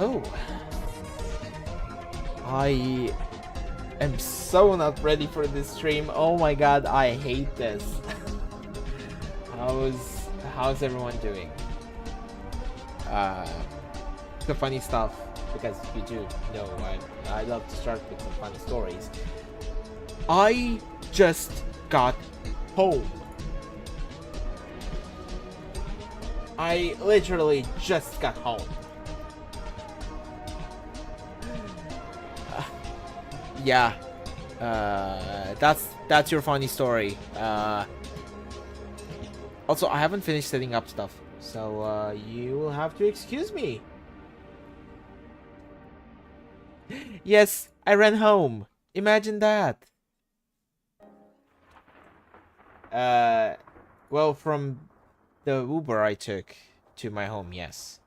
Oh. I am so not ready for this stream. Oh my god, I hate this. How's everyone doing? The funny stuff, because you do know I love to start with some funny stories. I just got home. I literally just got home. Yeah. That's your funny story. Also, I haven't finished setting up stuff, so you will have to excuse me. Yes, I ran home. Imagine that. Well, from the Uber I took to my home, yes.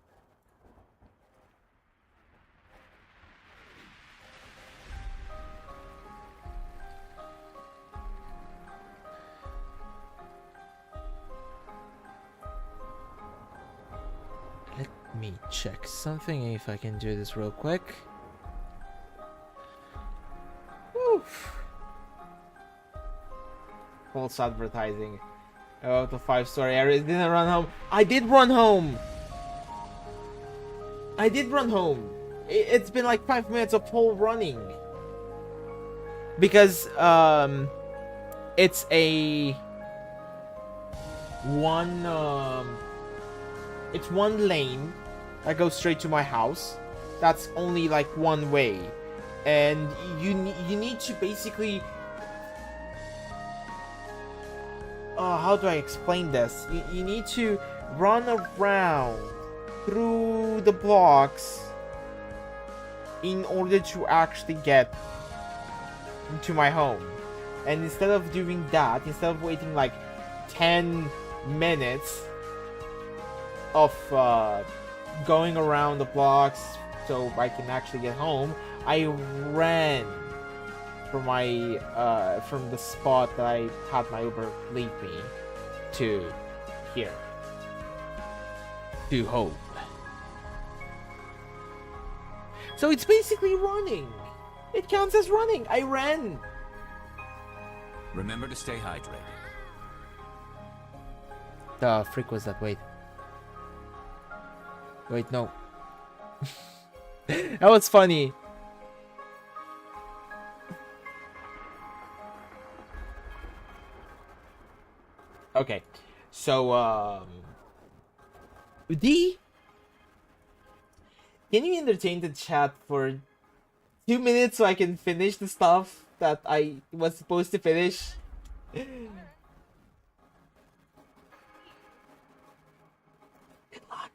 Let me check something if I can do this real quick. Oof. False advertising. Oh, the 5-story area. Didn't run home. I did run home. I did run home. It's been like 5 minutes of full running. Because it's a it's one lane that goes straight to my house. That's only like one way, and you need to basically. How do I explain this? You need to run around through the blocks in order to actually get to my home. And instead of doing that, instead of waiting like 10 minutes of going around the blocks so I can actually get home, I ran from my from the spot that I had my Uber leave me to here, to home. So it's basically running. It counts as running. I ran. Remember to stay hydrated. The freak was that? Wait, no. That was funny. Okay, so D, can you entertain the chat for 2 minutes so I can finish the stuff that I was supposed to finish? Good luck.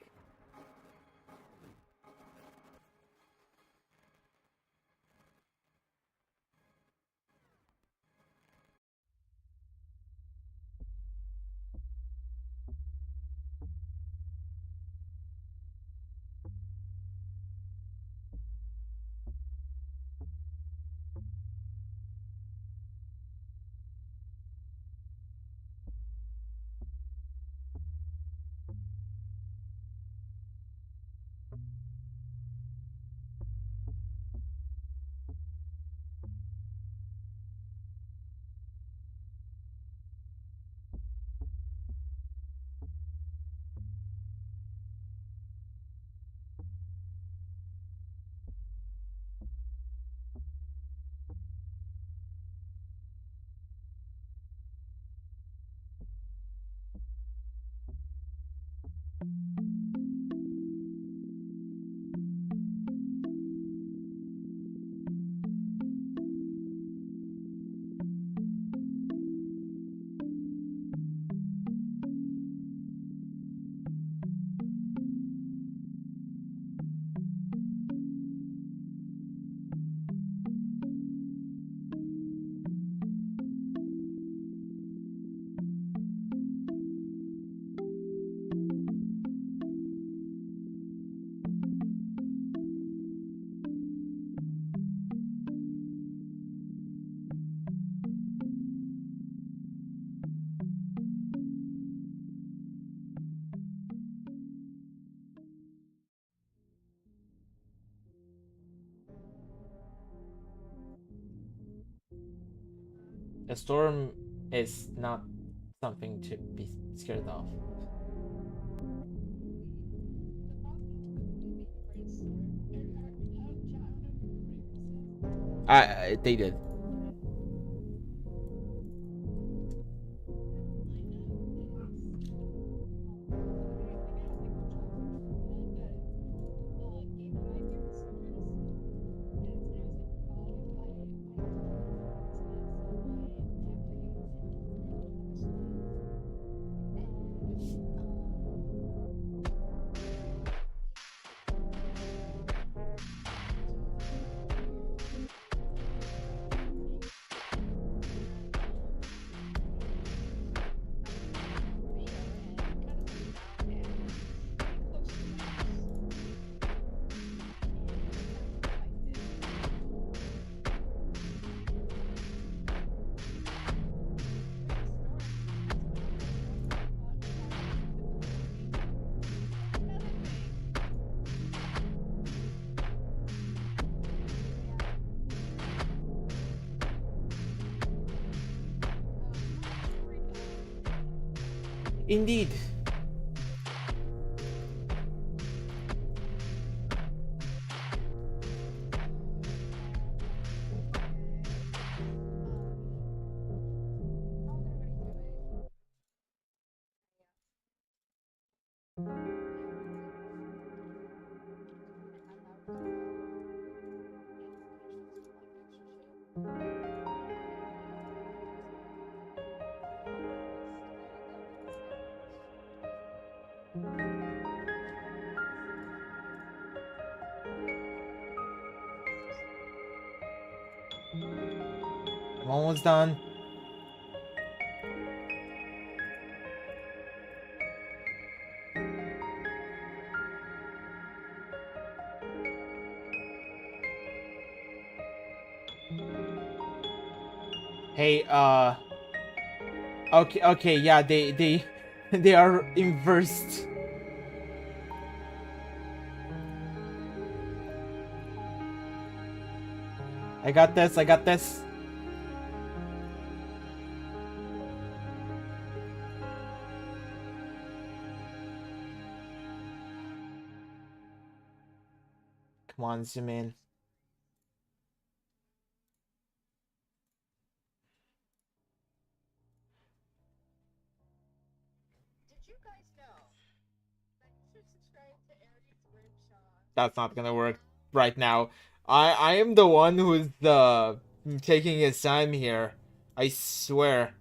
A storm is not something to be scared of. They did. Indeed. I'm almost done. Hey, okay, yeah, they they are inversed. I got this, I got this. Come on, zoom in. That's not gonna work right now. I am the one who's taking his time here. I swear.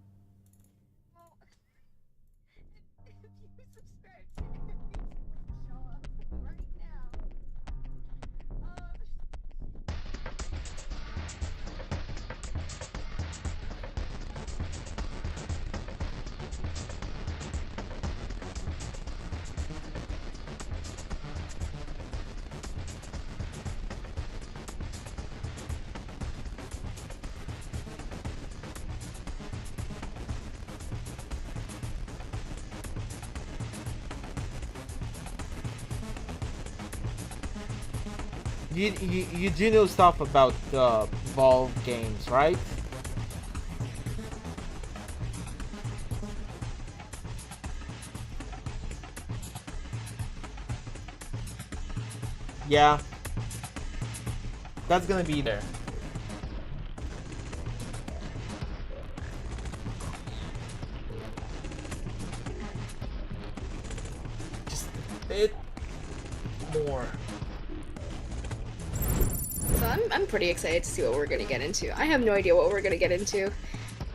You do know stuff about Valve games, right? Yeah. That's gonna be there. Just a bit more. So I'm pretty excited to see what we're gonna get into. I have no idea what we're gonna get into,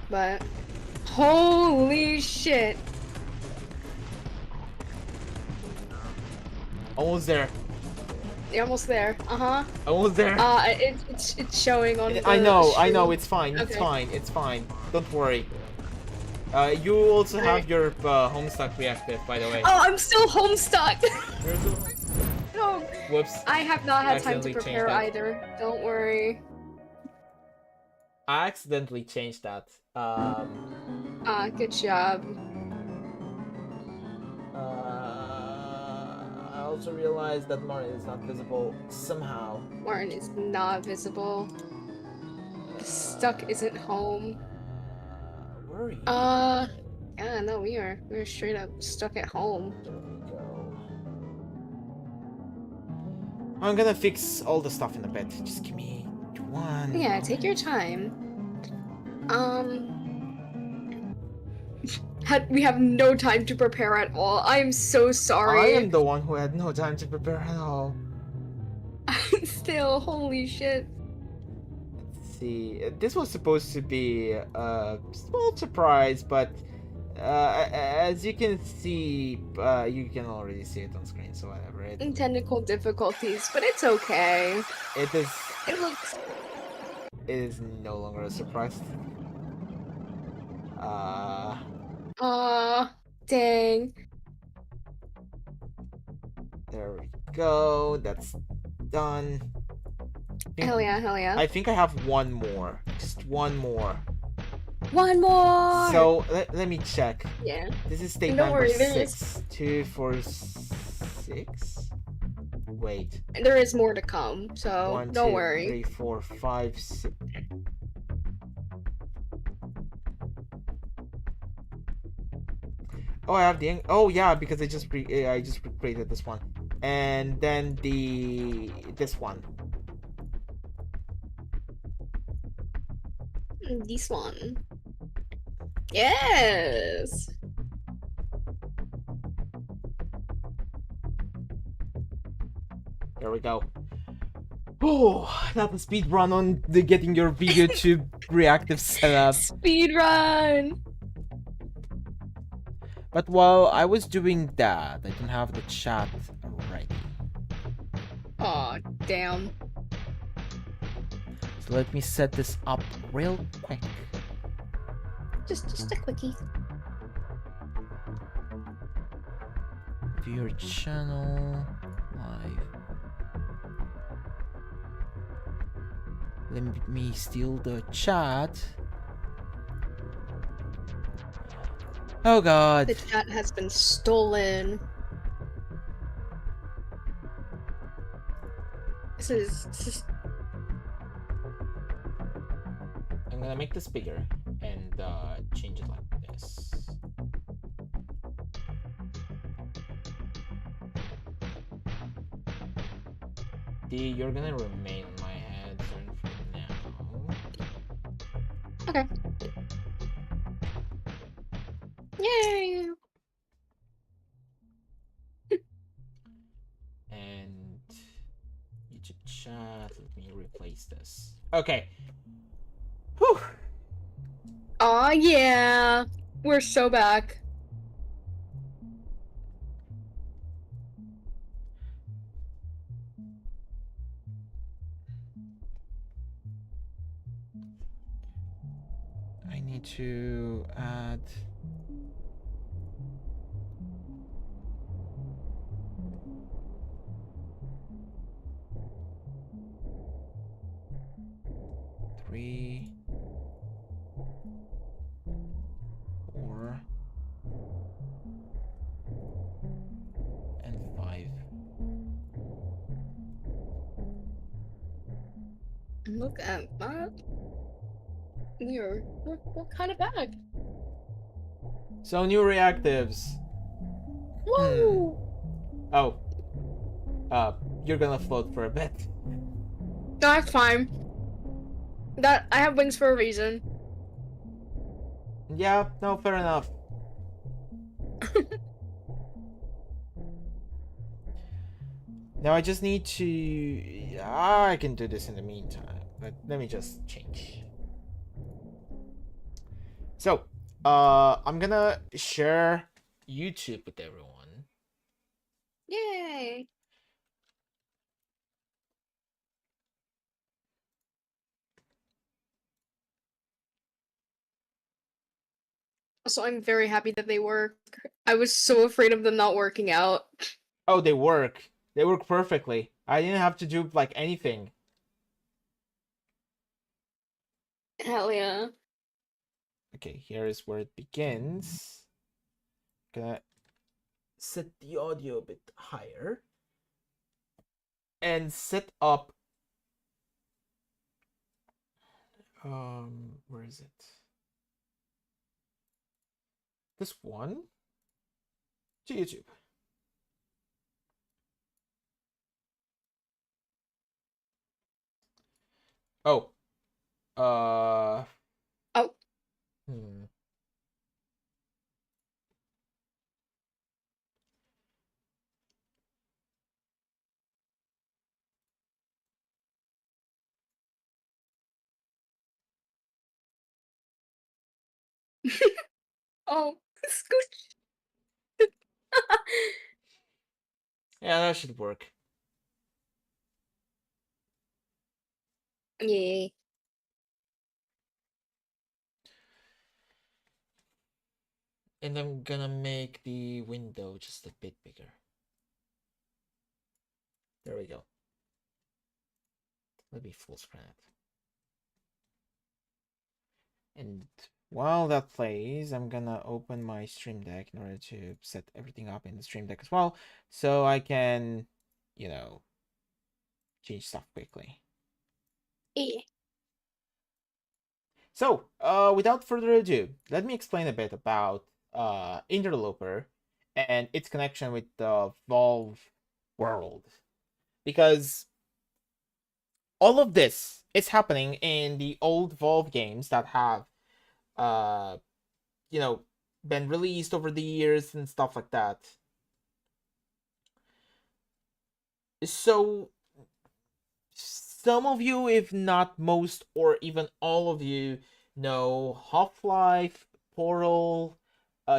but holy shit! Almost there. You're almost there. Almost there. It's showing on the I know, stream. it's fine, it's Okay. fine, it's fine. Don't worry. You also have your Homestuck reactive, by the way. Oh, I'm still homestuck! No! Whoops. I have not had time to Accidentally prepare changed that. either. Don't worry. I accidentally changed that. Good job. I also realized that Martin is not visible somehow. Martin is not visible. Stuck isn't home. Where are you? Yeah, no, we're straight up stuck at home. There we go. I'm gonna fix all the stuff in a bit. Just give me one Yeah, moment. take your time. We have no time to prepare at all. I am so sorry. I am the one who had no time to prepare at all. Still, holy shit. Let's see. This was supposed to be a small surprise, but as you can see, you can already see it on screen, so whatever. Technical difficulties, but it's okay. It is. It looks. It is no longer a surprise. Dang. There we go. That's done. Hell yeah, hell yeah. I think I have one more. Just one more. One more! So let me check. Yeah. This is state Don't number worry, 6. 2, 4, 6. Wait. There is more to come, so 1, don't 2, worry. 3, 4, 5, 6. Oh, I have the. Oh yeah, because I just created this one, and then this one. This one. Yes! There we go. Oh, not a speed run on the getting your video to reactive setup. Speed run! But while I was doing that, I didn't have the chat ready. Aw, damn. So let me set this up real quick. Just a quickie. View your channel live. Let me steal the chat. Oh god. The chat has been stolen. This is... I'm gonna make this bigger and change it like this. You're gonna remain on my head for now. Okay. Yay! And YouTube chat, let me replace this. Okay. Whew. Aw, yeah! We're so back. I need to add... Three, 4, and 5. Look at that. We're kind of back. So new reactives. Woo! Oh. You're gonna float for a bit. That's fine. That I have wings for a reason. Yeah, no, fair enough. Now I just need to... I can do this in the meantime, but let me just change. So, I'm gonna share YouTube with everyone. Yay! So I'm very happy that they work. I was so afraid of them not working out. Oh, they work. They work perfectly. I didn't have to do, like, anything. Hell yeah. Okay, here is where it begins. Gonna set the audio a bit higher. And set up... where is it? this one to YouTube. Oh. Oh. Hmm. Oh, scooch. Yeah, that should work. Yay. And I'm gonna make the window just a bit bigger. There we go. Let me full screen it. And while that plays, I'm gonna open my Stream Deck in order to set everything up in the Stream Deck as well, so I can, you know, change stuff quickly. Yeah. So, without further ado, let me explain a bit about Interloper and its connection with the Valve world. Because all of this is happening in the old Valve games that have, uh, you know, been released over the years and stuff like that. So, some of you, if not most, or even all of you, know Half-Life, Portal,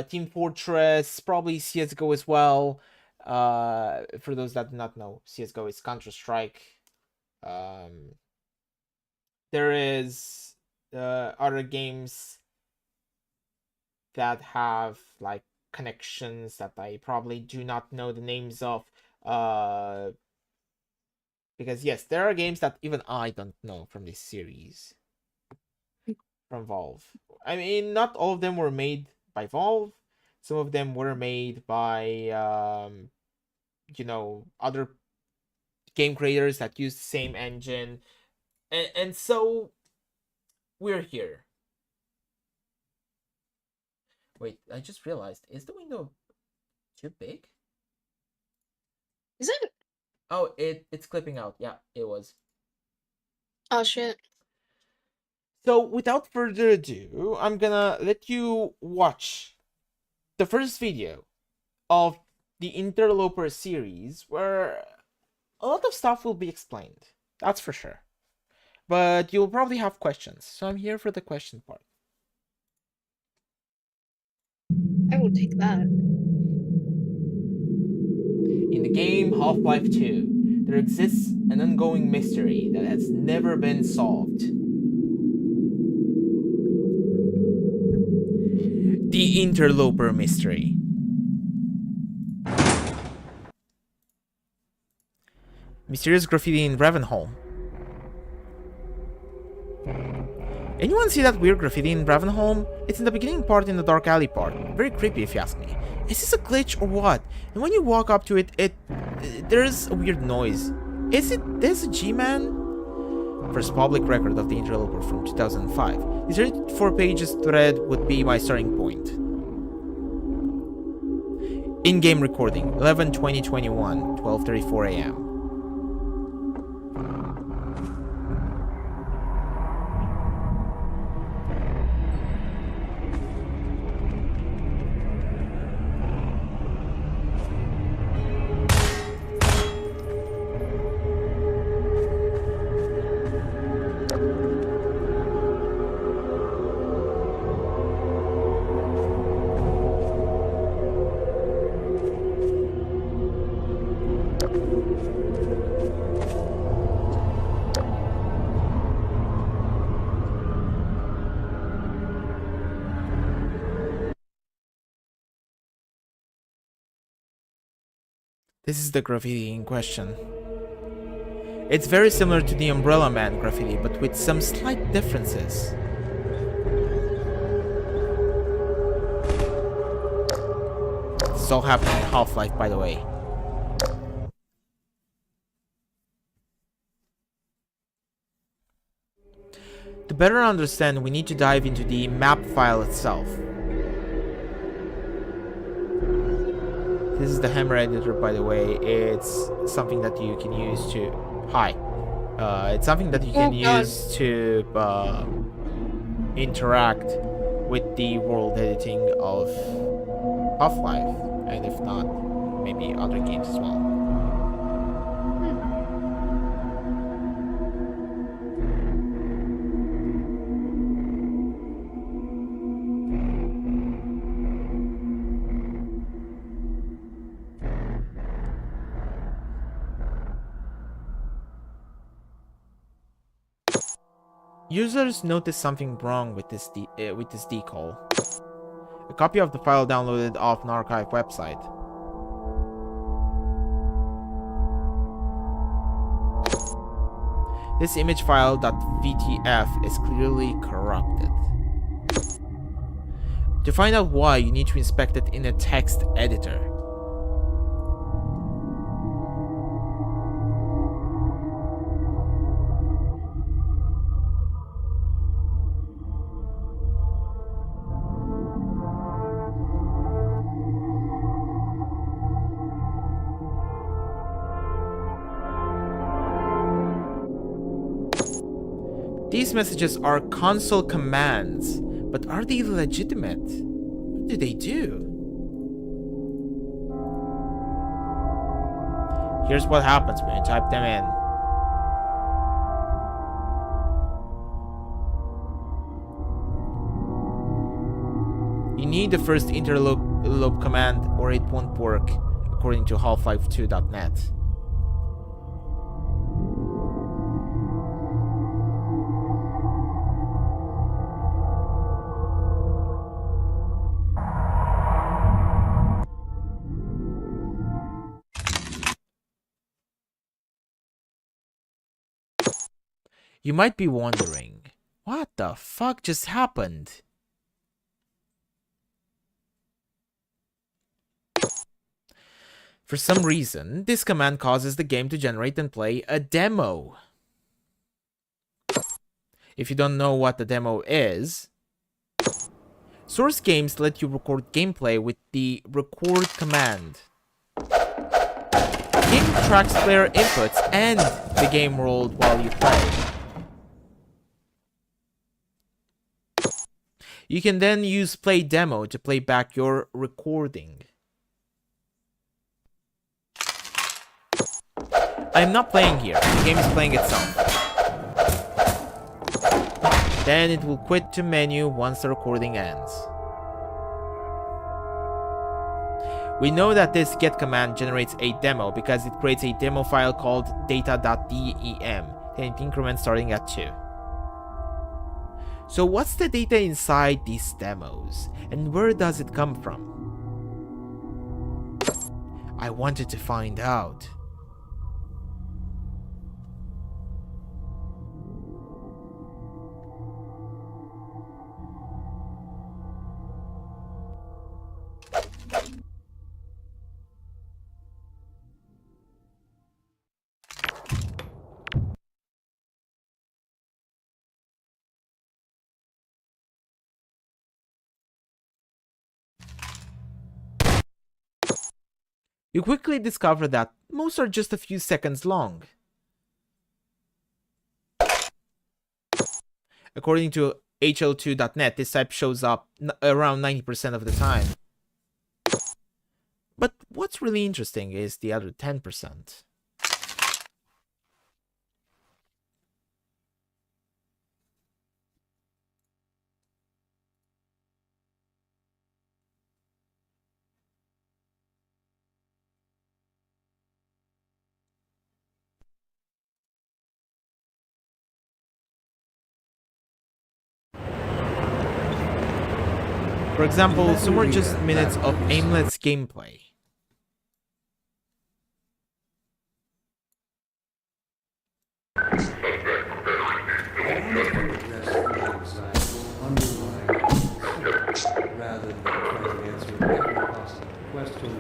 Team Fortress, probably CSGO as well. For those that do not know, CSGO is Counter-Strike. There is other games that have like connections that I probably do not know the names of. Because yes, there are games that even I don't know from this series from Valve. I mean, not all of them were made by Valve. Some of them were made by other game creators that use the same engine, and so we're here. Wait, I just realized, is the window too big? Is it? Oh, it's clipping out. Yeah, it was. Oh shit. So without further ado, I'm gonna let you watch the first video of the Interloper series, where a lot of stuff will be explained. That's for sure. But you'll probably have questions, so I'm here for the question part. I will take that. In the game Half-Life 2, there exists an ongoing mystery that has never been solved. The Interloper mystery. Mysterious graffiti in Ravenholm. Anyone see that weird graffiti in Ravenholm? It's in the beginning part in the dark alley part. Very creepy if you ask me. Is this a glitch or what? And when you walk up to it, there's a weird noise. Is it this a G-Man? First public record of the Interloper from 2005. This 34 pages thread would be my starting point. In-game recording, 11/20/21, 12:34 a.m. This is the graffiti in question. It's very similar to the Umbrella Man graffiti, but with some slight differences. This all happened in Half-Life, by the way. To better understand, we need to dive into the map file itself. This is the hammer editor, by the way. It's something that you can use to... Hi. It's something that you can use to interact with the world editing of Half-Life, and if not, maybe other games as well. Users noticed something wrong with this decall. A copy of the file downloaded off an archive website. This image file .vtf is clearly corrupted. To find out why, you need to inspect it in a text editor. These messages are console commands, but are they legitimate? What do they do? Here's what happens when you type them in. You need the first interlope command or it won't work, according to half-life2.net. You might be wondering, what the fuck just happened? For some reason, this command causes the game to generate and play a demo. If you don't know what the demo is, source games let you record gameplay with the record command. The game tracks player inputs and the game rolled while you play. You can then use play demo to play back your recording. I'm not playing here, the game is playing itself. Then it will quit to menu once the recording ends. We know that this get command generates a demo because it creates a demo file called data.dem, and it increments starting at 2. So what's the data inside these demos, and where does it come from? I wanted to find out. You quickly discover that most are just a few seconds long. According to HL2.net, this type shows up around 90% of the time. But what's really interesting is the other 10%. For example, some are just minutes of aimless gameplay. Rather than trying to answer every possible question.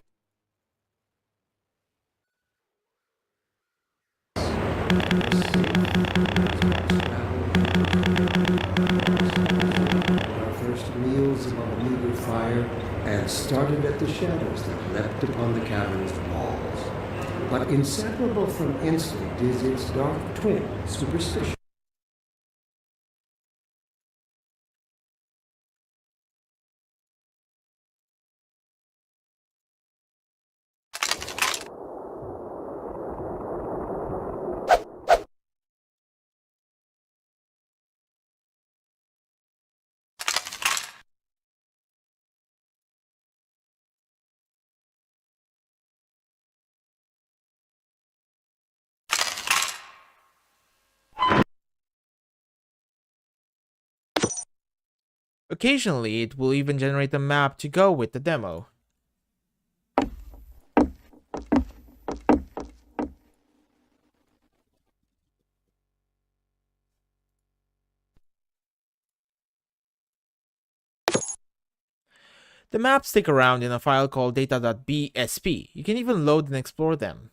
Our first meals above a meager fire and started at the shadows that leapt upon the cavern's walls. But inseparable from instinct is its dark twin, superstition. Occasionally, it will even generate a map to go with the demo. The maps stick around in a file called data.bsp. You can even load and explore them.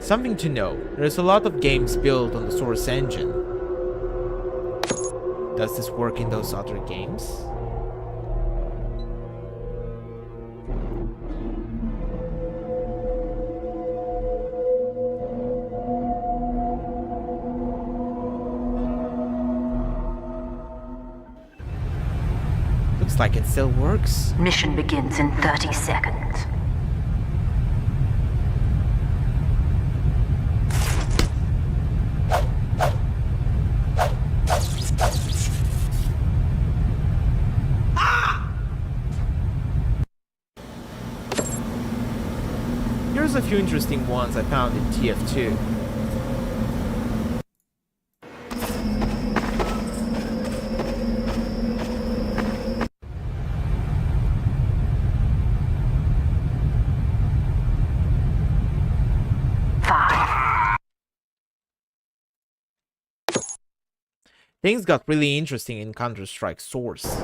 Something to know, there's a lot of games built on the source engine. Does this work in those other games? Looks like it still works. Mission begins in 30 seconds. Here's a few interesting ones I found in TF2. Things got really interesting in Counter-Strike Source.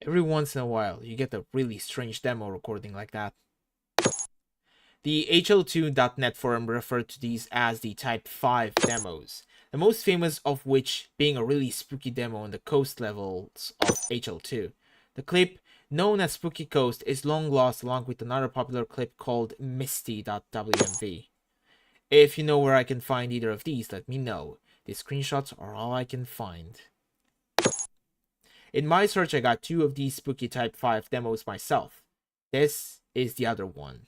Every once in a while, you get a really strange demo recording like that. The HL2.net forum referred to these as the Type 5 demos, the most famous of which being a really spooky demo on the coast levels of HL2. The clip, known as Spooky Coast, is long lost along with another popular clip called Misty.wmv. If you know where I can find either of these, let me know. These screenshots are all I can find. In my search, I got 2 of these spooky Type 5 demos myself. This is the other one.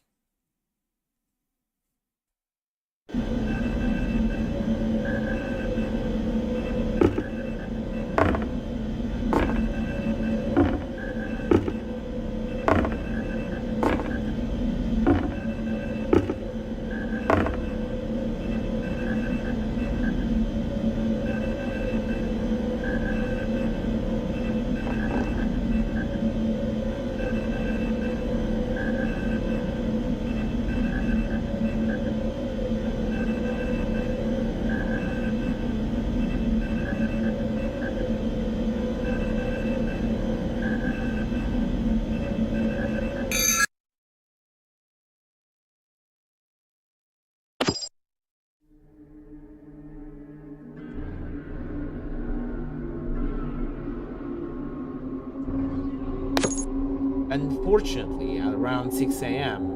Unfortunately, at around 6 a.m.,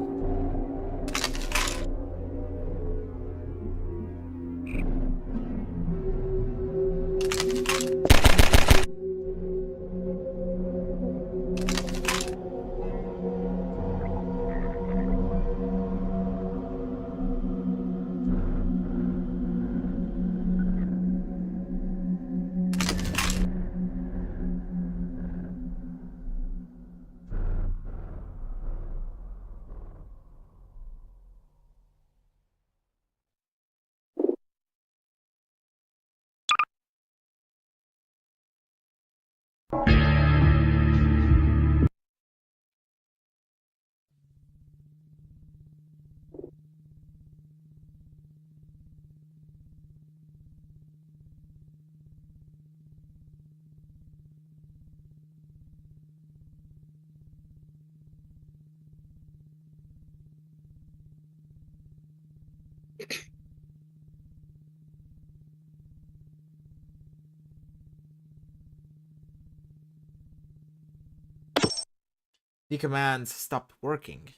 the commands stopped working.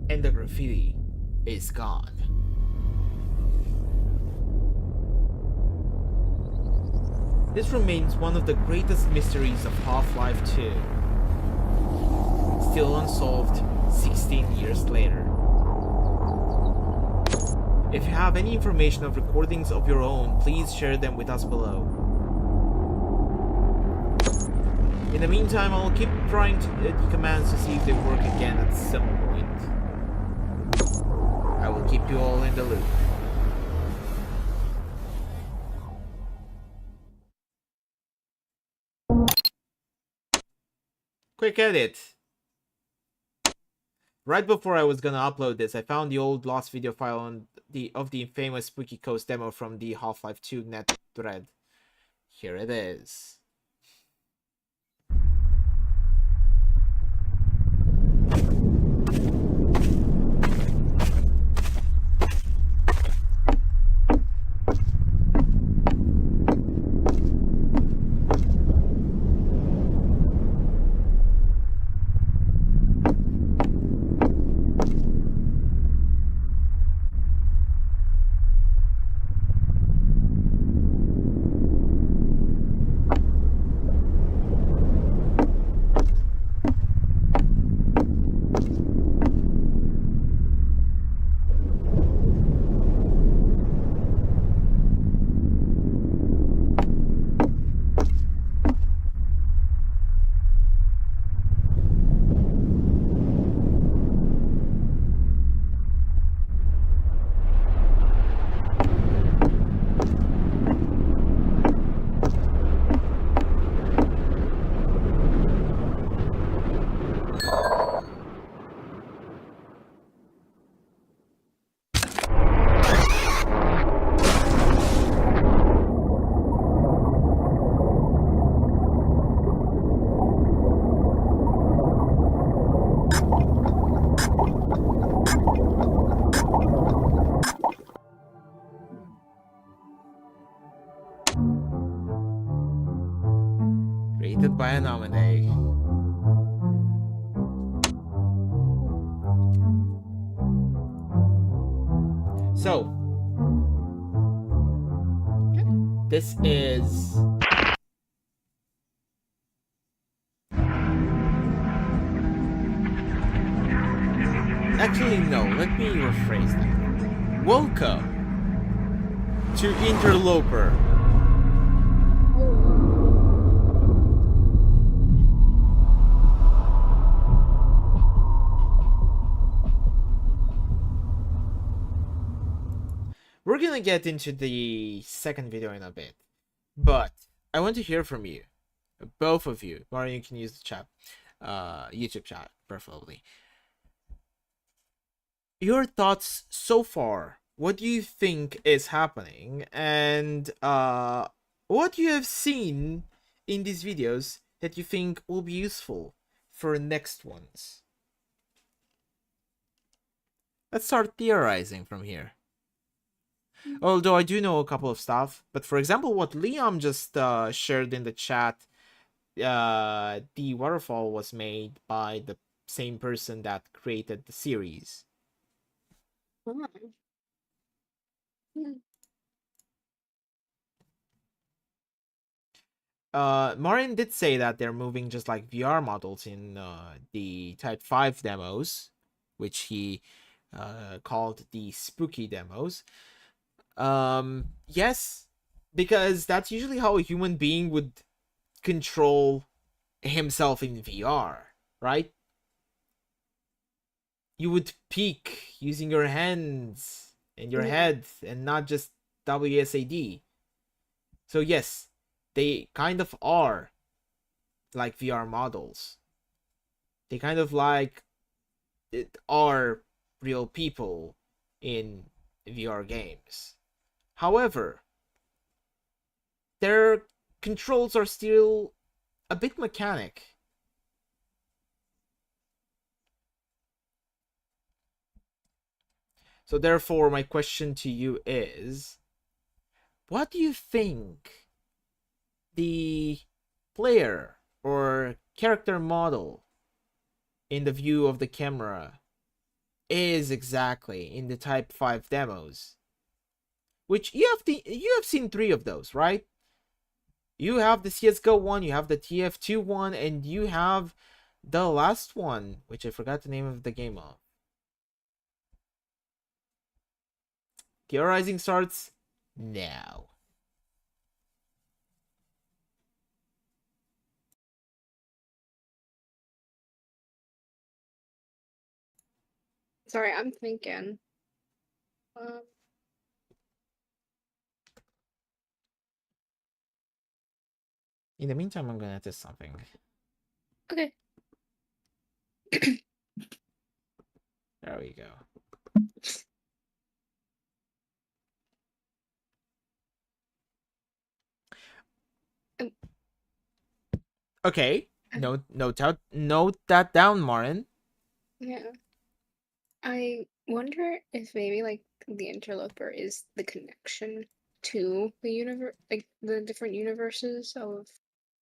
And the graffiti is gone. This remains one of the greatest mysteries of Half-Life 2. Still unsolved 16 years later. If you have any information of recordings of your own, please share them with us below. In the meantime, I'll keep trying the commands to see if they work again at some point. I will keep you all in the loop. Quick edit. Right before I was gonna upload this, I found the old lost video file of the infamous Spooky Coast demo from the Half-Life 2 net thread. Here it is. by a nominee. So, this is actually no. Let me rephrase that. Welcome to Interloper. We're gonna get into the second video in a bit, but I want to hear from you, both of you. Mario, you can use the chat, YouTube chat, preferably. Your thoughts so far. What do you think is happening, and what you have seen in these videos that you think will be useful for next ones? Let's start theorizing from here. Although I do know a couple of stuff, but for example, what Liam just shared in the chat, the waterfall was made by the same person that created the series. Oh. Hmm. Marin did say that they're moving just like VR models in the Type 5 demos, which he called the spooky demos. Yes, because that's usually how a human being would control himself in VR, right? You would peek using your hands and your head and not just WSAD. So yes, they kind of are like VR models. They kind of like it are real people in VR games. However, their controls are still a bit mechanic. So therefore, my question to you is, what do you think the player or character model in the view of the camera is exactly in the Type 5 demos? Which you have seen 3 of those, right? You have the CSGO one, you have the TF2 one, and you have the last one, which I forgot the name of the game of. Theorizing starts now. Sorry, I'm thinking. In the meantime, I'm gonna test something. Okay. There we go. Okay. Note that down, Marin. Yeah. I wonder if maybe like the interloper is the connection to the universe, like the different universes of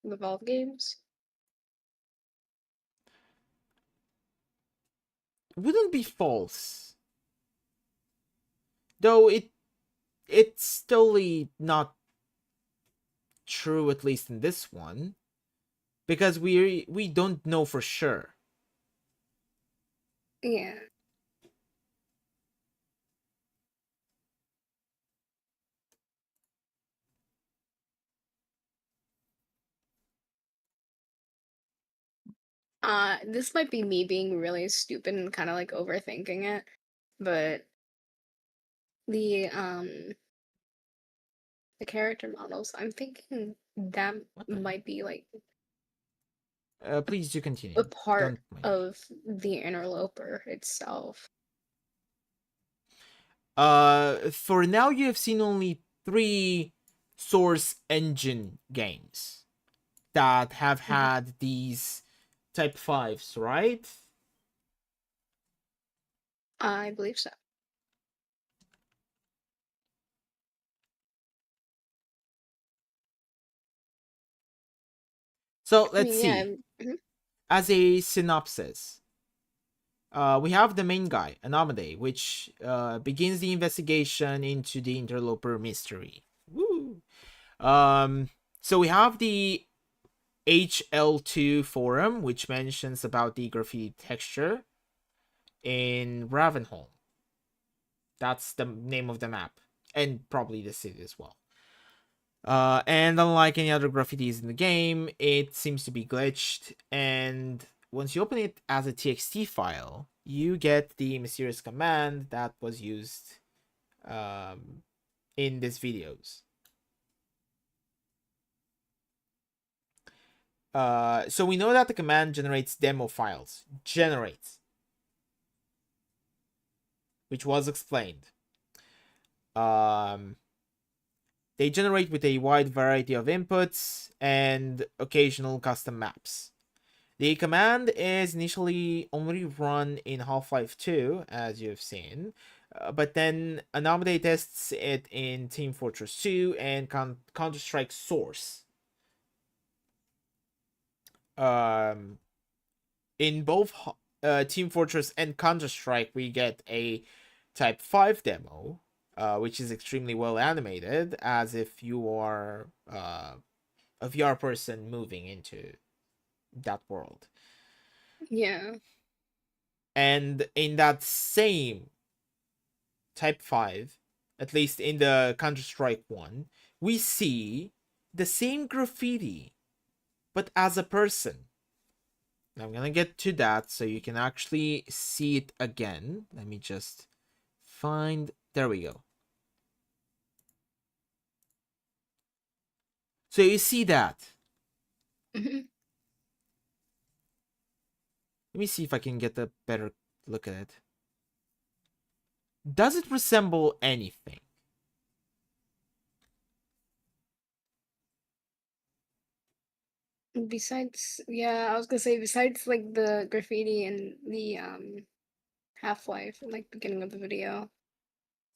the Valve games. Wouldn't be false. Though it's still not true, at least in this one, because we don't know for sure. Yeah. This might be me being really stupid and kind of like overthinking it, but the um the character models, I'm thinking that What the might be like please do a continue. part Don't mind me. of the interloper itself. For now, you have seen only 3 Source Engine games that have had these Type 5s, right? I believe so. So I let's mean, yeah. see. Mhm. As a synopsis, we have the main guy, Anamade, which begins the investigation into the interloper mystery. Woo! So we have the HL2 forum, which mentions about the graffiti texture in Ravenholm. That's the name of the map, and probably the city as well. And unlike any other graffitis in the game, it seems to be glitched, and once you open it as a txt file, you get the mysterious command that was used in these videos. So we know that the command generates demo files. Generates. Which was explained. They generate with a wide variety of inputs and occasional custom maps. The command is initially only run in Half-Life 2, as you've seen, but then Anamade tests it in Team Fortress 2 and Counter-Strike Source. In both Team Fortress and Counter-Strike, we get a Type 5 demo, which is extremely well animated, as if you are a VR person moving into that world. Yeah. And in that same Type 5, at least in the Counter-Strike one, we see the same graffiti, but as a person. I'm gonna get to that so you can actually see it again. Let me just find... There we go. So you see that. Mhm. Let me see if I can get a better look at it. Does it resemble anything? Besides, yeah, I was gonna say besides like the graffiti and the Half-Life, like beginning of the video.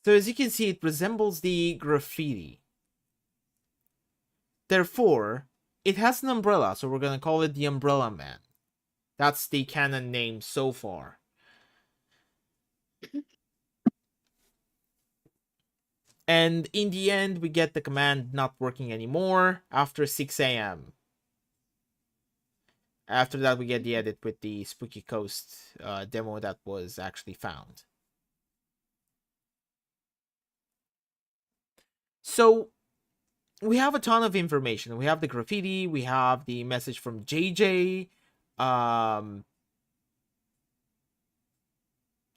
So as you can see, it resembles the graffiti. Therefore, it has an umbrella, so we're gonna call it the Umbrella Man. That's the canon name so far. And in the end, we get the command not working anymore after 6 a.m. After that, we get the edit with the Spooky Coast demo that was actually found. So, we have a ton of information. We have the graffiti, we have the message from JJ,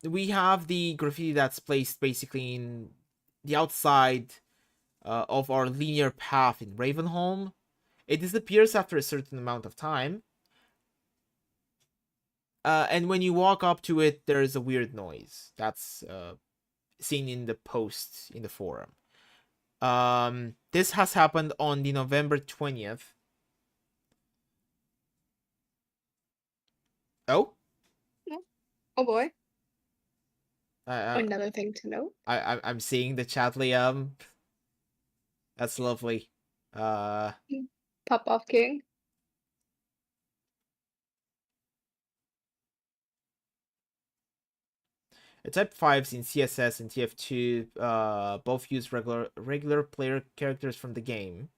we have the graffiti that's placed basically in the outside of our linear path in Ravenholm. It disappears after a certain amount of time. And when you walk up to it, there's a weird noise. That's seen in the post in the forum. This has happened on the November 20th. Oh? Oh boy. I, Another thing to note. I'm seeing the chat, Liam. That's lovely. Pop off king. Type 5s in CSS and TF2 both use regular player characters from the game.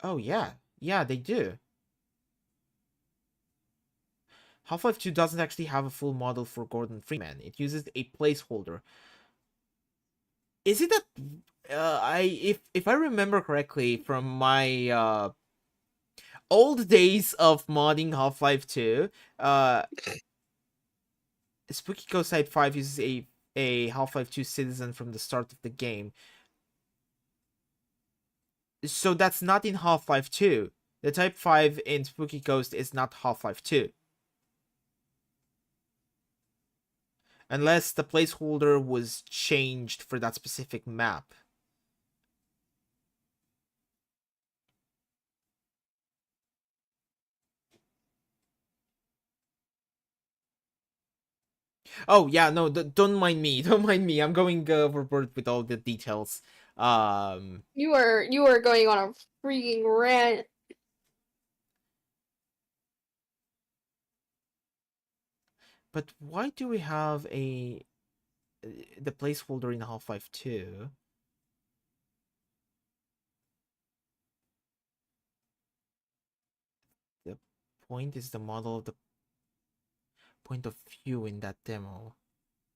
Oh yeah, yeah they do. Half-Life 2 doesn't actually have a full model for Gordon Freeman. It uses a placeholder. Is it that if I remember correctly from my old days of modding Half-Life 2, Spooky Coast Side 5 uses a Half-Life 2 citizen from the start of the game. So that's not in Half-Life 2. The Type 5 in Spooky Coast is not Half-Life 2. Unless the placeholder was changed for that specific map. Oh, yeah, no, don't mind me. Don't mind me. I'm going overboard with all the details. You were going on a freaking rant. But why do we have the placeholder in Half-Life 2? The point is the model of the point of view in that demo,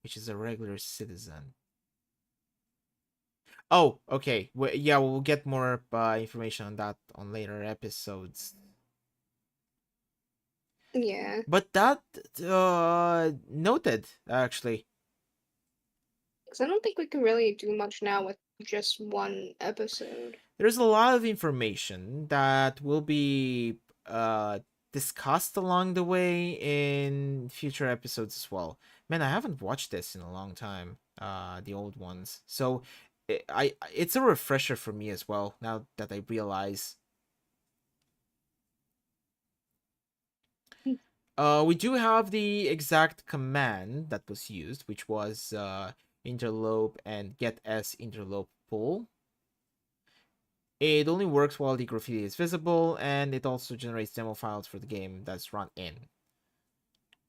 which is a regular citizen. Oh, okay. Yeah, we'll get more information on that on later episodes. Yeah. But that noted actually. Because I don't think we can really do much now with just one episode. There's a lot of information that will be discussed along the way in future episodes as well. Man, I haven't watched this in a long time, the old ones. So it's a refresher for me as well now that I realize. We do have the exact command that was used, which was interlope and get s interlope pull. It only works while the graffiti is visible, and it also generates demo files for the game that's run in.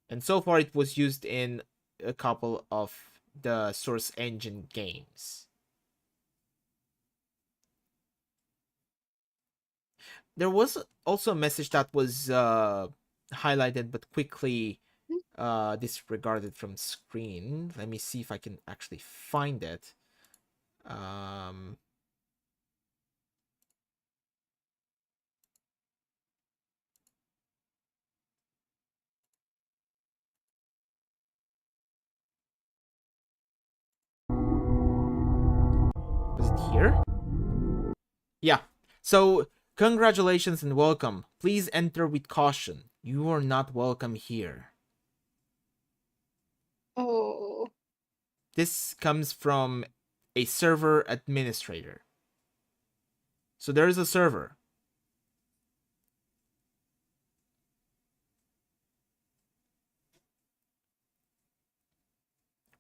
And so far, it was used in a couple of the Source Engine games. There was also a message that was highlighted but quickly disregarded from screen. Let me see if I can actually find it. Um, was it here? Yeah. So, congratulations and welcome. Please enter with caution. You are not welcome here. Oh. This comes from a server administrator. So there is a server.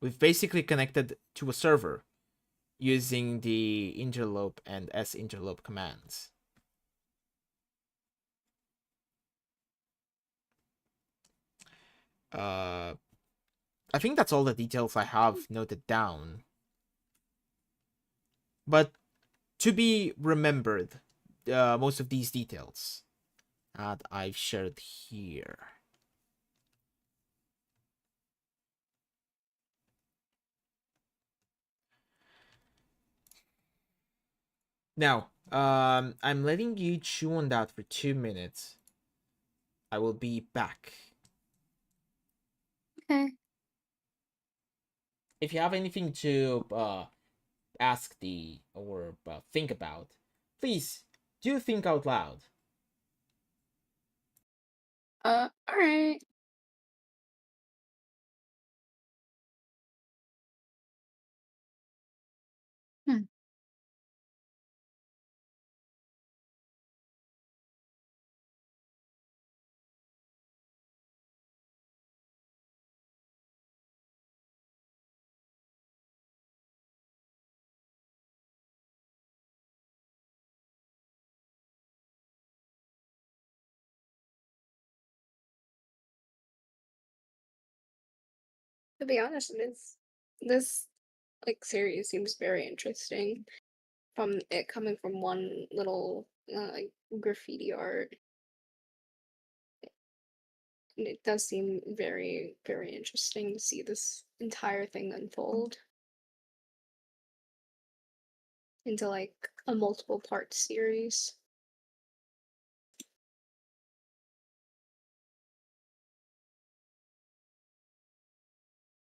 We've basically connected to a server using the interlope and sinterlope commands. I think that's all the details I have noted down. But to be remembered, most of these details that I've shared here. Now, I'm letting you chew on that for 2 minutes. I will be back. Okay. If you have anything to ask or think about, please do think out loud. Alright. Hmm. To be honest, this like series seems very interesting. From it coming from one little like graffiti art, and it does seem very, very interesting to see this entire thing unfold into like a multiple part series.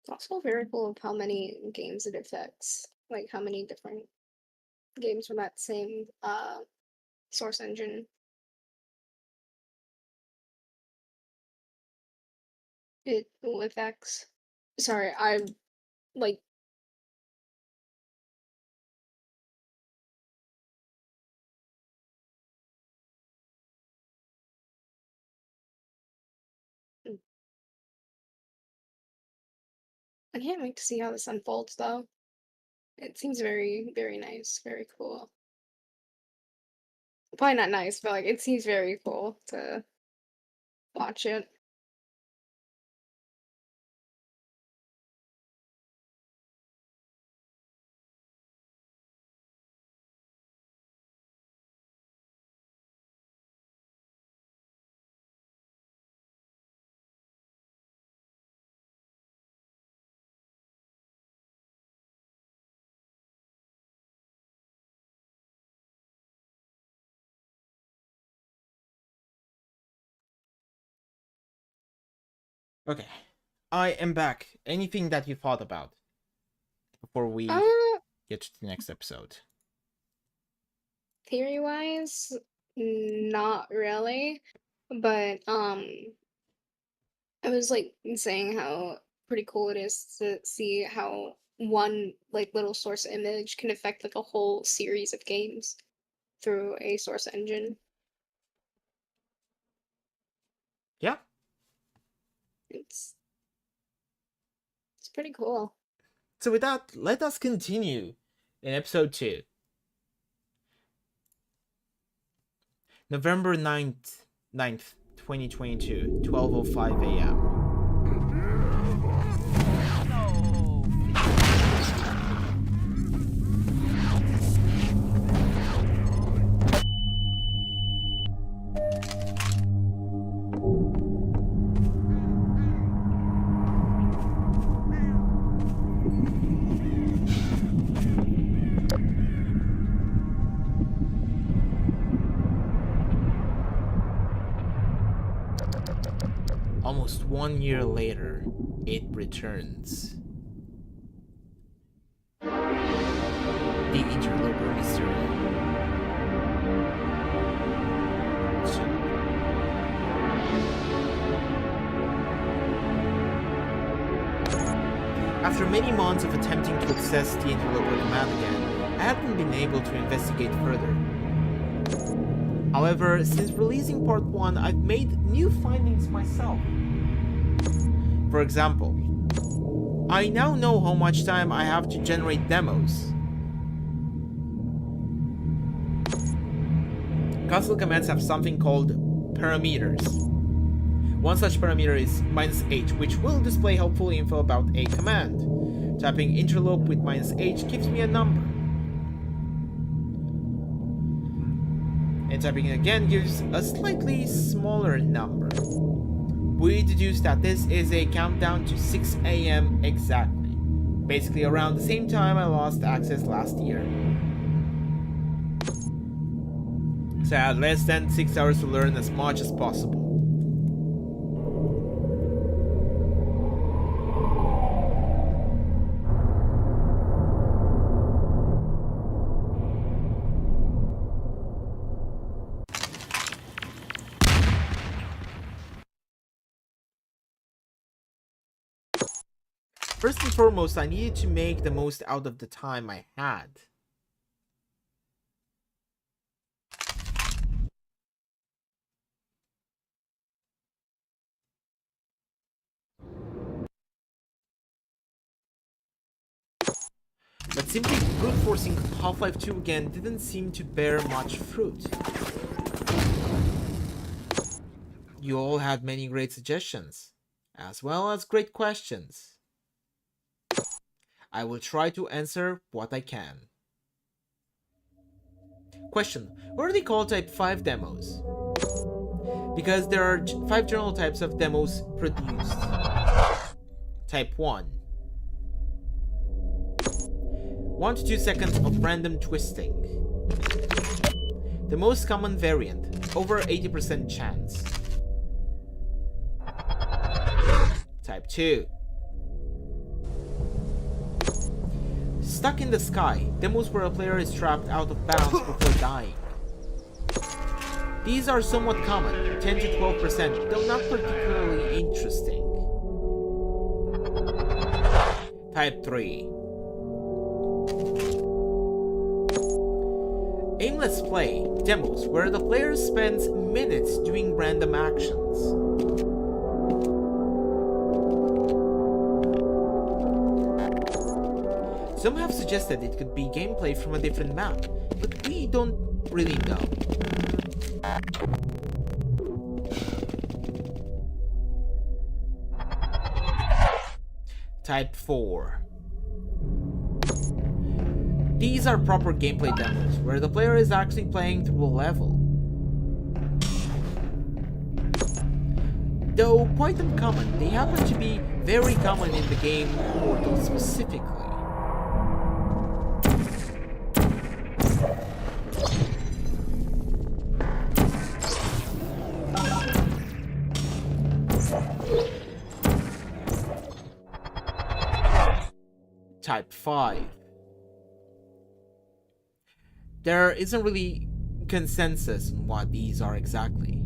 It's also very cool of how many games it affects, like how many different games from that same source engine it affects. Sorry, I like I can't wait to see how this unfolds though. It seems very, very nice, very cool. Probably not nice, but like it seems very cool to watch it. Okay, I am back. Anything that you thought about before we Uh, get to the next episode? Theory wise, not really. But I was like saying how pretty cool it is to see how one like little source image can affect like a whole series of games through a source engine. Yeah. It's it's pretty cool. So with that, let us continue in episode 2. November 9th, 2022, 12:05 a.m. Almost 1 year later, it returns. The Interloper Mystery. After many months of attempting to access the Interloper command again, I haven't been able to investigate further. However, since releasing part 1, I've made new findings myself. For example, I now know how much time I have to generate demos. Console commands have something called parameters. One such parameter is -h, which will display helpful info about a command. Typing interlope with -h gives me a number. And typing it again gives a slightly smaller number. We deduce that this is a countdown to 6 a.m. exactly. Basically around the same time I lost access last year. So I had less than 6 hours to learn as much as possible. First and foremost, I needed to make the most out of the time I had. But simply brute forcing Half-Life 2 again didn't seem to bear much fruit. You all had many great suggestions, as well as great questions. I will try to answer what I can. Question: what are they called Type 5 demos? Because there are 5 general types of demos produced. Type 1. 1 to 2 seconds of random twisting. The most common variant, over 80% chance. Type 2. Stuck in the Sky, demos where a player is trapped out of bounds before dying. These are somewhat common, 10 to 12%, though not particularly interesting. Type 3. Aimless play, demos where the player spends minutes doing random actions. Some have suggested it could be gameplay from a different map, but we don't really know. Type 4. These are proper gameplay demos, where the player is actually playing through a level. Though quite uncommon, they happen to be very common in the game Portal specifically. Type 5. There isn't really consensus on what these are exactly.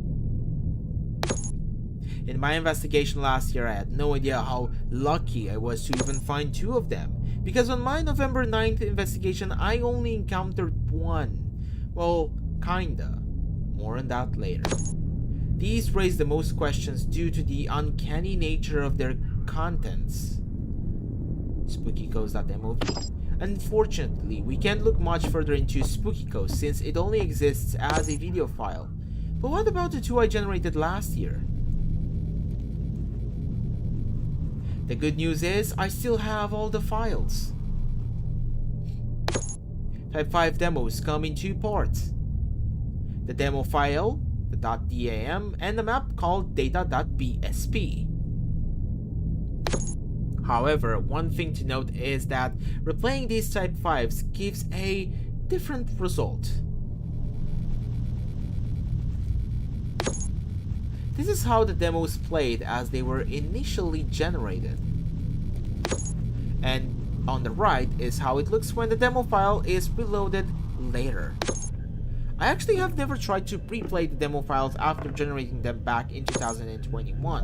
In my investigation last year, I had no idea how lucky I was to even find 2 of them, because on my November 9th investigation, I only encountered 1. Well, kinda. More on that later. These raise the most questions due to the uncanny nature of their contents. Spooky Coast.mov. Unfortunately, we can't look much further into Spooky Coast since it only exists as a video file. But what about the 2 I generated last year? The good news is, I still have all the files. Type 5 demos come in 2 parts. The demo file, the .dam, and a map called data.bsp. However, one thing to note is that replaying these Type 5s gives a different result. This is how the demos played as they were initially generated. And on the right is how it looks when the demo file is reloaded later. I actually have never tried to replay the demo files after generating them back in 2021.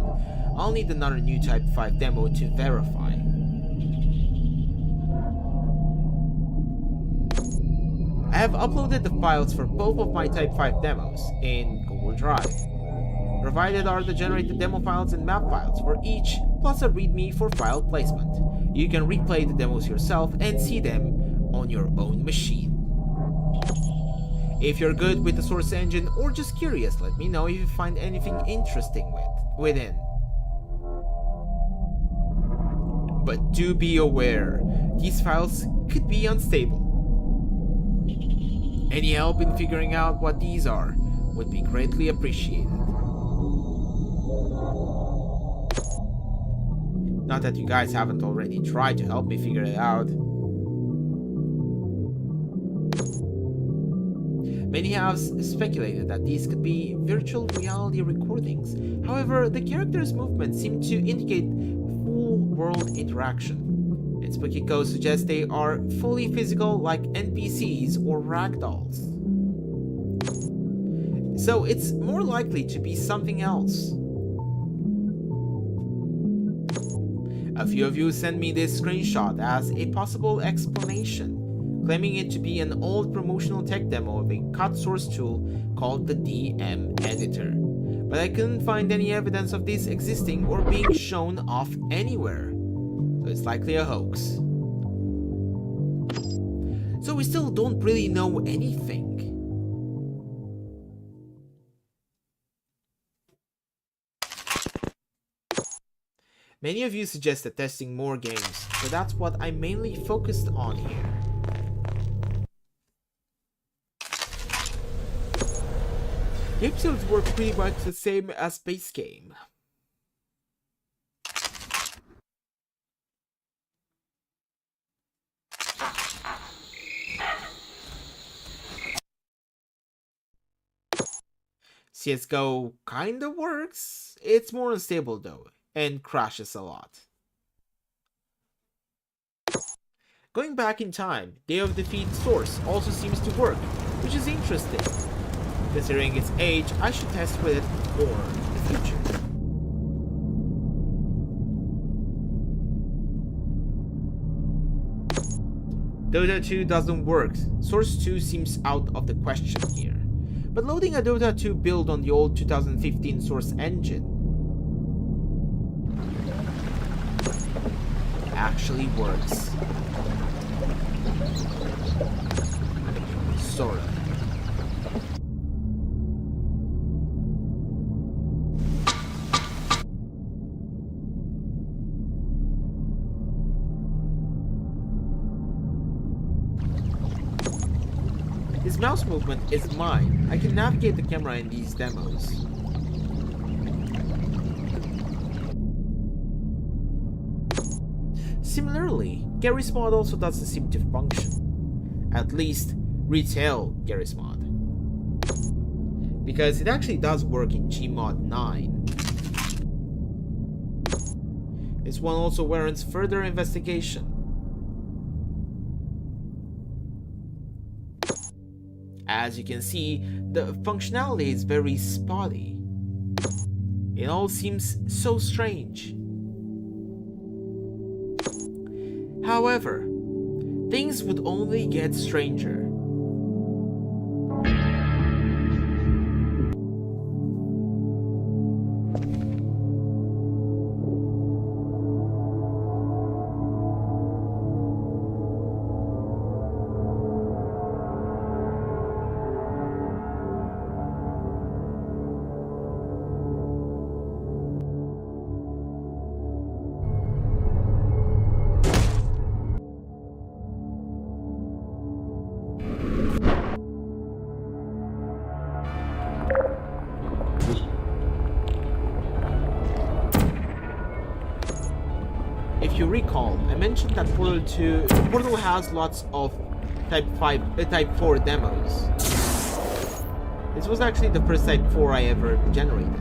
I'll need another new Type 5 demo to verify. I have uploaded the files for both of my Type 5 demos in Google Drive. Provided are the generated demo files and map files for each, plus a readme for file placement. You can replay the demos yourself and see them on your own machine. If you're good with the source engine or just curious, let me know if you find anything interesting within. But do be aware, these files could be unstable. Any help in figuring out what these are would be greatly appreciated. Not that you guys haven't already tried to help me figure it out. Many have speculated that these could be virtual reality recordings. However, the characters' movements seem to indicate full world interaction. And Spooky Coast suggests they are fully physical like NPCs or ragdolls. So it's more likely to be something else. A few of you sent me this screenshot as a possible explanation, claiming it to be an old promotional tech demo of a cut source tool called the DM editor. But I couldn't find any evidence of this existing or being shown off anywhere. So it's likely a hoax. So we still don't really know anything. Many of you suggested testing more games, so that's what I mainly focused on here. The episodes were pretty much the same as base game. CSGO kinda works, it's more unstable though, and crashes a lot. Going back in time, Day of Defeat Source also seems to work, which is interesting. Considering its age, I should test with it more in the future. Dota 2 doesn't work, Source 2 seems out of the question here. But loading a Dota 2 build on the old 2015 Source engine actually works. Sort of. His mouse movement is mine. I can navigate the camera in these demos. Similarly, Garry's Mod also doesn't seem to function. At least, retail Garry's Mod. Because it actually does work in Gmod 9. This one also warrants further investigation. As you can see, the functionality is very spotty. It all seems so strange. However, things would only get stranger. If you recall, I mentioned that Portal has lots of Type 4 demos. This was actually the first Type 4 I ever generated.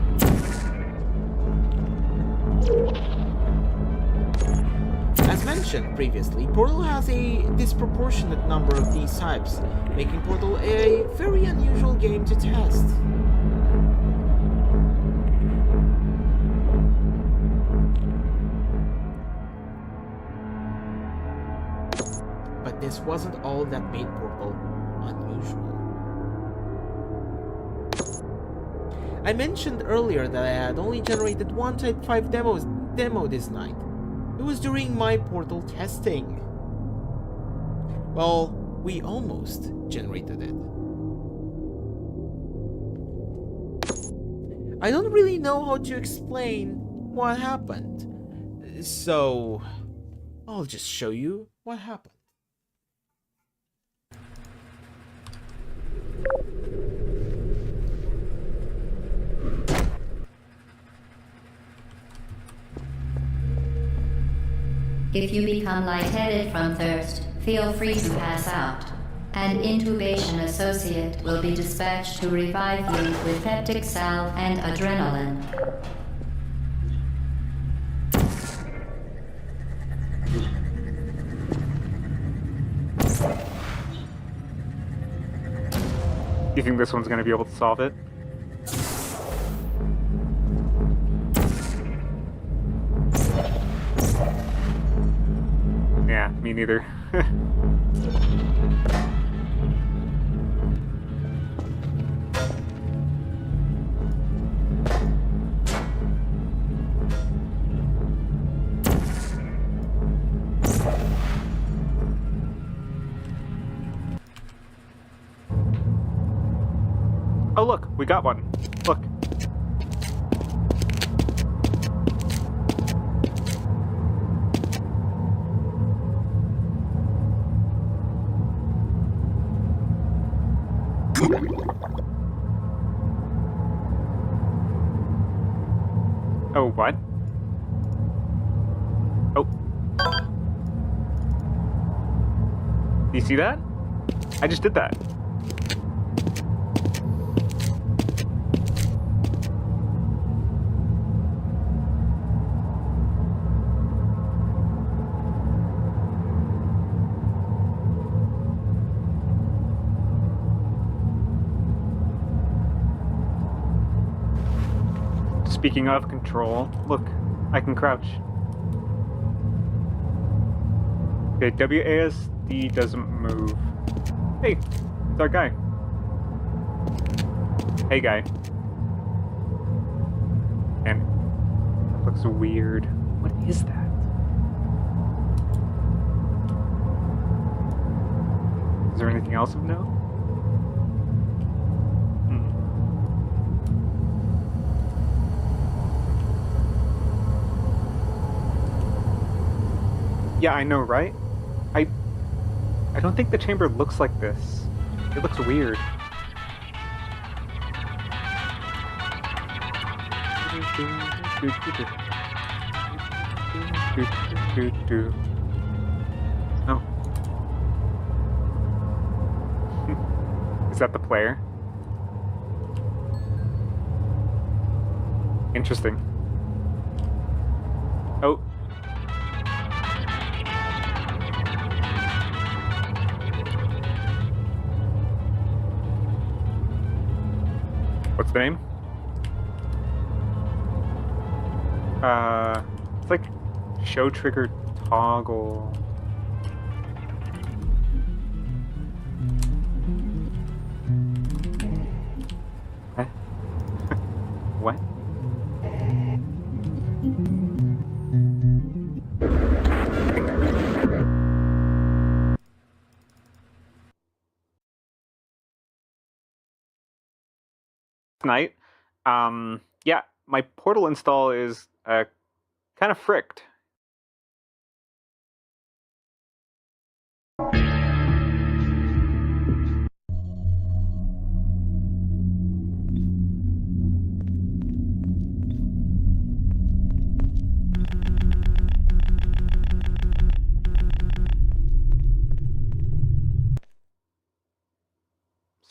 As mentioned previously, Portal has a disproportionate number of these types, making Portal a very unusual game to test. But this wasn't all that made Portal unusual. I mentioned earlier that I had only generated one Type 5 demo this night. It was during my Portal testing. Well, we almost generated it. I don't really know how to explain what happened, so I'll just show you what happened. If you become lightheaded from thirst, feel free to pass out. An intubation associate will be dispatched to revive you with peptic salve and adrenaline. You think this one's going to be able to solve it? Yeah, me neither. Oh look, we got one. Look. Oh, what? Oh. You see that? I just did that. Speaking of control, look, I can crouch. Okay, WASD doesn't move. Hey, it's our guy. Hey, guy. And that looks weird. What is that? Is there anything else of note? Yeah, I know, right? I don't think the chamber looks like this. It looks weird. Oh. Is that the player? Interesting. Oh. What's the name? It's like show trigger toggle. Huh? What? Tonight, yeah, my Portal install is kind of fricked.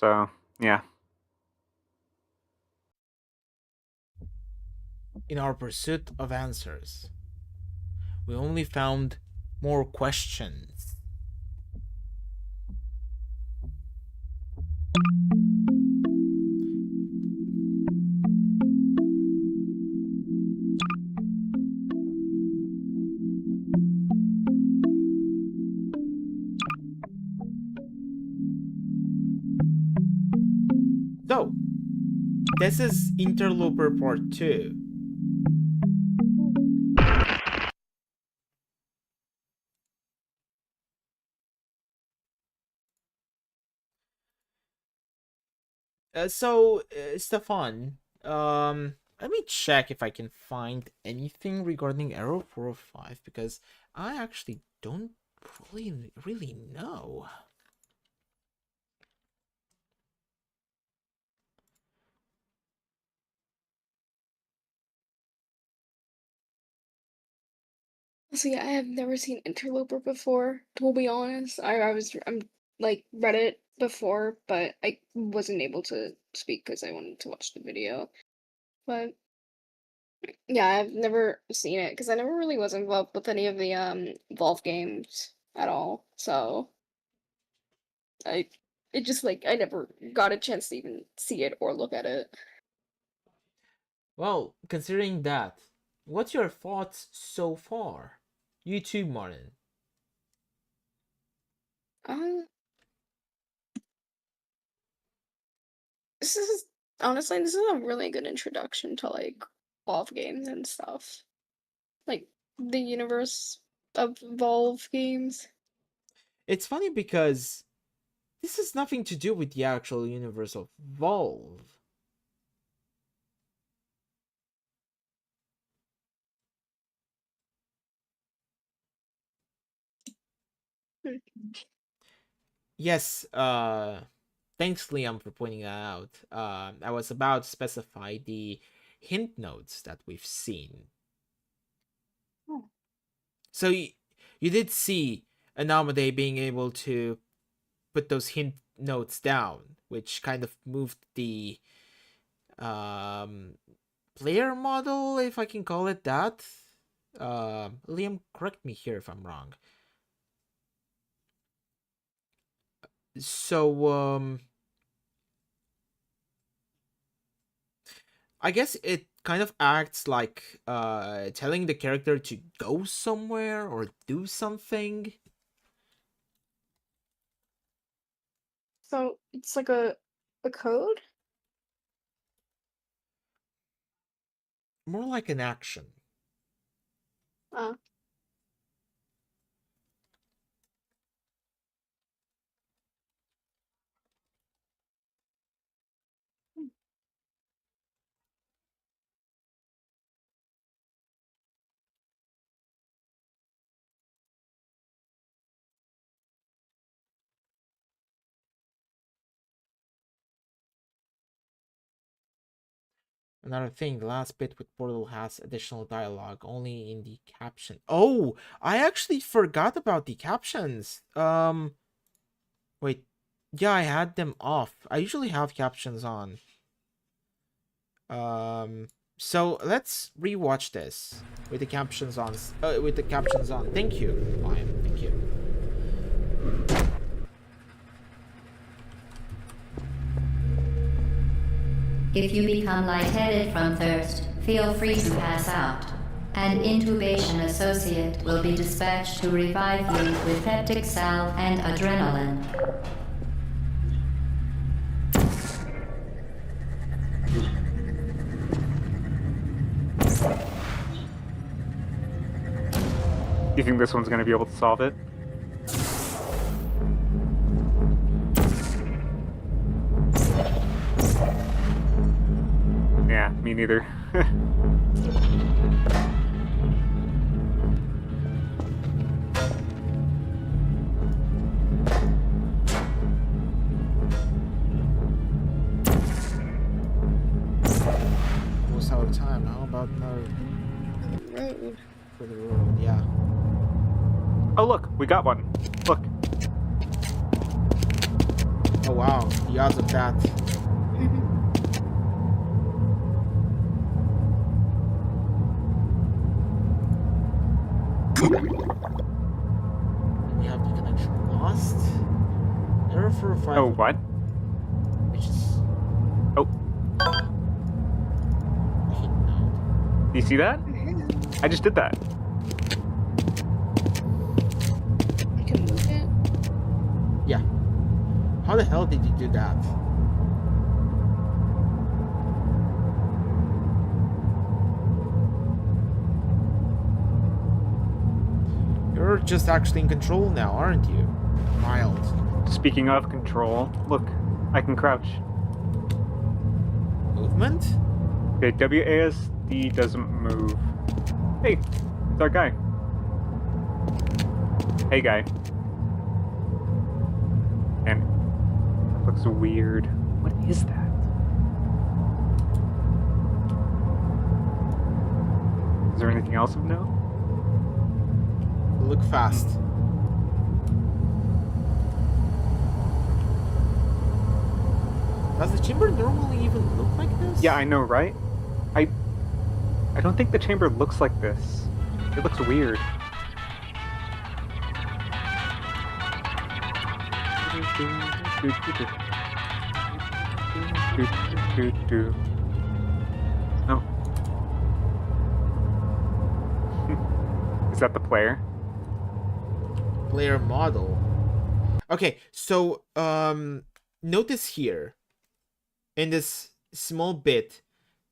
So, yeah. In our pursuit of answers, we only found more questions. So, this is Interloper Part 2. Stefan, let me check if I can find anything regarding Arrow 405 because I actually don't really know. So yeah, I have never seen Interloper before. To be honest, I'm like read it before, but I wasn't able to speak because I wanted to watch the video. But yeah, I've never seen it because I never really was involved with any of the Valve games at all. So I it just like I never got a chance to even see it or look at it. Well, considering that, what's your thoughts so far? You too, Martin. Uh, this is honestly this is a really good introduction to like Valve games and stuff. Like the universe of Valve games. It's funny because this has nothing to do with the actual universe of Valve. Hmm. Yes, thanks Liam for pointing that out. I was about to specify the hint notes that we've seen. Oh. So you did see Anamade being able to put those hint notes down, which kind of moved the um, player model, if I can call it that. Liam, correct me here if I'm wrong. So, I guess it kind of acts like telling the character to go somewhere or do something. So it's like a code? More like an action. Uh, Another thing, the last bit with Portal has additional dialogue only in the caption. Oh, I actually forgot about the captions. Wait. Yeah, I had them off. I usually have captions on. So let's rewatch this with the captions on. Thank you, Lion. Thank you. If you become lightheaded from thirst, feel free to pass out. An intubation associate will be dispatched to revive you with peptic salve and adrenaline. Do you think this one's gonna be able to solve it? Yeah, me neither. Almost out of time. How about another Road. for the road? Yeah. Oh look, we got one. Look. Oh wow, the odds of that. And we have the connection lost. Error for 5. Oh, what? Which is. Oh, No. do you see that? I just did that. I can move it. Yeah. How the hell did you do that? You're just actually in control now, aren't you? Mild. Speaking of control, look, I can crouch. Movement? Okay, WASD doesn't move. Hey, it's our guy. Hey, guy. And that looks weird. What is that? Is there anything else of note? Look fast. Does the chamber normally even look like this? Yeah, I know, right? I don't think the chamber looks like this. It looks weird. Oh. Is that the player? Player model. Okay, so notice here in this small bit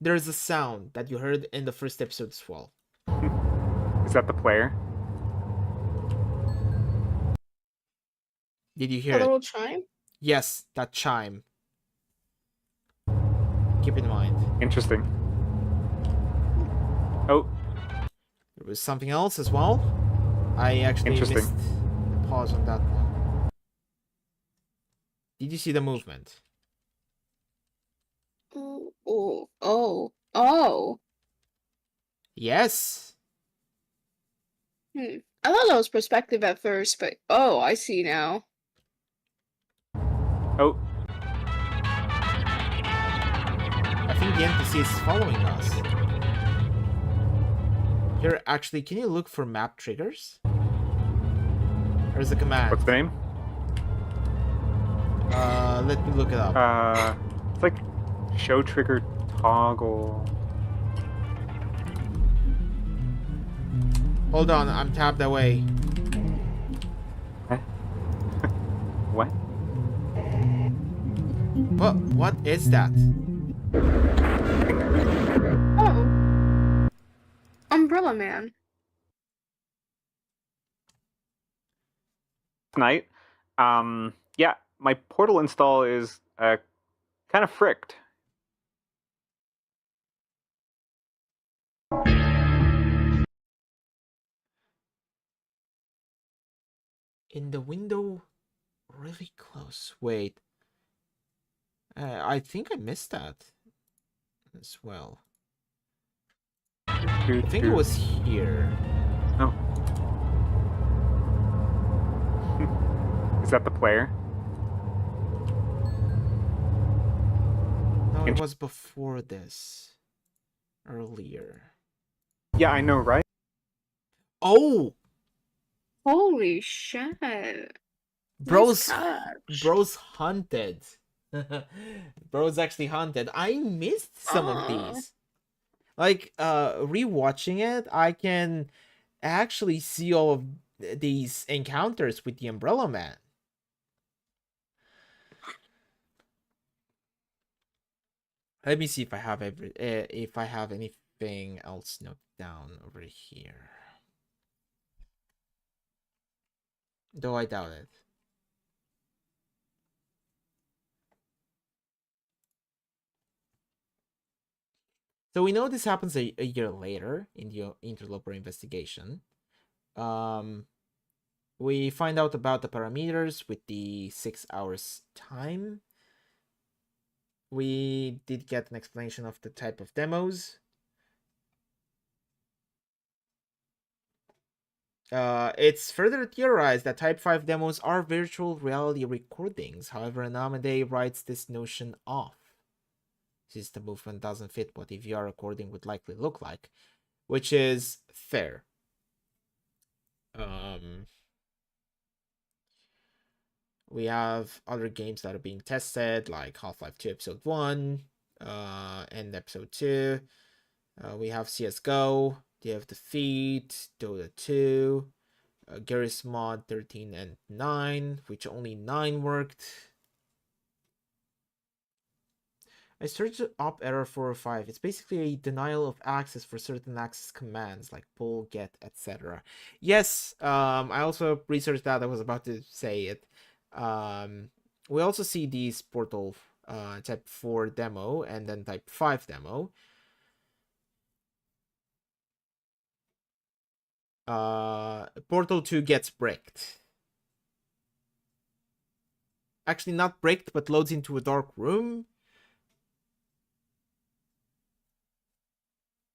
there's a sound that you heard in the first episode as well. Is that the player? Did you A hear it? little chime? Yes, that chime. Keep in mind. Interesting. Oh, There was something else as well. I actually missed Interesting. the pause on that one. Did you see the movement? Oh. Yes. I thought that was perspective at first, but I see now. oh, I think the NPC is following us. Here, actually, can you look for map triggers? There's a command. what's the name? Let me look it up. It's like show trigger toggle. Hold on, I'm tabbed away. Huh? What? What is that? Oh. Umbrella Man. Tonight, yeah, my portal install is kind of fricked. In the window really close. Wait. I think I missed that. as well. I think it was here. Oh. Is that the player? No, it was before this. Earlier. Yeah, I know, right? Oh! Holy shit. Bro's catch. Bro's hunted. Bro's actually hunted. I missed some of Oh. these. Like rewatching it, I can actually see all of these encounters with the Umbrella Man. Let me see if I have if I have anything else noted down over here. Though I doubt it. So we know this happens a year later in the Interloper investigation. We find out about the parameters with the 6 hours time. We did get an explanation of the type of demos. It's further theorized that Type 5 demos are virtual reality recordings. However, Anamade writes this notion off, since the movement doesn't fit what a VR recording would likely look like, which is fair. We have other games that are being tested, like Half-Life 2 Episode 1 and Episode 2. We have CSGO, Day of Defeat, Dota 2, Garry's Mod 13 and 9, which only 9 worked. I searched up error 405. It's basically a denial of access for certain access commands like pull, get, etc. Yes, I also researched that. I was about to say it. We also see these Portal type 4 demo and then type 5 demo. Portal 2 gets bricked. Actually, not bricked, but loads into a dark room.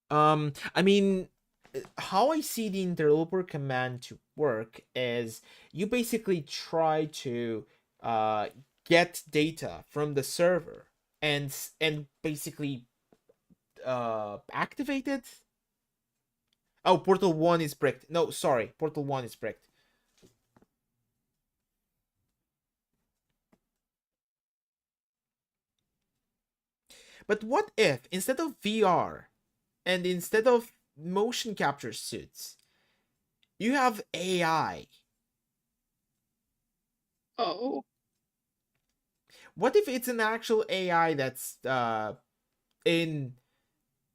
I mean, how I see the interloper command to work is you basically try to get data from the server and basically activate it. Oh, Portal 1 is bricked. No, sorry, Portal 1 is bricked. But what if instead of VR and instead of motion capture suits, you have AI? Oh. What if it's an actual AI that's in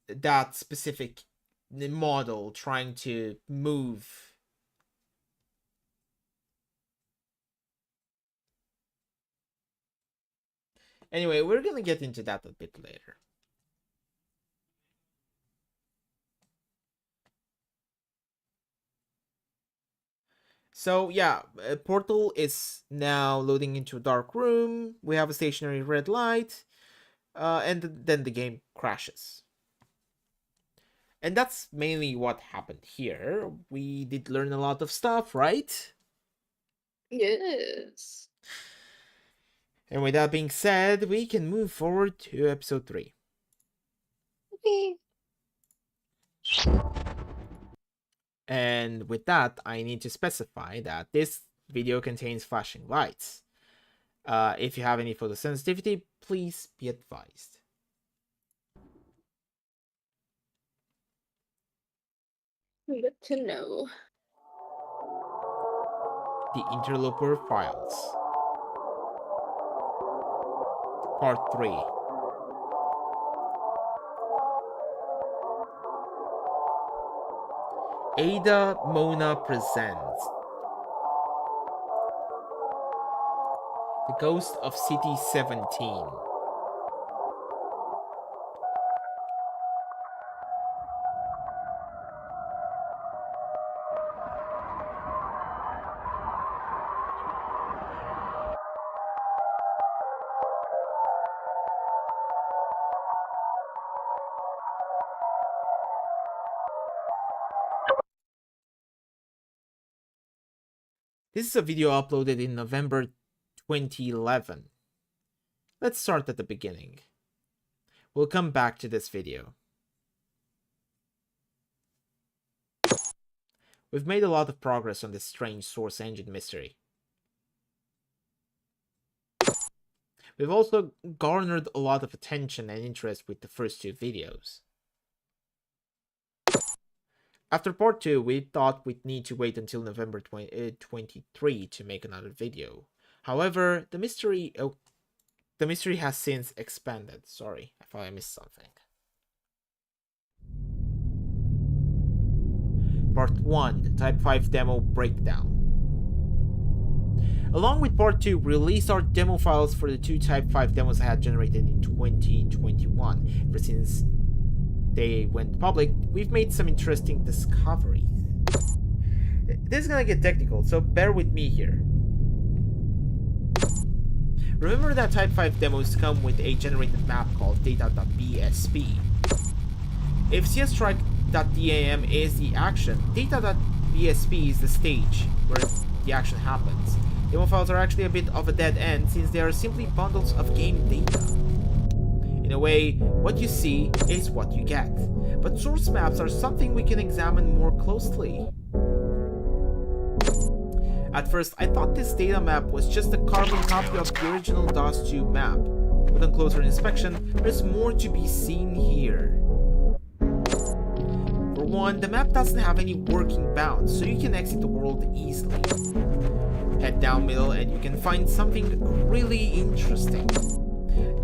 that specific model trying to move? Anyway, we're gonna get into that a bit later. So yeah, Portal is now loading into a dark room. We have a stationary red light, and then the game crashes. And that's mainly what happened here. We did learn a lot of stuff, right? Yes. And with that being said, we can move forward to episode 3. Okay. And with that, I need to specify that this video contains flashing lights. If you have any photosensitivity, please be advised. Good to know. The Interloper Files. Part 3. Ada Mona presents The Ghost of City 17. This is a video uploaded in November 2011. Let's start at the beginning. We'll come back to this video. We've made a lot of progress on this strange source engine mystery. We've also garnered a lot of attention and interest with the first two videos. After part 2, we thought we'd need to wait until November 23 to make another video. However, the mystery has since expanded. Sorry, I thought I missed something. Part 1, the Type 5 demo breakdown. Along with part 2, we released our demo files for the 2 Type 5 demos I had generated in 2021. Ever since they went public, we've made some interesting discoveries. This is gonna get technical, so bear with me here. Remember that Type 5 demos come with a generated map called data.bsp. If CSstrike.dam is the action, data.bsp is the stage where the action happens. Demo files are actually a bit of a dead end since they are simply bundles of game data. In a way, what you see is what you get, but source maps are something we can examine more closely. At first, I thought this data map was just a carbon copy of the original DOS2 map, but on closer inspection, there's more to be seen here. For one, the map doesn't have any working bounds, so you can exit the world easily. Head down middle and you can find something really interesting.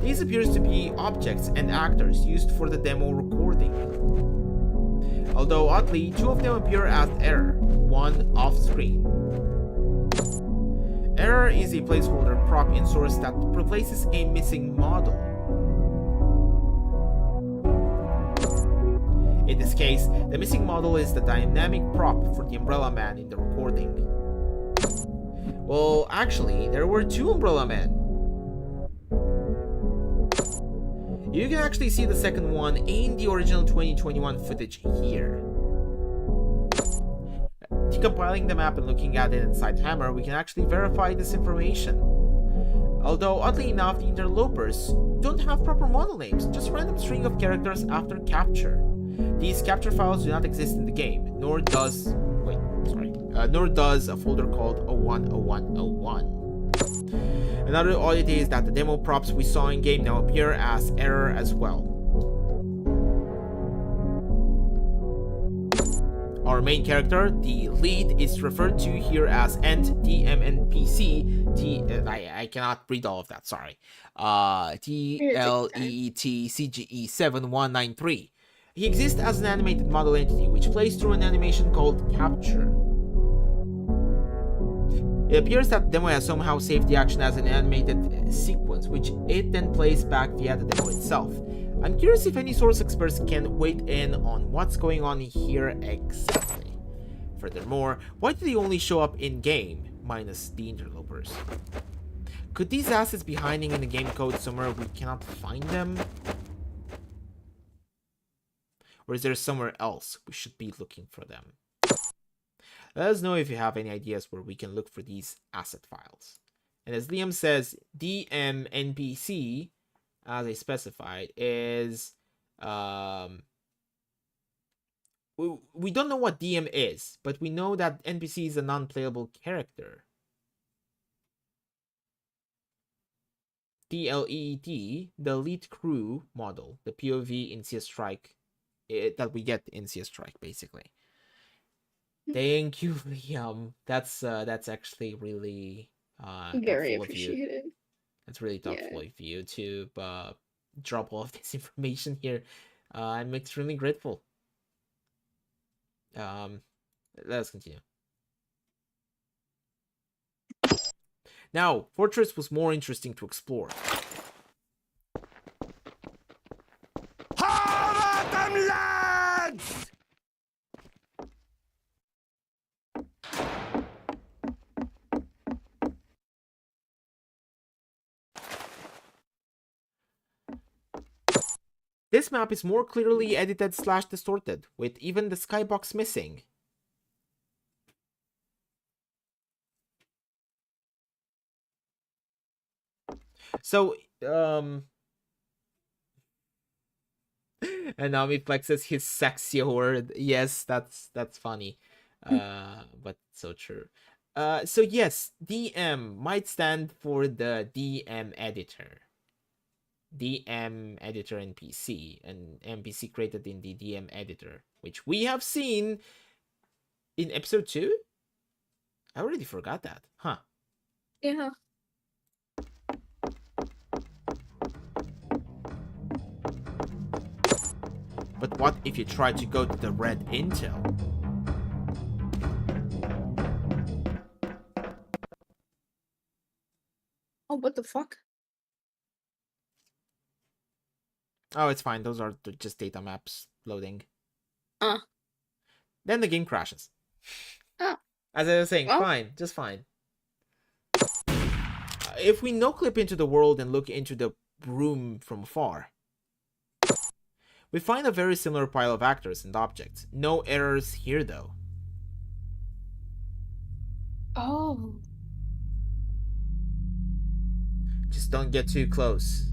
These appears to be objects and actors used for the demo recording. Although oddly, 2 of them appear as error, one off screen. Error is a placeholder prop in source that replaces a missing model. In this case, the missing model is the dynamic prop for the Umbrella Man in the recording. Well, actually, there were 2 Umbrella Men. You can actually see the second one in the original 2021 footage here. Decompiling the map and looking at it inside Hammer, we can actually verify this information. Although, oddly enough, the interlopers don't have proper model names, just a random string of characters after capture. These capture files do not exist in the game, nor does a folder called 010101. Another oddity is that the demo props we saw in game now appear as error as well. Our main character, the lead, is referred to here as DMNPC. I cannot read all of that, sorry. TLEETCGE7193. He exists as an animated model entity, which plays through an animation called capture. It appears that the demo has somehow saved the action as an animated sequence, which it then plays back via the demo itself. I'm curious if any source experts can weigh in on what's going on here exactly. Furthermore, why do they only show up in-game, minus the interlopers? Could these assets be hiding in the game code somewhere we cannot find them? Or is there somewhere else we should be looking for them? Let us know if you have any ideas where we can look for these asset files. And as Liam says, DMNPC, as I specified, is... we don't know what DM is, but we know that NPC is a non-playable character. TLEET, the lead crew model, the POV in CS Strike, that we get in CS Strike, basically. Thank you, Liam. That's actually really Very thoughtful of you. appreciated. That's really thoughtful of you to drop all of this information here. I'm extremely grateful. Let us continue. Now, Fortress was more interesting to explore. How about them lads? This map is more clearly edited / distorted, with even the skybox missing. So, and Nami flexes his sexy word. Yes, that's funny. But so true. So yes, DM might stand for the DM editor. DM editor NPC, an NPC created in the DM editor, which we have seen in episode 2. I already forgot that. Huh. Yeah. But what if you try to go to the red intel? Oh, what the fuck? Oh, it's fine. Those are just data maps loading. Uh. Then the game crashes. Oh. As I was saying, Well. fine. Just fine. If we no-clip into the world and look into the room from afar, we find a very similar pile of actors and objects. No errors here, though. Oh. Just don't get too close.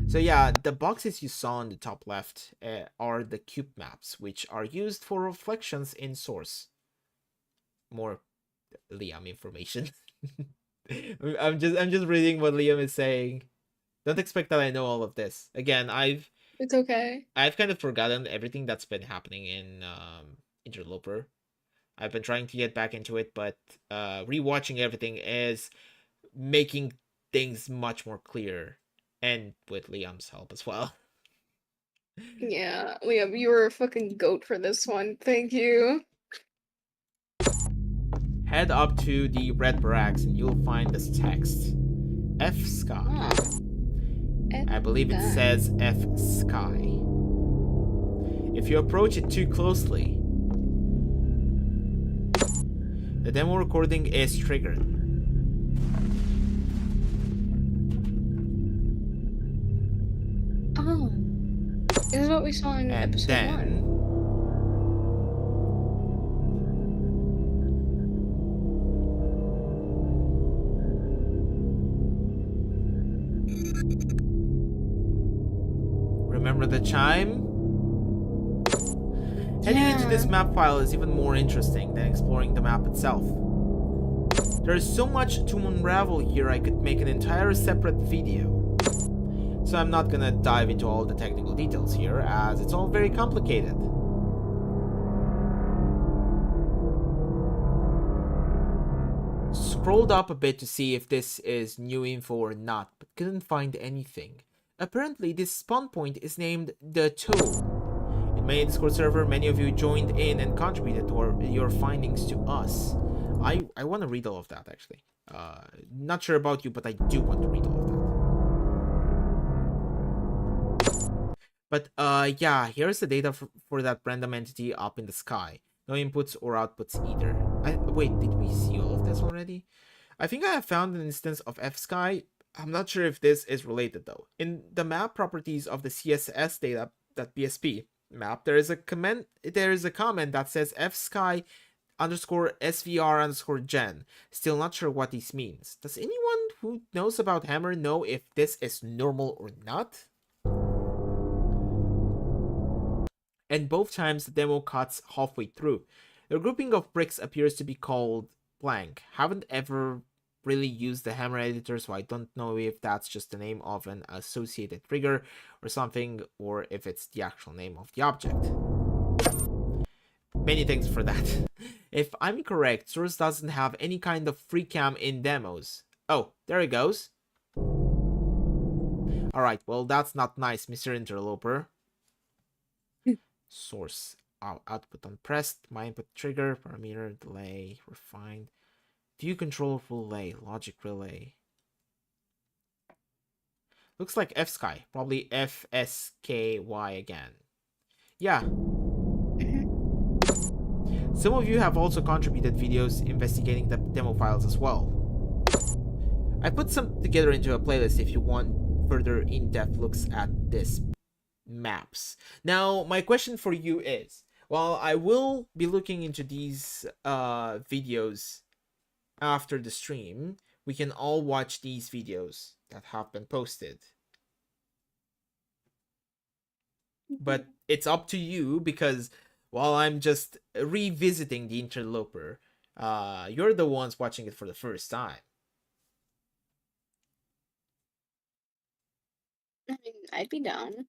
So yeah, the boxes you saw on the top left are the cube maps, which are used for reflections in Source. More Liam information. I'm just reading what Liam is saying. Don't expect that I know all of this. Again, It's okay. I've kind of forgotten everything that's been happening in Interloper. I've been trying to get back into it, but rewatching everything is making things much more clear, and with Liam's help as well. Yeah, Liam, you were a fucking goat for this one. Thank you. Head up to the red barracks and you'll find this text. F Sky. I believe it says F Sky. If you approach it too closely, the demo recording is triggered. Oh. This is what we saw in And episode then 1. remember the chime? Heading into this map file is even more interesting than exploring the map itself. There is so much to unravel here I could make an entire separate video. So I'm not gonna dive into all the technical details here, as it's all very complicated. Scrolled up a bit to see if this is new info or not, but couldn't find anything. Apparently, this spawn point is named The Toe. In my Discord server, many of you joined in and contributed to your findings to us. I want to read all of that, actually. Not sure about you, but I do want to read all of that. But yeah, here's the data for that random entity up in the sky. No inputs or outputs either. Wait, did we see all of this already? I think I have found an instance of F-Sky. I'm not sure if this is related though. In the map properties of the CSS data.bsp map, there is a comment that says F-Sky _ SVR _ gen. Still not sure what this means. Does anyone who knows about Hammer know if this is normal or not? And both times the demo cuts halfway through. The grouping of bricks appears to be called blank. Haven't ever really used the Hammer editor, so I don't know if that's just the name of an associated trigger or something, or if it's the actual name of the object. Many thanks for that. If I'm correct, Source doesn't have any kind of free cam in demos. Oh, there it goes. Alright, well that's not nice, Mr. Interloper. Source output unpressed, my input trigger, parameter, delay, refined, view control relay, logic relay. Looks like F-Sky, probably FSKY again. Yeah. Some of you have also contributed videos investigating the demo files as well. I put some together into a playlist if you want further in-depth looks at this maps. Now, my question for you is, Well, I will be looking into these videos after the stream. We can all watch these videos that have been posted. But it's up to you, because while I'm just revisiting the Interloper, you're the ones watching it for the first time. I mean, I'd be down.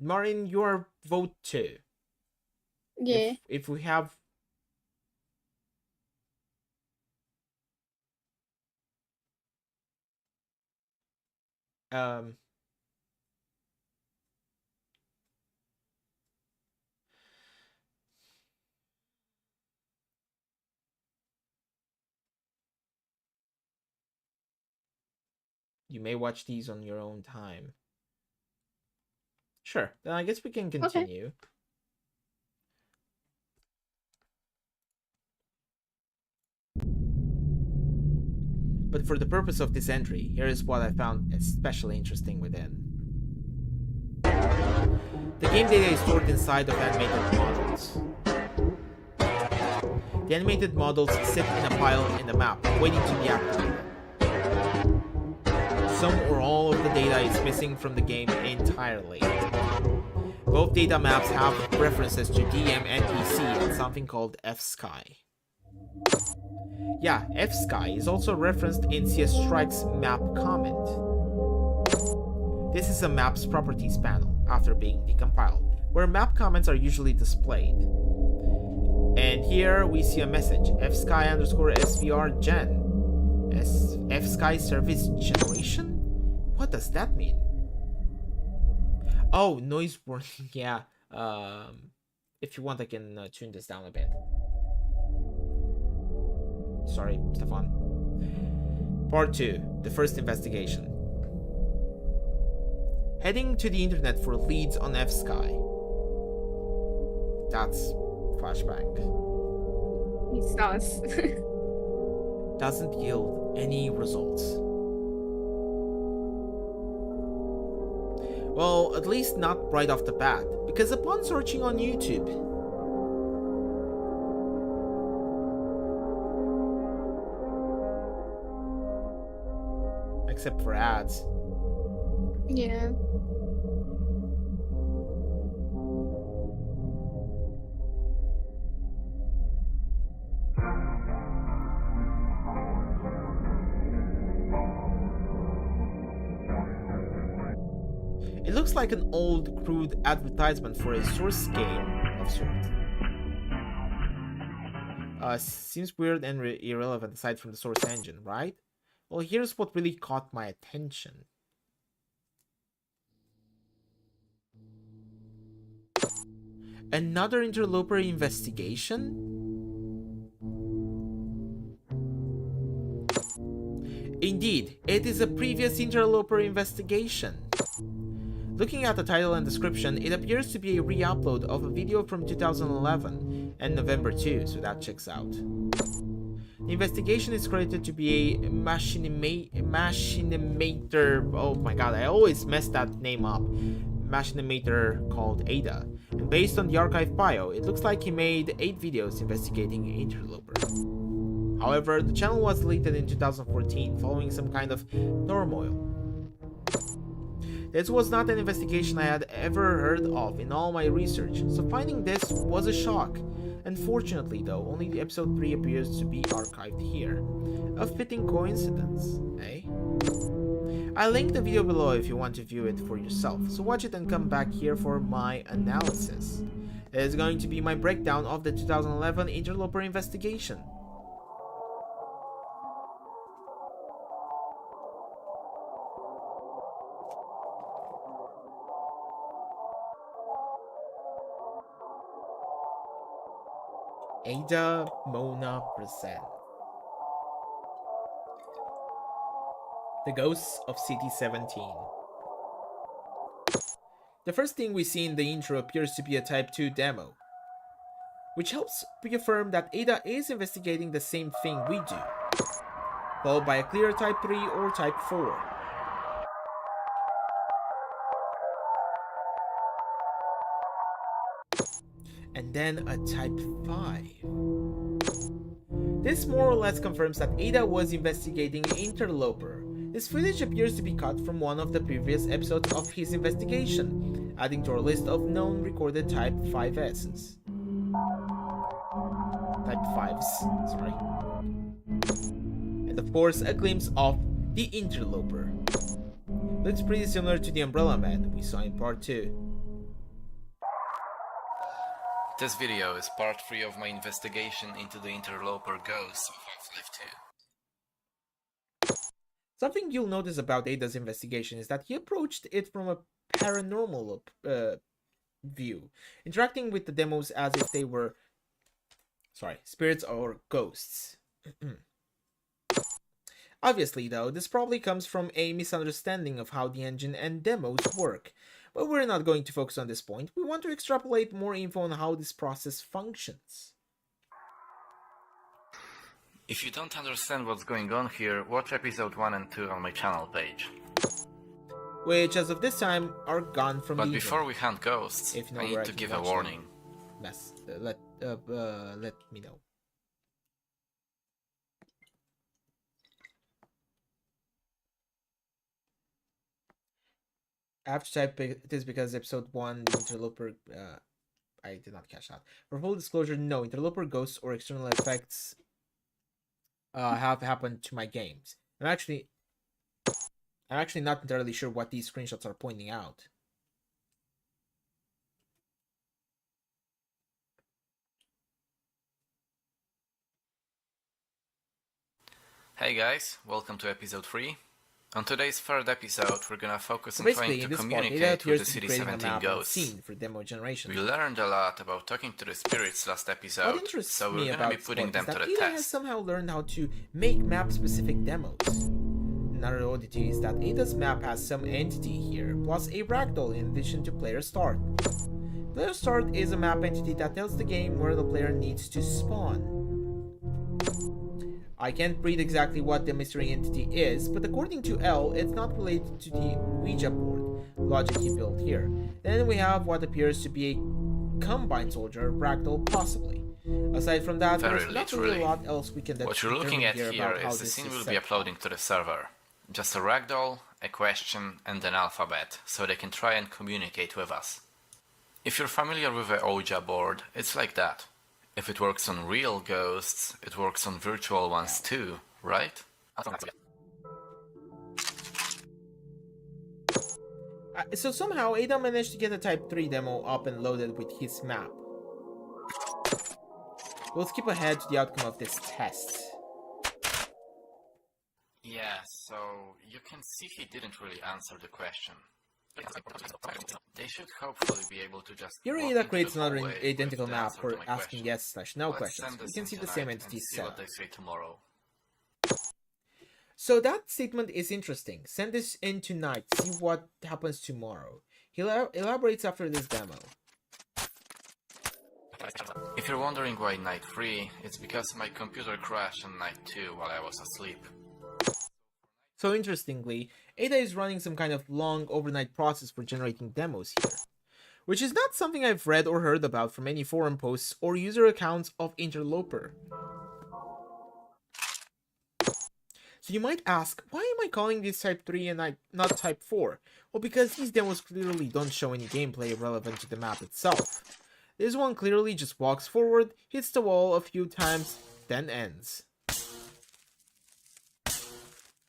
Marin, your vote too. Yeah. If we have you may watch these on your own time. Sure, then I guess we can continue. Okay. But for the purpose of this entry, here is what I found especially interesting within. The game data is stored inside of animated models. The animated models sit in a pile in the map, waiting to be activated. Some or all of the data is missing from the game entirely. Both data maps have references to DM NPC and something called FSky. Yeah, FSky is also referenced in CS Strike's map comment. This is a map's properties panel after being decompiled, where map comments are usually displayed. And here we see a message, FSky_SVR gen. FSky service generation? What does that mean? Oh, noise warning, yeah. If you want, I can tune this down a bit. Sorry, Stefan. Part 2, the first investigation. Heading to the internet for leads on FSky. That's flashbang. He's sus. Doesn't yield any results. Well, at least not right off the bat, because upon searching on YouTube, except for ads. Yeah. It looks like an old, crude advertisement for a source game of sorts. Seems weird and irrelevant aside from the source engine, right? Well, here's what really caught my attention. Another interloper investigation? Indeed, it is a previous interloper investigation. Looking at the title and description, it appears to be a re-upload of a video from 2011 and November 2, so that checks out. The investigation is credited to be a machinimator. Oh my god, I always mess that name up. Machinimator called Ada. And based on the archive bio, it looks like he made 8 videos investigating Interloper. However, the channel was deleted in 2014 following some kind of turmoil. This was not an investigation I had ever heard of in all my research, so finding this was a shock. Unfortunately though, only episode 3 appears to be archived here. A fitting coincidence, eh? I'll link the video below if you want to view it for yourself, so watch it and come back here for my analysis. It is going to be my breakdown of the 2011 Interloper investigation. Ada Mona present. The Ghosts of City 17. The first thing we see in the intro appears to be a Type 2 demo, which helps reaffirm that Ada is investigating the same thing we do, followed by a clear Type 3 or Type 4. and then a Type 5. This more or less confirms that Ada was investigating Interloper. This footage appears to be cut from one of the previous episodes of his investigation, adding to our list of known recorded Type 5s. Type 5s, sorry. And of course, a glimpse of the Interloper. Looks pretty similar to the Umbrella Man we saw in part 2. This video is part 3 of my investigation into the Interloper ghosts of Half-Life 2. Something you'll notice about Ada's investigation is that he approached it from a paranormal view, interacting with the demos as if they were, spirits or ghosts. Obviously, though, this probably comes from a misunderstanding of how the engine and demos work, but we're not going to focus on this point. We want to extrapolate more info on how this process functions. If you don't understand what's going on here, watch episode 1 and 2 on my channel page. Which, as of this time, are gone from the But before we hunt ghosts, If not, I need to give a warning. Let me know. I have to type this because episode 1, the Interloper, I did not catch that. For full disclosure, no, Interloper ghosts or external effects have happened to my games. I'm actually not entirely sure what these screenshots are pointing out. Hey guys, welcome to episode 3. On today's third episode, we're gonna focus on Basically, trying in to this part, Ada communicate with appears the to be creating a CD17 map and ghosts. scene for demo generation. We learned a lot about talking to the spirits last What episode, interests so me we're about gonna be this putting part them is to that the Ada has test. somehow learned how to make map-specific demos. Another oddity is that Ada's map has some entity here, plus a ragdoll in addition to player start. Player start is a map entity that tells the game where the player needs to spawn. I can't read exactly what the mystery entity is, but according to L, it's not related to the Ouija board logic he built here. Then we have what appears to be a Combine soldier, ragdoll possibly. Aside from that, Very there's not really literally. a lot else we can What you're looking determine at here here about how is the this scene is we'll set be up. uploading to the server. Just a ragdoll, a question, and an alphabet, so they can try and communicate with us. If you're familiar with a Ouija board, it's like that. If it works on real ghosts, it works on virtual ones too, right? So somehow Ada managed to get a Type 3 demo up and loaded with his map. We'll skip ahead to the outcome of this test. Yeah, so you can see he didn't really answer the question. They should hopefully be able to just Here walk Ada into creates the another hallway identical with the map answer for to my asking question. yes/no Let's questions. send We this can in see the tonight same and entity see set what up. they say tomorrow. So that statement is interesting. Send this in tonight, see what happens tomorrow. He elaborates after this demo. If you're wondering why night 3, it's because my computer crashed on night 2 while I was asleep. So interestingly, Ada is running some kind of long overnight process for generating demos here, which is not something I've read or heard about from any forum posts or user accounts of Interloper. So you might ask, why am I calling this Type 3 and not Type 4? Well, because these demos clearly don't show any gameplay relevant to the map itself. This one clearly just walks forward, hits the wall a few times, then ends.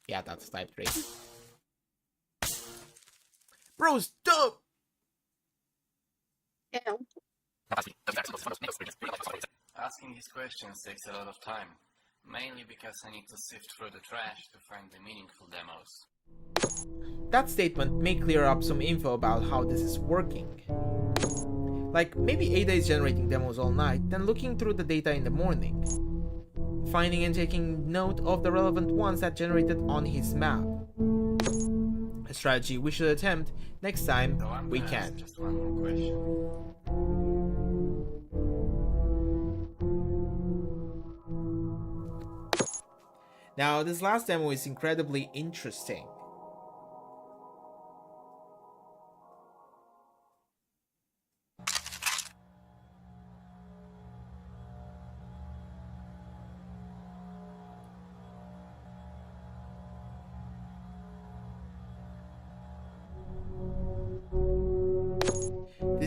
Yeah, that's Type 3. Bro's dumb! Ew. Asking these questions takes a lot of time, mainly because I need to sift through the trash to find the meaningful demos. That statement may clear up some info about how this is working. Like, maybe Ada is generating demos all night, then looking through the data in the morning, finding and taking note of the relevant ones that generated on his map. A strategy we should attempt next time So I'm we gonna ask can. just one more question. Now, this last demo is incredibly interesting.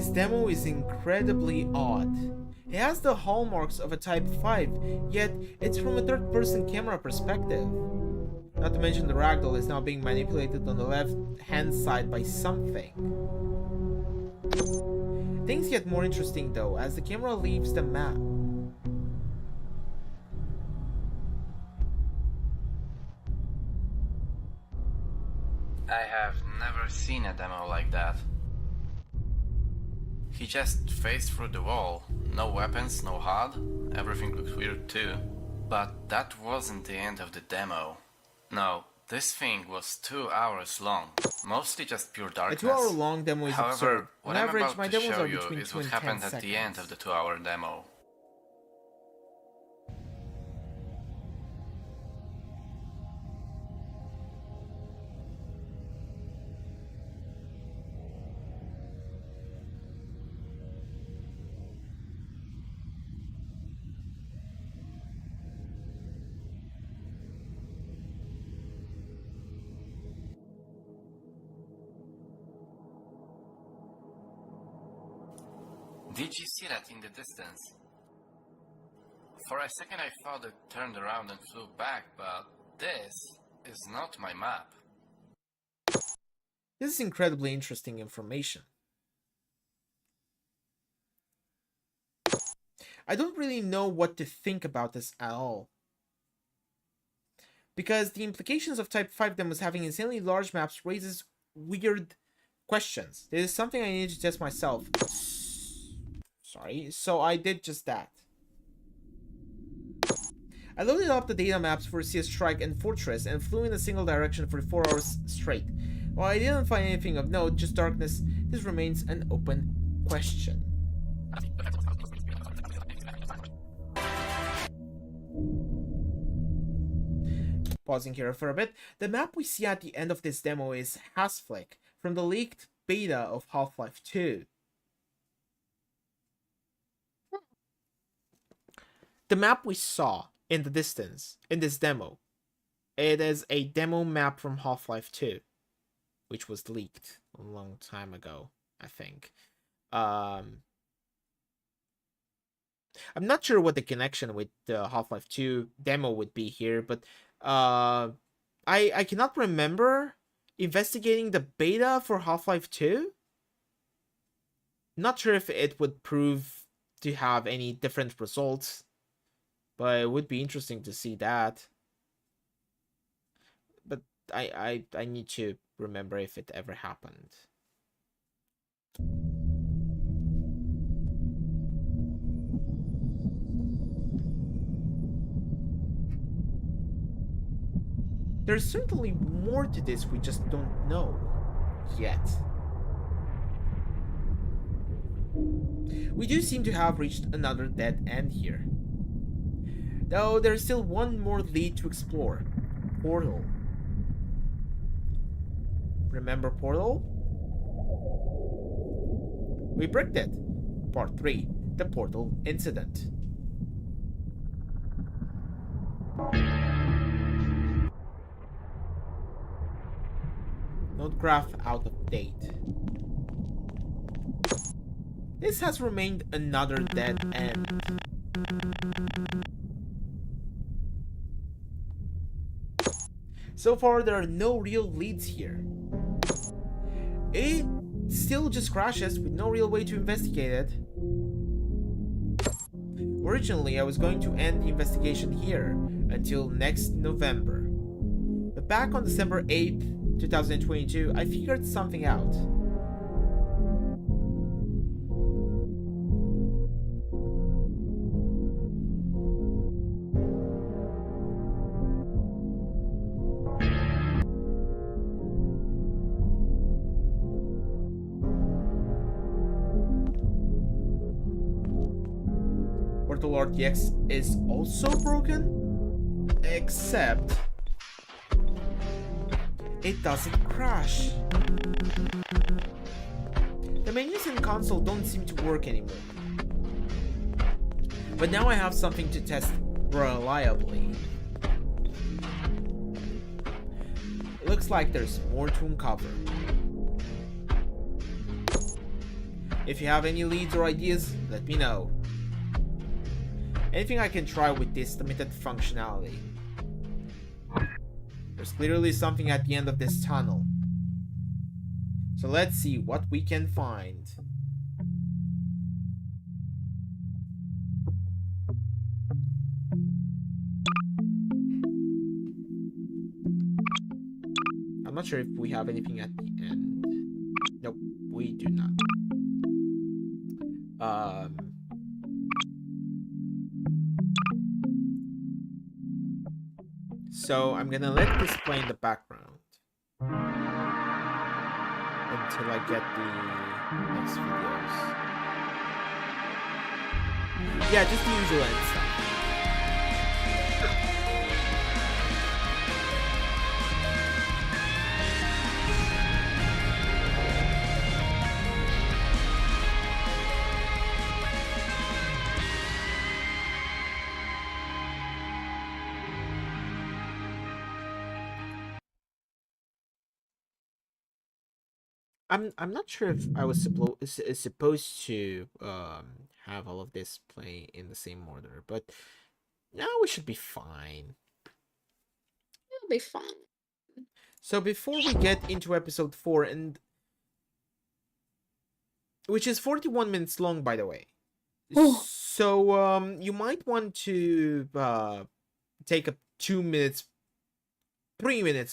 This demo is incredibly odd. It has the hallmarks of a Type 5, yet it's from a third-person camera perspective. Not to mention the ragdoll is now being manipulated on the left-hand side by something. Things get more interesting though, as the camera leaves the map. I have never seen a demo like that. He just phased through the wall. No weapons, no HUD. Everything looked weird too. But that wasn't the end of the demo. No, this thing was 2 hours long. Mostly just pure darkness. A 2-hour long demo is absurd. However, what On I'm average, about my to demos show are you between is 2 what and 10 happened at seconds. the end of the 2-hour demo. Did you see that in the distance? For a second I thought it turned around and flew back, but this is not my map. This is incredibly interesting information. I don't really know what to think about this at all. Because the implications of Type 5 demos having insanely large maps raises weird questions. This is something I need to test myself. Sorry, so I did just that. I loaded up the data maps for CS Strike and Fortress and flew in a single direction for 4 hours straight. While I didn't find anything of note, just darkness, this remains an open question. Pausing here for a bit, the map we see at the end of this demo is Hasflick from the leaked beta of Half-Life 2. The map we saw in the distance in this demo, it is a demo map from Half-Life 2, which was leaked a long time ago, I think. I'm not sure what the connection with the Half-Life 2 demo would be here, but I cannot remember investigating the beta for Half-Life 2. Not sure if it would prove to have any different results, but it would be interesting to see that. But I need to remember if it ever happened. There's certainly more to this we just don't know yet. We do seem to have reached another dead end here. Though there's still one more lead to explore. Portal. Remember Portal? We bricked it. Part 3. The Portal Incident. Node graph out of date. This has remained another dead end. So far, there are no real leads here. It still just crashes with no real way to investigate it. Originally, I was going to end the investigation here until next November. But back on December 8th, 2022, I figured something out. Portal RTX is also broken, except it doesn't crash. The menus in console don't seem to work anymore. But now I have something to test reliably. Looks like there's more to uncover. If you have any leads or ideas, let me know. Anything I can try with this limited functionality. There's clearly something at the end of this tunnel. So let's see what we can find. I'm not sure if we have anything at the end. Nope, we do not. So I'm gonna let this play in the background until I get the next videos. Yeah, just the usual end stuff. I'm not sure if I was supposed to have all of this play in the same order, but now we should be fine. It'll be fun. So before we get into episode 4, and which is 41 minutes long, by the way. Oh. So you might want to take a 3 minutes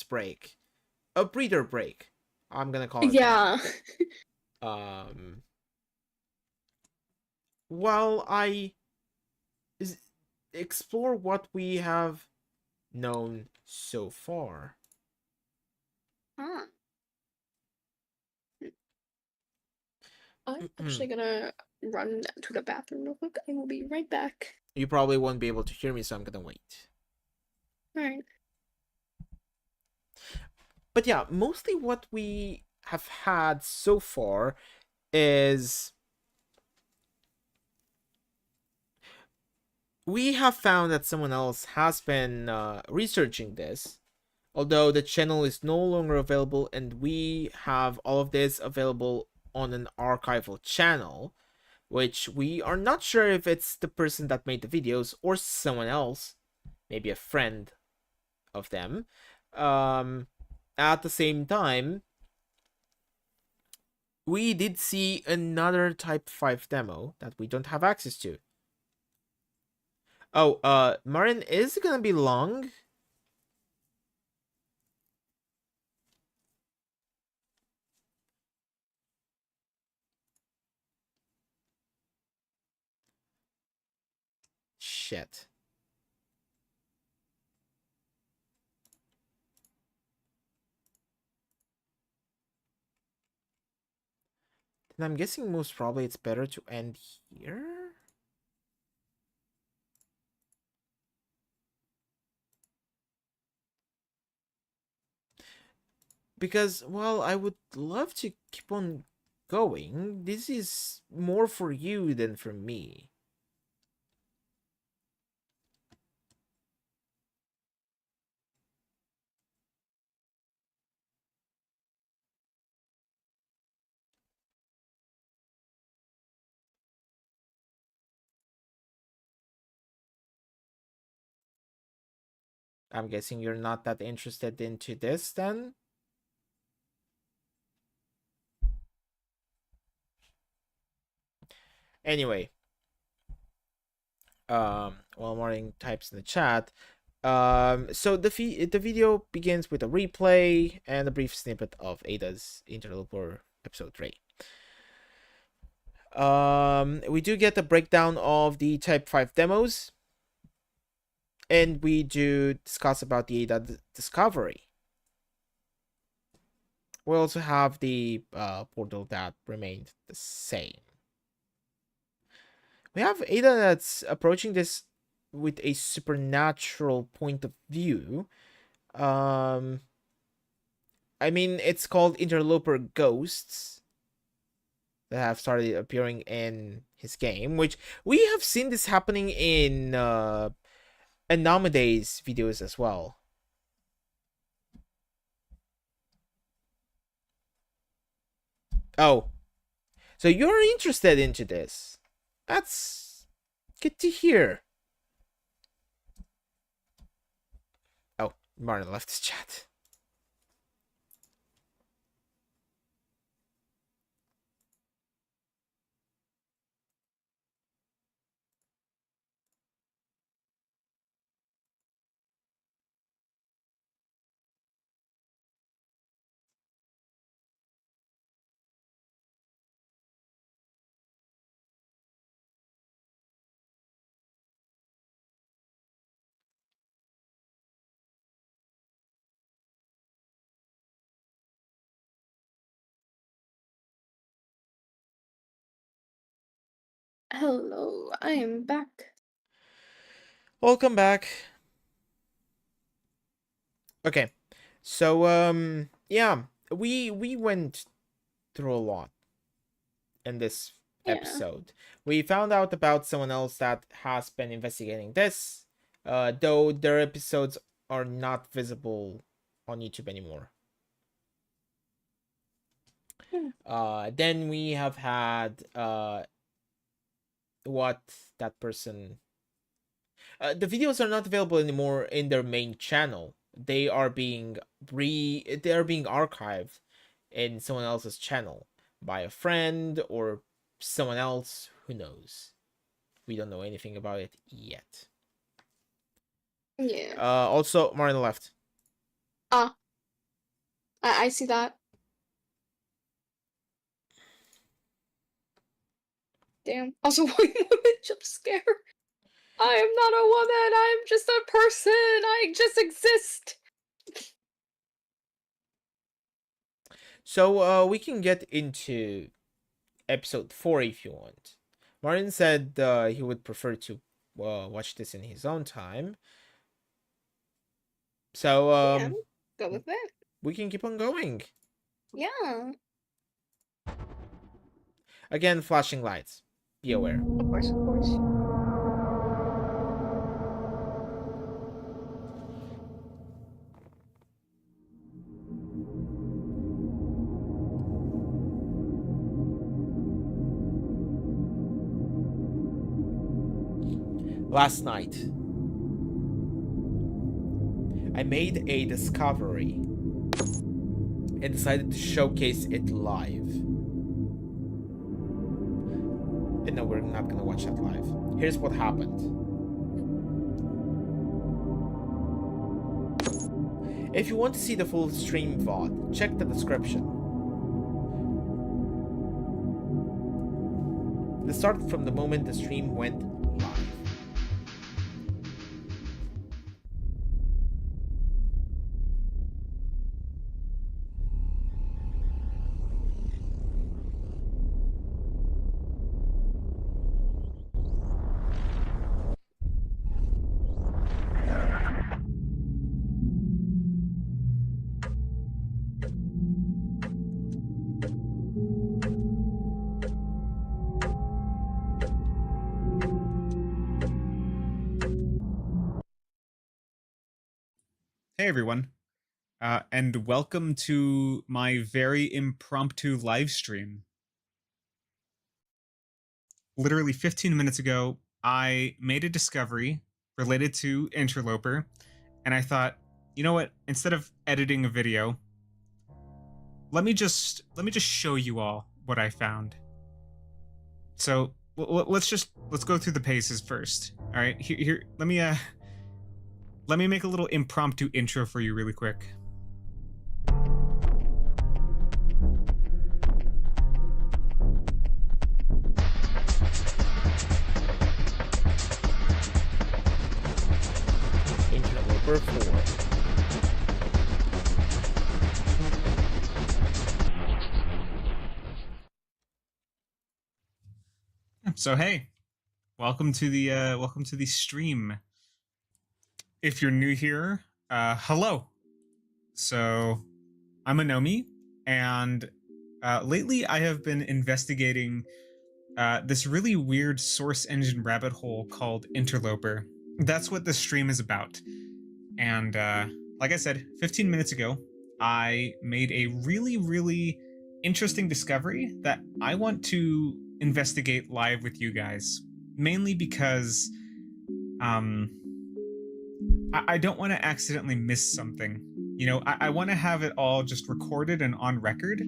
break, a breather break. I'm gonna call it. Yeah. While I explore what we have known so far. Huh. I'm actually gonna run to the bathroom real quick. I will be right back. You probably won't be able to hear me, so I'm gonna wait. Alright. But yeah, mostly what we have had so far is we have found that someone else has been researching this, although the channel is no longer available, and we have all of this available on an archival channel, which we are not sure if it's the person that made the videos or someone else, maybe a friend of them. At the same time, we did see another Type 5 demo that we don't have access to. Oh, Marin, is it gonna be long? Shit. Then I'm guessing most probably it's better to end here. Because, well, I would love to keep on going. This is more for you than for me. I'm guessing you're not that interested into this then? Anyway. While Martin types in the chat. So the video begins with a replay and a brief snippet of Ada's Interloper episode 3. We do get a breakdown of the Type 5 demos. And we do discuss about the Ada discovery. We also have the portal that remained the same. We have Ada that's approaching this with a supernatural point of view. I mean, it's called Interloper Ghosts that have started appearing in his game, which we have seen this happening in Anomade's videos as well. Oh, So you're interested into this. That's good to hear. Oh, Martin left his chat. Hello, I am back. Welcome back. Okay. So yeah, we went through a lot in this Yeah. episode. We found out about someone else that has been investigating this, though their episodes are not visible on YouTube anymore. Then we have had what that person. The videos are not available anymore in their main channel. They are being archived in someone else's channel by a friend or someone else. Who knows? We don't know anything about it yet. Yeah. Also, more on the left. I see that. Damn. Also, white woman jump scare. I am not a woman. I'm just a person. I just exist. So we can get into episode 4 if you want. Martin said he would prefer to watch this in his own time. So Yeah, go with that. we can keep on going. Yeah. Again, flashing lights. Be aware. Of course, of course. Last night, I made a discovery and decided to showcase it live. And no, we're not gonna watch that live. Here's what happened. If you want to see the full stream VOD, check the description. This started from the moment the stream went live. Hey everyone, and welcome to my very impromptu live stream. Literally 15 minutes ago, I made a discovery related to Interloper, and I thought, you know what? Instead of editing a video, let me just show you all what I found. So let's go through the paces first. All right, here let me make a little impromptu intro for you really quick. Interloper 4. So hey, welcome to the stream. If you're new here, hello. So I'm Anomi, and lately I have been investigating this really weird source engine rabbit hole called Interloper. That's what this stream is about. And like I said, 15 minutes ago, I made a really interesting discovery that I want to investigate live with you guys, mainly because I don't want to accidentally miss something. You know, I want to have it all just recorded and on record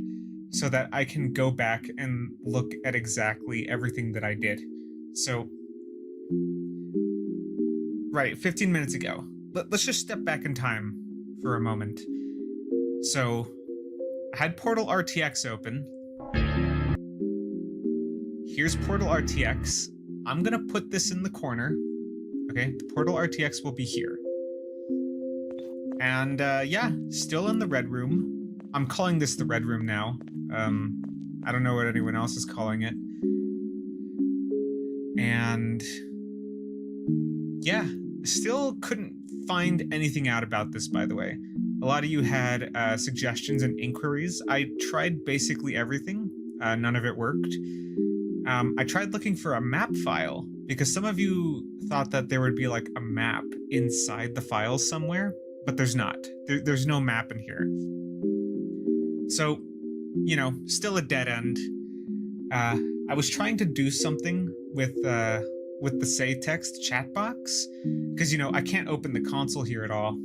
so that I can go back and look at exactly everything that I did. So, right, 15 minutes ago. Let's just step back in time for a moment. So, I had Portal RTX open. Here's Portal RTX. I'm gonna put this in the corner. Okay, the Portal RTX will be here. And yeah, still in the red room. I'm calling this the red room now. I don't know what anyone else is calling it. And yeah, still couldn't find anything out about this, by the way. A lot of you had suggestions and inquiries. I tried basically everything. None of it worked. I tried looking for a map file because some of you thought that there would be like a map inside the file somewhere, but there's not. There's no map in here. So, you know, still a dead end. I was trying to do something with the say text chat box because, you know, I can't open the console here at all.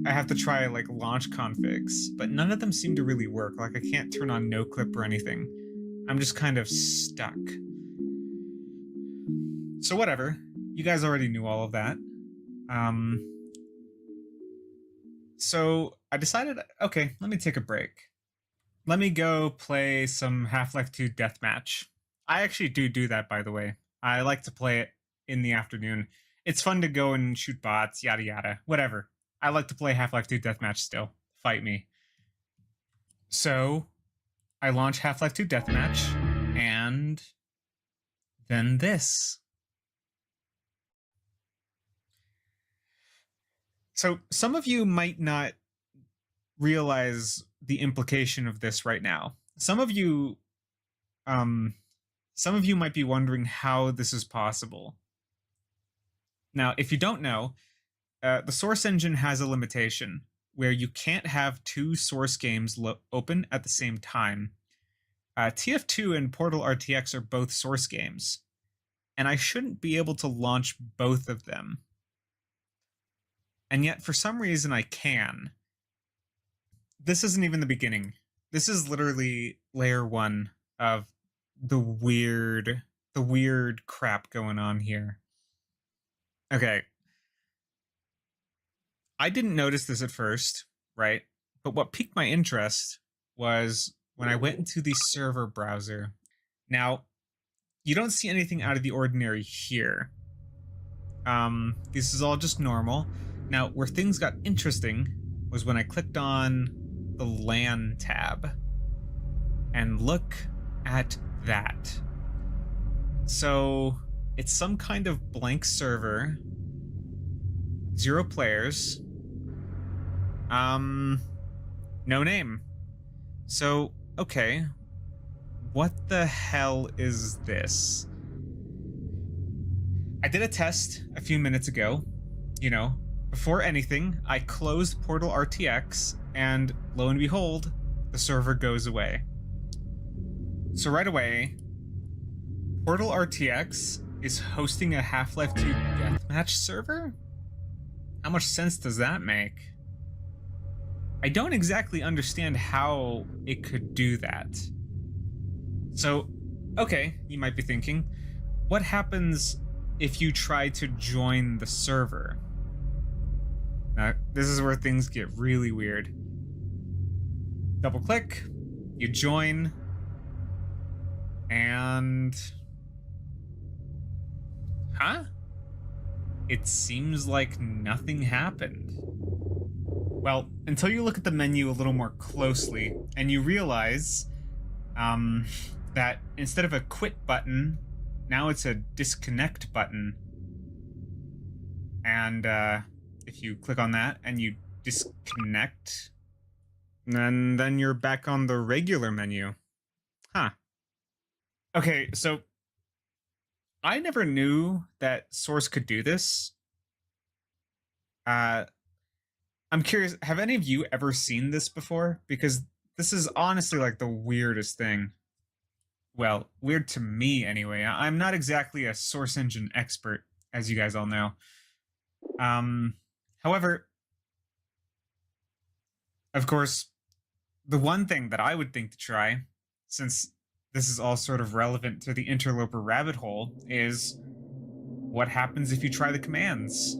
I have to try like launch configs, but none of them seem to really work. Like I can't turn on no clip or anything. I'm just kind of stuck. So whatever. You guys already knew all of that. So I decided, okay, let me take a break. Let me go play some Half-Life 2 Deathmatch. I actually do that, by the way. I like to play it in the afternoon. It's fun to go and shoot bots, yada yada, whatever. I like to play Half-Life 2 Deathmatch still. Fight me. So, I launch Half-Life 2 Deathmatch, and then this. So, some of you might not realize the implication of this right now. Some of you might be wondering how this is possible. Now, if you don't know, the Source engine has a limitation where you can't have two source games open at the same time. TF2 and Portal RTX are both source games, and I shouldn't be able to launch both of them. And yet, for some reason, I can. This isn't even the beginning. This is literally layer 1 of the weird crap going on here. Okay. I didn't notice this at first, right? But what piqued my interest was when I went into the server browser. Now, you don't see anything out of the ordinary here. This is all just normal. Now, where things got interesting was when I clicked on the LAN tab. And look at that. So, it's some kind of blank server. 0 players. No name. So, okay. What the hell is this? I did a test a few minutes ago. You know, before anything, I closed Portal RTX, and lo and behold, the server goes away. So right away, Portal RTX is hosting a Half-Life 2 Deathmatch server? How much sense does that make? I don't exactly understand how it could do that. So, okay, you might be thinking, what happens if you try to join the server? Now, this is where things get really weird. Double click, you join, and... Huh? It seems like nothing happened. Well, until you look at the menu a little more closely, and you realize that instead of a quit button, now it's a disconnect button. And if you click on that and you disconnect, then you're back on the regular menu. Huh. Okay, so I never knew that Source could do this. I'm curious, have any of you ever seen this before? Because This is honestly like the weirdest thing. Well, weird to me anyway. I'm not exactly a source engine expert, as you guys all know. However, of course, the one thing that I would think to try, since this is all sort of relevant to the interloper rabbit hole, is what happens if you try the commands?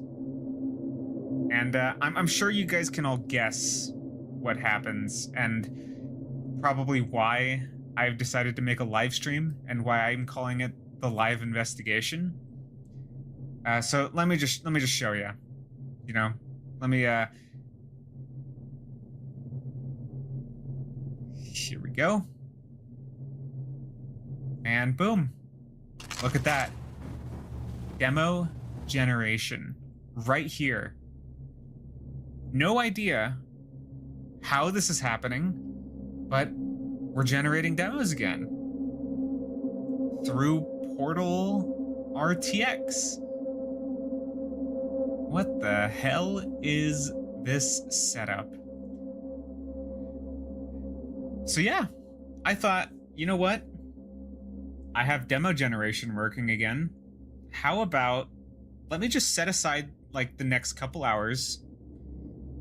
And I'm sure you guys can all guess what happens, and probably why I've decided to make a live stream and why I'm calling it the live investigation. So let me just show you. You know, let me here we go. And boom. Look at that. Demo generation. Right here. No idea how this is happening, but we're generating demos again. Through Portal RTX. What the hell is this setup? So yeah, I thought, you know what? I have demo generation working again. How about, let me just set aside like the next couple hours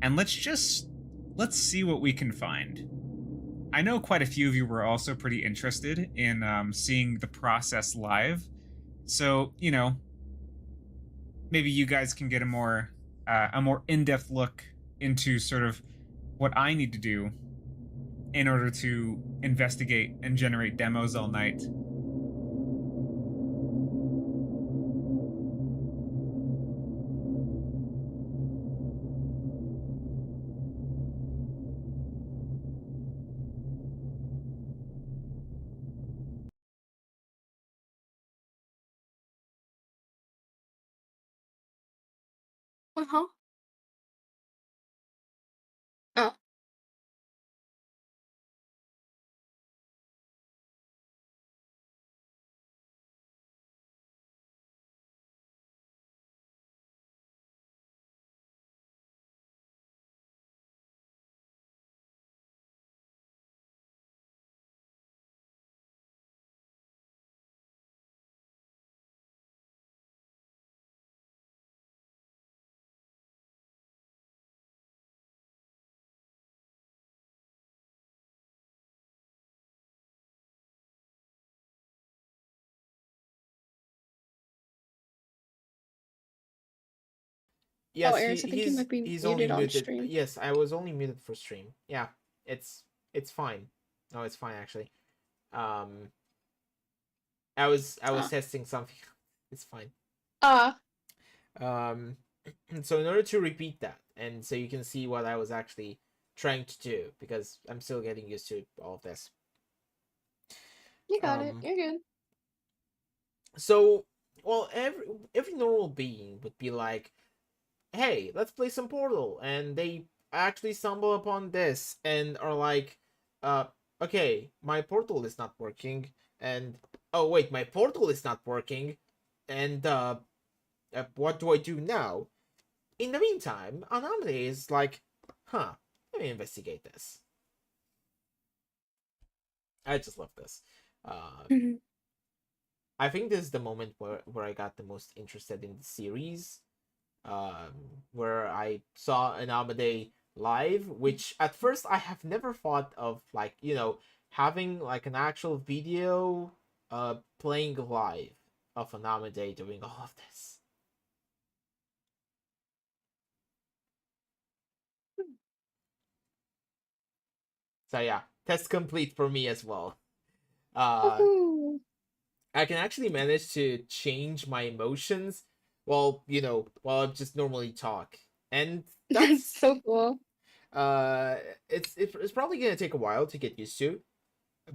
and let's see what we can find. I know quite a few of you were also pretty interested in seeing the process live. So, you know, maybe you guys can get a more in-depth look into sort of what I need to do in order to investigate and generate demos all night. Uh-huh. Oh. Oh, Yes, Eris, I think you might be he's only muted on muted. stream. Yes, I was only muted for stream. Yeah, it's fine. No, it's fine actually. Um, I was testing something. It's fine. Um, so in order to repeat that, and so you can see what I was actually trying to do, because I'm still getting used to all of this. You got it. You're good. So, well, every normal being would be like, hey, let's play some Portal, and they actually stumble upon this and are like, okay, my Portal is not working, and oh wait, my Portal is not working, and what do I do now? In the meantime, Anamine is like, huh, let me investigate this. I just love this. I think this is the moment where I got the most interested in the series. Where I saw an Amade live, which at first I have never thought of, like, you know, having like an actual video playing live of an Amade doing all of this. So yeah, test complete for me as well. I can actually manage to change my emotions while, you know, while I just normally talk. And that's so cool. It's probably gonna take a while to get used to,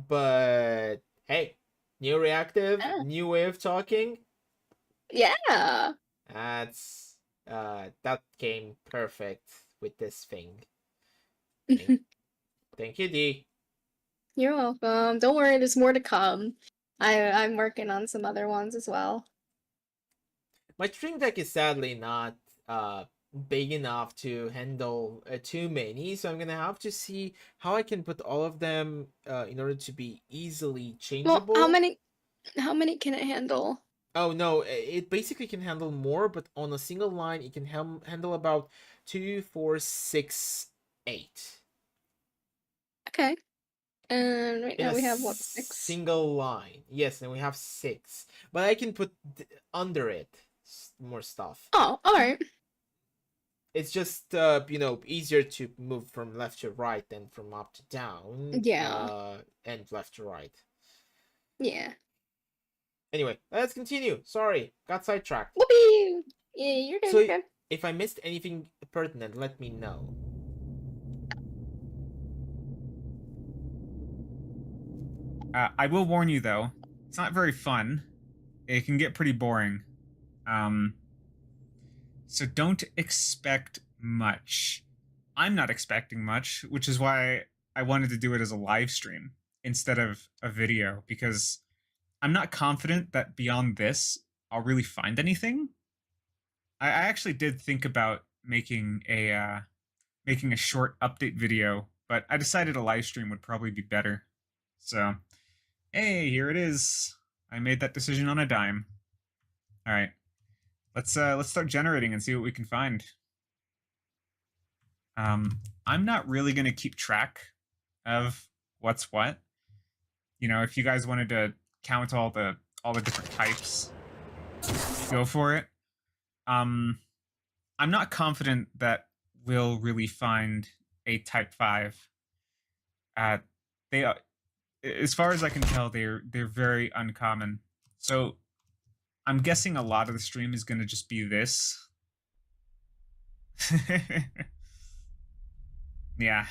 but hey, new reactive, new way of talking. Yeah. That's that came perfect with this thing. Thank you, D. You're welcome. Don't worry, there's more to come. I'm working on some other ones as well. My stream deck is sadly not big enough to handle too many, so I'm gonna have to see how I can put all of them in order to be easily Well, changeable. how many can it handle? Oh no, it basically can handle more, but on a single line it can handle about 2, 4, 6, 8. Okay. And right In now a we have what, 6? single line. Yes, and we have 6. But I can put under it more stuff. Oh, alright. It's just easier to move from left to right than from up to down. Yeah. And left to right. Yeah. Anyway, let's continue. Sorry, got sidetracked. Whoopee! Yeah, you're good, So you're good. if I missed anything pertinent, let me know. I will warn you though, it's not very fun. It can get pretty boring. So don't expect much. I'm not expecting much, which is why I wanted to do it as a live stream instead of a video, because I'm not confident that beyond this I'll really find anything. I actually did think about making a short update video, but I decided a live stream would probably be better. So, hey, here it is. I made that decision on a dime. All right, let's start generating and see what we can find. I'm not really gonna keep track of what's what. You know, if you guys wanted to count all the different types, go for it. I'm not confident that we'll really find a type 5. They are, as far as I can tell, they're very uncommon. So I'm guessing a lot of the stream is going to just be this. Yeah.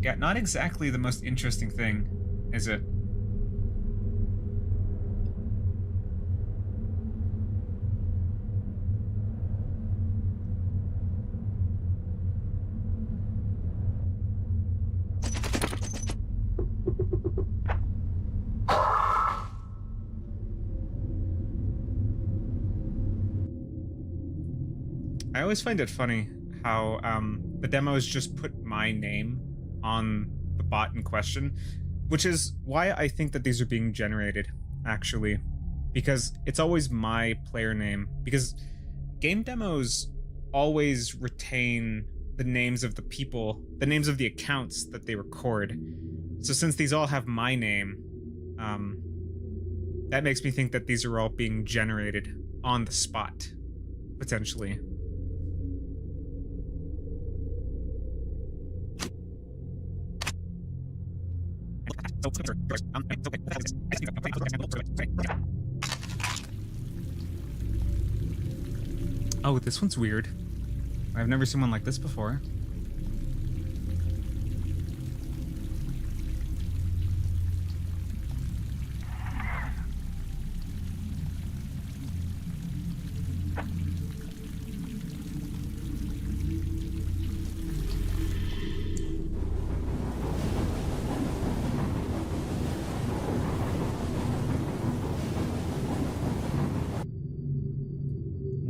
Yeah, not exactly the most interesting thing, is it? I always find it funny how the demos just put my name on the bot in question, which is why I think that these are being generated, actually, because it's always my player name, because game demos always retain the names of the people, the names of the accounts that they record. So since these all have my name, that makes me think that these are all being generated on the spot, potentially. Oh, this one's weird. I've never seen one like this before.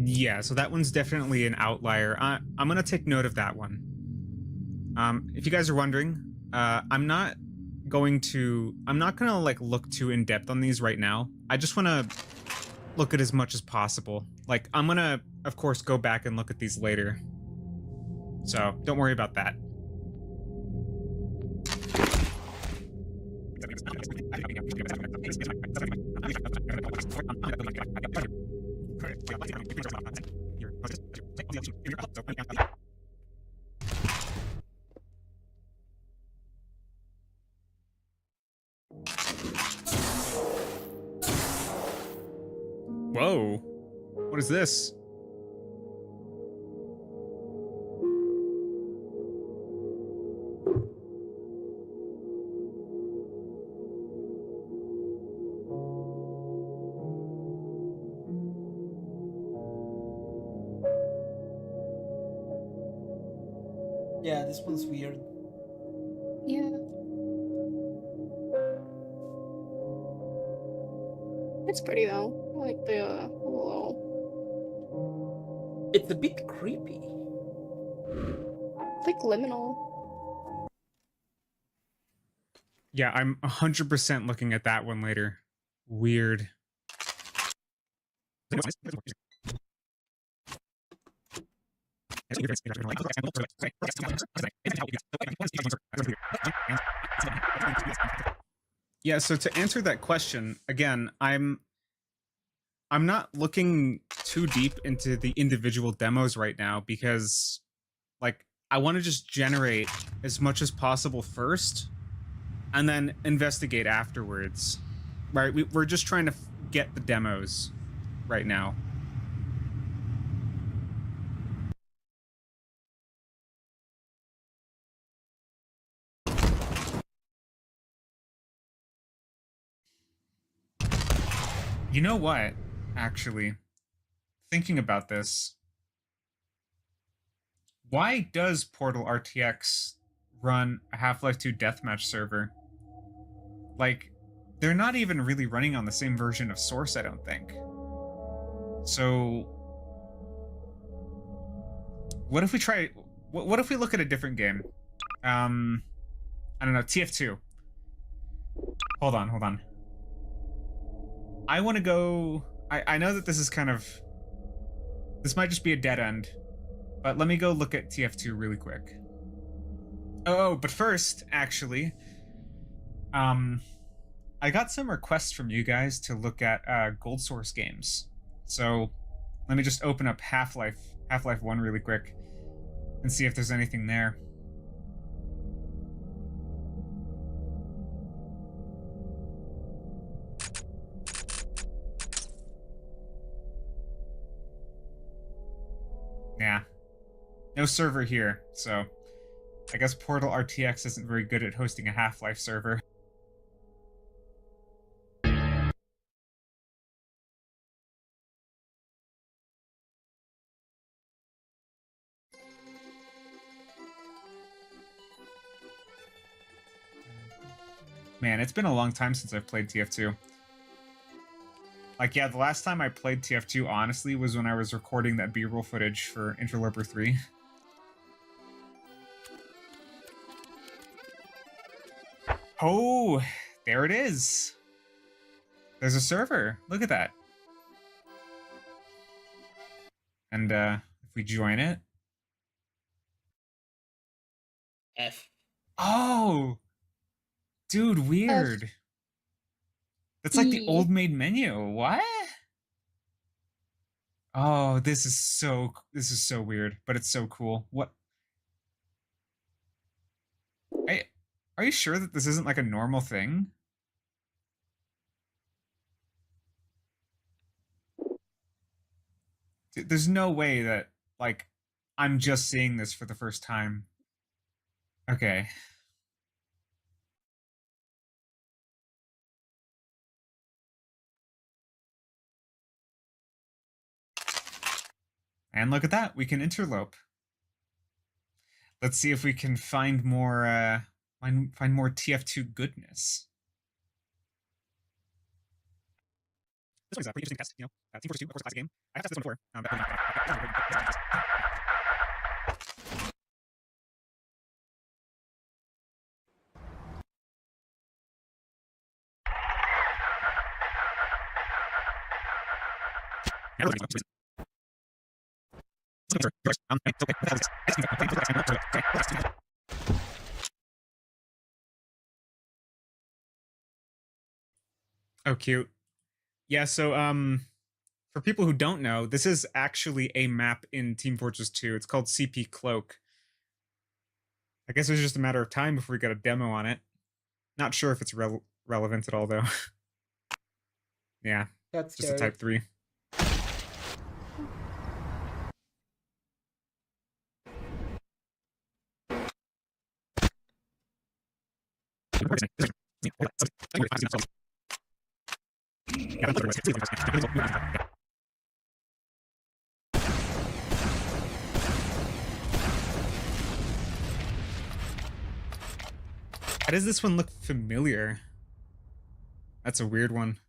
Yeah, so that one's definitely an outlier. I'm gonna take note of that one. If you guys are wondering, I'm not gonna like look too in depth on these right now. I just want to look at as much as possible. Like, I'm gonna, of course, go back and look at these later. So don't worry about that. Whoa. What is this? Yeah, this one's weird. Yeah. It's pretty though. I like the little. It's a bit creepy. It's like liminal. Yeah, I'm 100% looking at that one later. Weird. Yeah, so to answer that question, again, I'm not looking too deep into the individual demos right now because, like, I want to just generate as much as possible first and then investigate afterwards. Right? We're just trying to get the demos right now. You know what? Actually, thinking about this, why does Portal RTX run a Half-Life 2 deathmatch server? Like, they're not even really running on the same version of Source, I don't think. So, what if we try... What if we look at a different game? I don't know, TF2. Hold on. I want to go... I know that this is kind of... This might just be a dead end, but let me go look at TF2 really quick. Oh, but first, actually, I got some requests from you guys to look at Gold Source games. So let me just open up Half-Life 1 really quick and see if there's anything there. Yeah. No server here, so I guess Portal RTX isn't very good at hosting a Half-Life server. Man, it's been a long time since I've played TF2. Like, yeah, the last time I played TF2, honestly, was when I was recording that B-roll footage for Interloper 3. Oh, there it is. There's a server. Look at that. And if we join it. F. Oh, dude, weird. That's like the old main menu. What? Oh, this is so weird, but it's so cool. What? Are you sure that this isn't like a normal thing? There's no way that, like, I'm just seeing this for the first time. Okay. And look at that, we can interlope. Let's see if we can find more, find more TF2 goodness. This one is a pretty interesting test, you know. Team Fortress 2, of course, a classic game. I have tested this one before. Oh, cute. Yeah, so, for people who don't know, this is actually a map in Team Fortress 2. It's called CP Cloak. I guess it was just a matter of time before we got a demo on it. Not sure if it's relevant at all, though. Yeah, That's just a Type 3. How does this one look familiar? That's a weird one.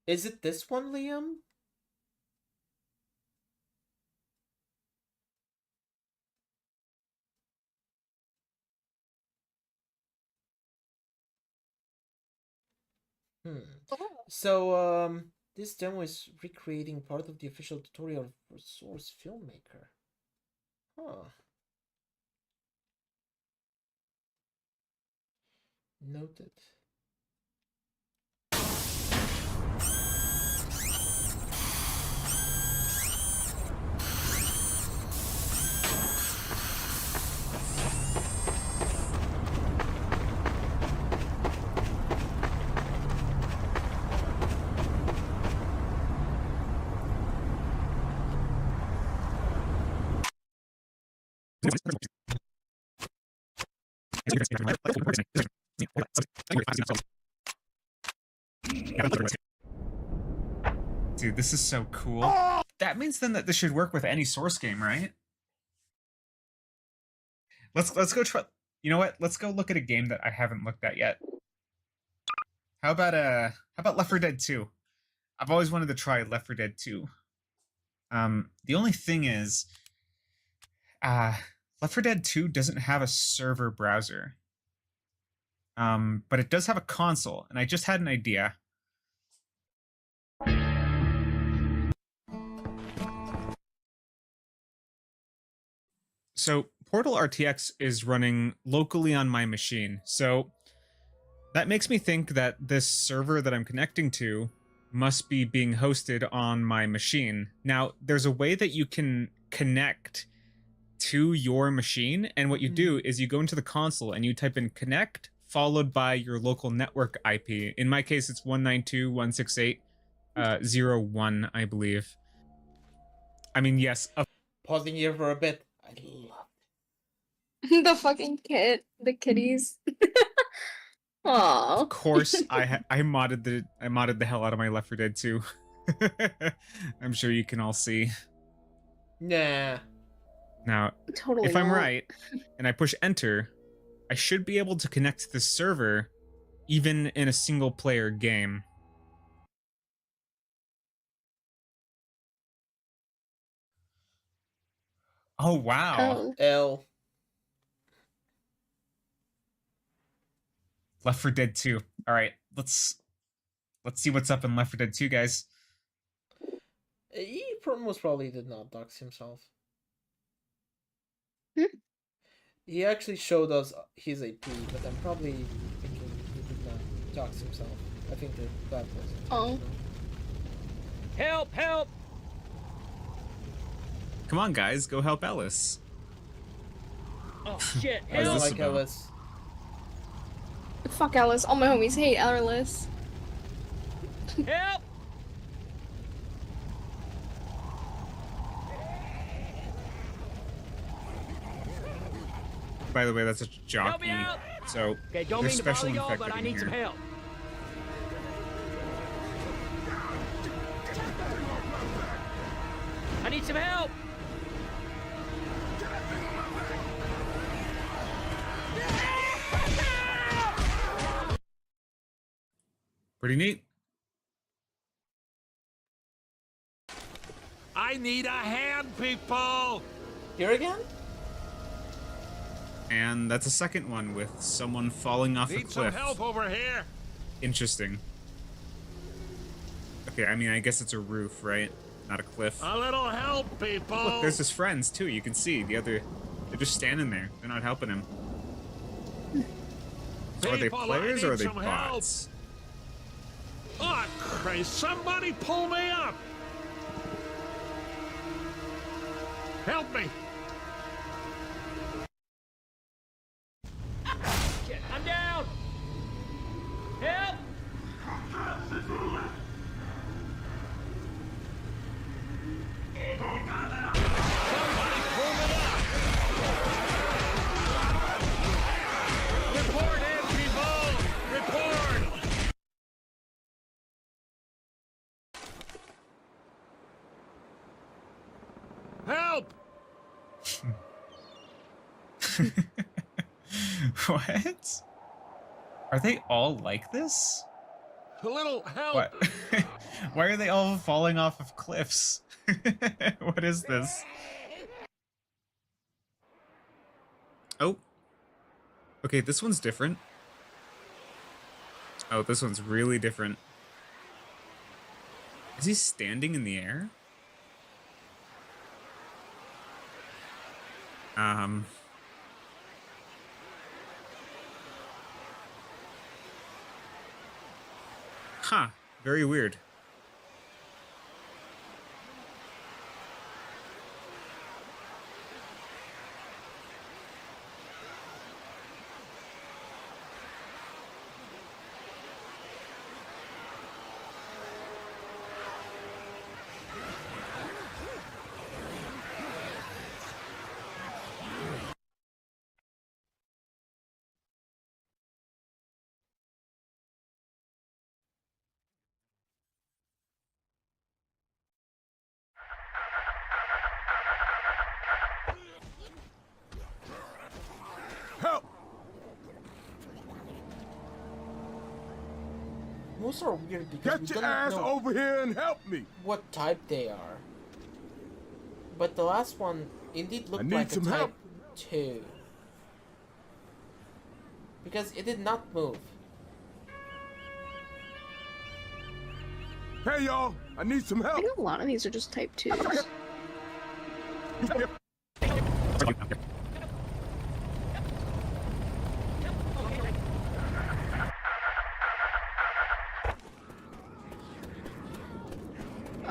Is it this one, Liam? So, this demo is recreating part of the official tutorial for Source Filmmaker. Huh. Noted. Dude, this is so cool. That means then that this should work with any Source game, right? Let's go try. You know what? Let's go look at a game that I haven't looked at yet. How about Left 4 Dead 2? I've always wanted to try Left 4 Dead 2. The only thing is, Left 4 Dead 2 doesn't have a server browser. But it does have a console, and I just had an idea. So Portal RTX is running locally on my machine, so that makes me think that this server that I'm connecting to must be being hosted on my machine. Now, there's a way that you can connect to your machine, and what you do is you go into the console and you type in connect followed by your local network IP. In my case, it's 192.168.0.1, I believe. I mean, yes. Pausing here for a bit. I love The fucking the kitties. Aww. Of course, I modded the hell out of my Left 4 Dead 2. I'm sure you can all see. Nah. Now, Totally if I'm not. right, and I push enter, I should be able to connect to the server even in a single player game. Oh wow. Oh. L. Left 4 Dead 2. All right, let's see what's up in Left 4 Dead 2, guys. He most probably did not dox himself. He actually showed us his AP, but I'm probably thinking he did not dox himself. I think that was it. Oh. Help! Help! Come on, guys, go help Ellis. Oh shit! I don't this like about? Ellis. Fuck Alice. All my homies hate Alice. Help! By the way, that's a Help jockey. me out! So Okay, don't there's mean to special bother y'all, infected but I in need some here. help. I need some help! Pretty neat. I need a hand, people! Here again? And that's a second one with someone falling off a Need some cliff. help over here! Interesting. Okay, I mean, I guess it's a roof, right? Not a cliff. A little help, people! Look, there's his friends, too. You can see they're just standing there. They're not helping him. So are they People, I players or need are they some help. bots? Oh, Christ, somebody pull me up! Help me! Shit, I'm down! Help! Somebody pull me up! Report in, people! Report! Help! What? Are they all like this? A little help! What? Why are they all falling off of cliffs? What is this? Oh. Okay, this one's different. Oh, this one's really different. Is he standing in the air? Huh. Very weird. Help! Most are weird because we Get your don't ass know over here and help me! what type they are. But the last one indeed I looked need like a some type help. 2. Because it did not move. Hey y'all, I need some I help! think a lot of these are just type 2s.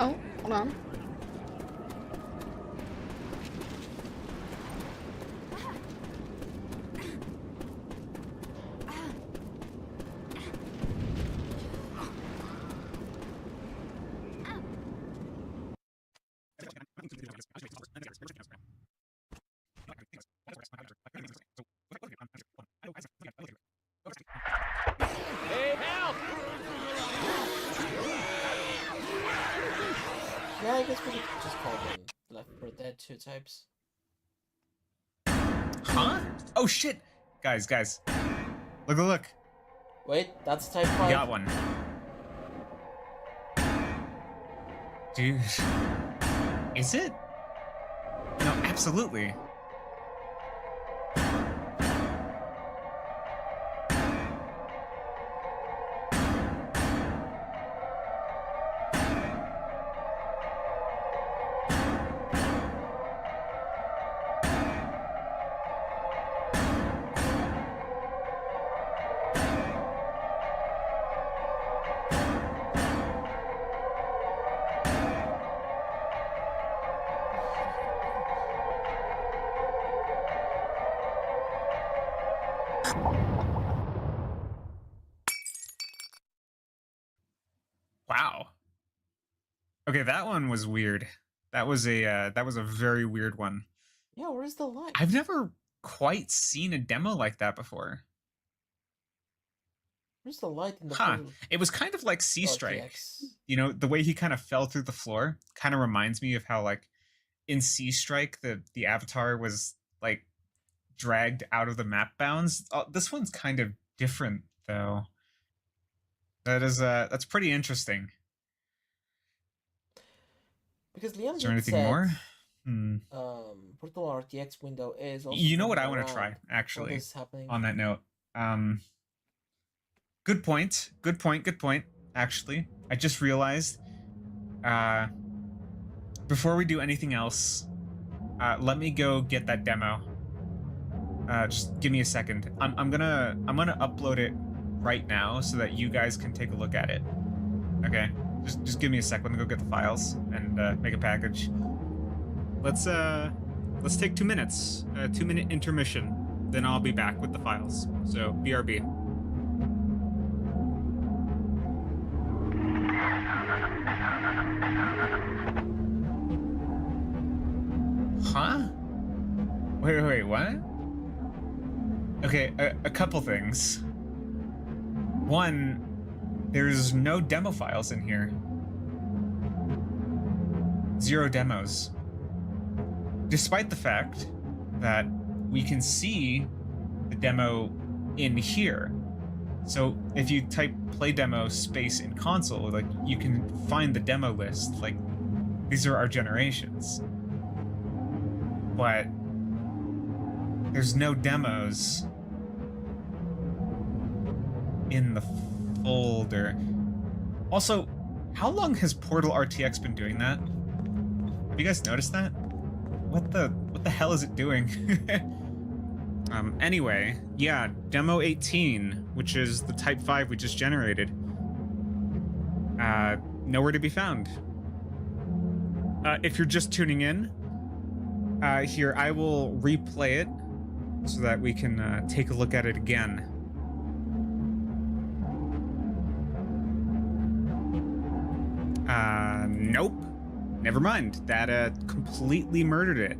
Oh, hold on. Hey, help! Yeah, I guess we could just call them Left 4 Dead 2 types. Huh? Oh shit! Guys. Look. Wait, that's type 5. We got one. Dude. Is it? No, absolutely. Wow. Okay, that one was weird. That was a very weird one. Yeah, where's the light? I've never quite seen a demo like that before. Where's the light in the Huh. blue? It was kind of like Sea Strike. RTX? You know, the way he kind of fell through the floor kind of reminds me of how, like, in Sea Strike, the avatar was, like, dragged out of the map bounds. This one's kind of different, though. That's pretty interesting. Because Liam Is there did anything said, more? Portal RTX window is also You know what I moving want to try, around. actually, What is happening? on that note? Good point, actually. I just realized, before we do anything else, let me go get that demo. Just give me a second. I'm gonna upload it right now so that you guys can take a look at it. Okay? Just give me a sec. Let me go get the files and make a package. Let's take 2 minutes. 2-minute intermission. Then I'll be back with the files. So BRB. Huh? Wait, what? Okay, a couple things. One, there's no demo files in here. 0 demos. Despite the fact that we can see the demo in here. So if you type play demo space in console, like you can find the demo list. Like these are our generations. But there's no demos in the folder. Also, how long has Portal RTX been doing that? Have you guys noticed that? What the hell is it doing? Anyway, yeah, demo 18, which is the type 5 we just generated. Nowhere to be found. If you're just tuning in, here, I will replay it so that we can take a look at it again. Nope. Never mind. That completely murdered it.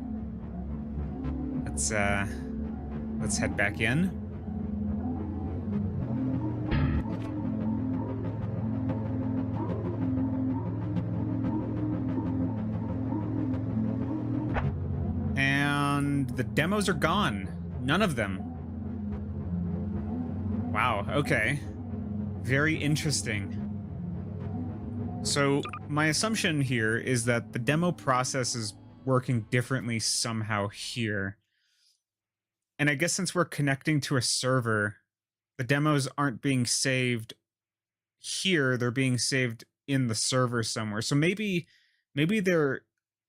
Let's head back in. And the demos are gone. None of them. Wow, okay. Very interesting. So my assumption here is that the demo process is working differently somehow here. And I guess since we're connecting to a server, the demos aren't being saved here, they're being saved in the server somewhere. So maybe they're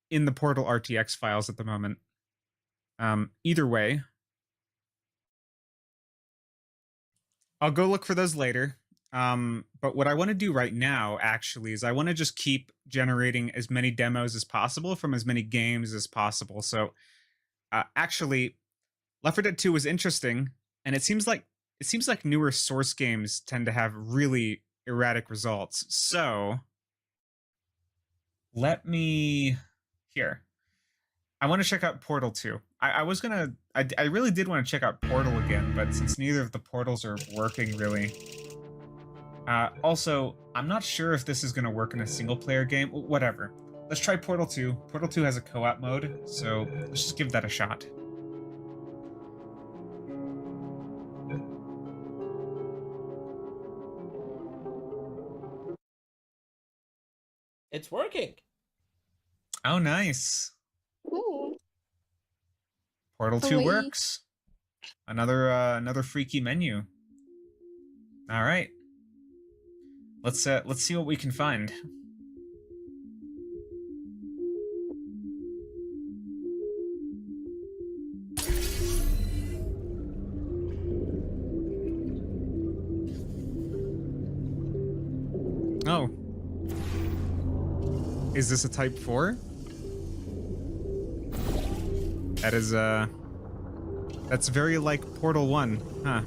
in the Portal RTX files at the moment. Either way, I'll go look for those later. But what I want to do right now, actually, is I want to just keep generating as many demos as possible from as many games as possible. So, actually, Left 4 Dead 2 was interesting, and it seems like newer Source games tend to have really erratic results. So, let me here. I want to check out Portal 2. I really did want to check out Portal again, but since neither of the portals are working really. Also, I'm not sure if this is going to work in a single-player game. Whatever. Let's try Portal 2. Portal 2 has a co-op mode, so let's just give that a shot. It's working. Oh, nice. Ooh. Portal 2 Hooray. works. Another freaky menu. All right. Let's see what we can find. Oh. Is this a Type 4? That is, that's very like Portal 1, huh?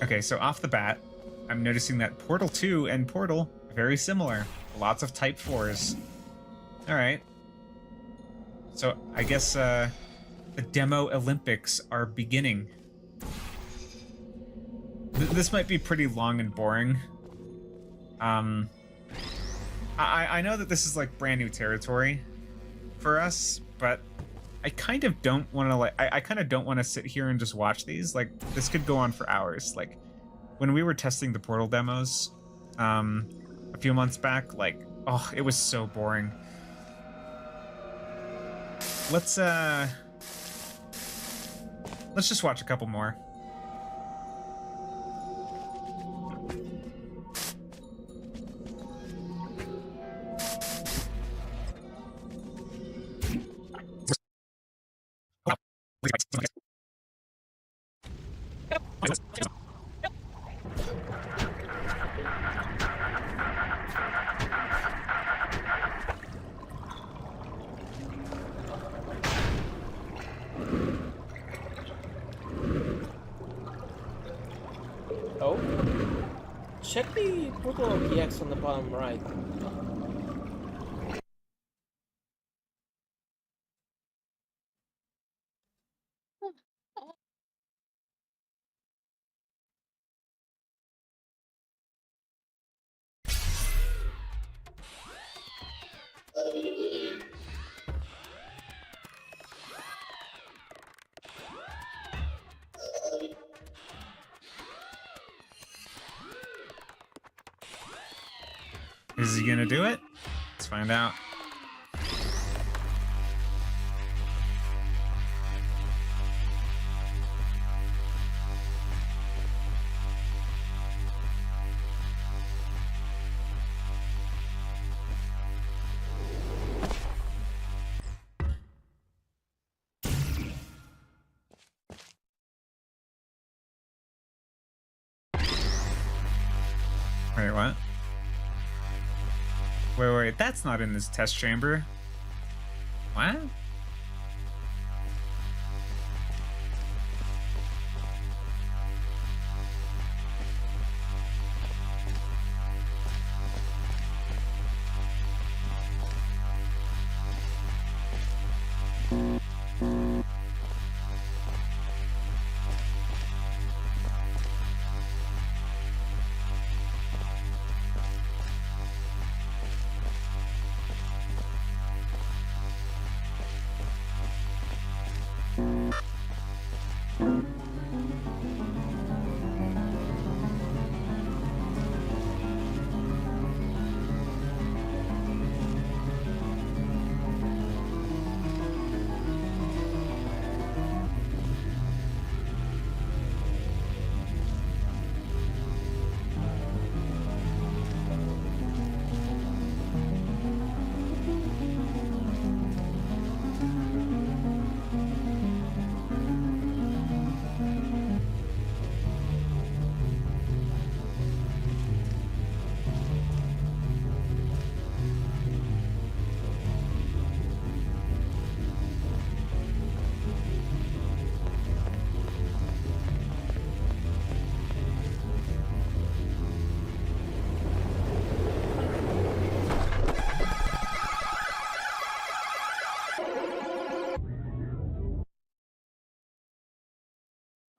Okay, so off the bat, I'm noticing that Portal 2 and Portal are very similar. Lots of Type 4s. Alright. So I guess the demo Olympics are beginning. This might be pretty long and boring. I know that this is like brand new territory for us, but I kind of don't want to I kind of don't want to sit here and just watch these. Like, this could go on for hours. Like, when we were testing the Portal demos a few months back, like, oh, it was so boring. Let's just watch a couple more. Oh? Check the portal RTX on the bottom right. Is he gonna do it? Let's find out. Wait, what? Wait, that's not in this test chamber. What?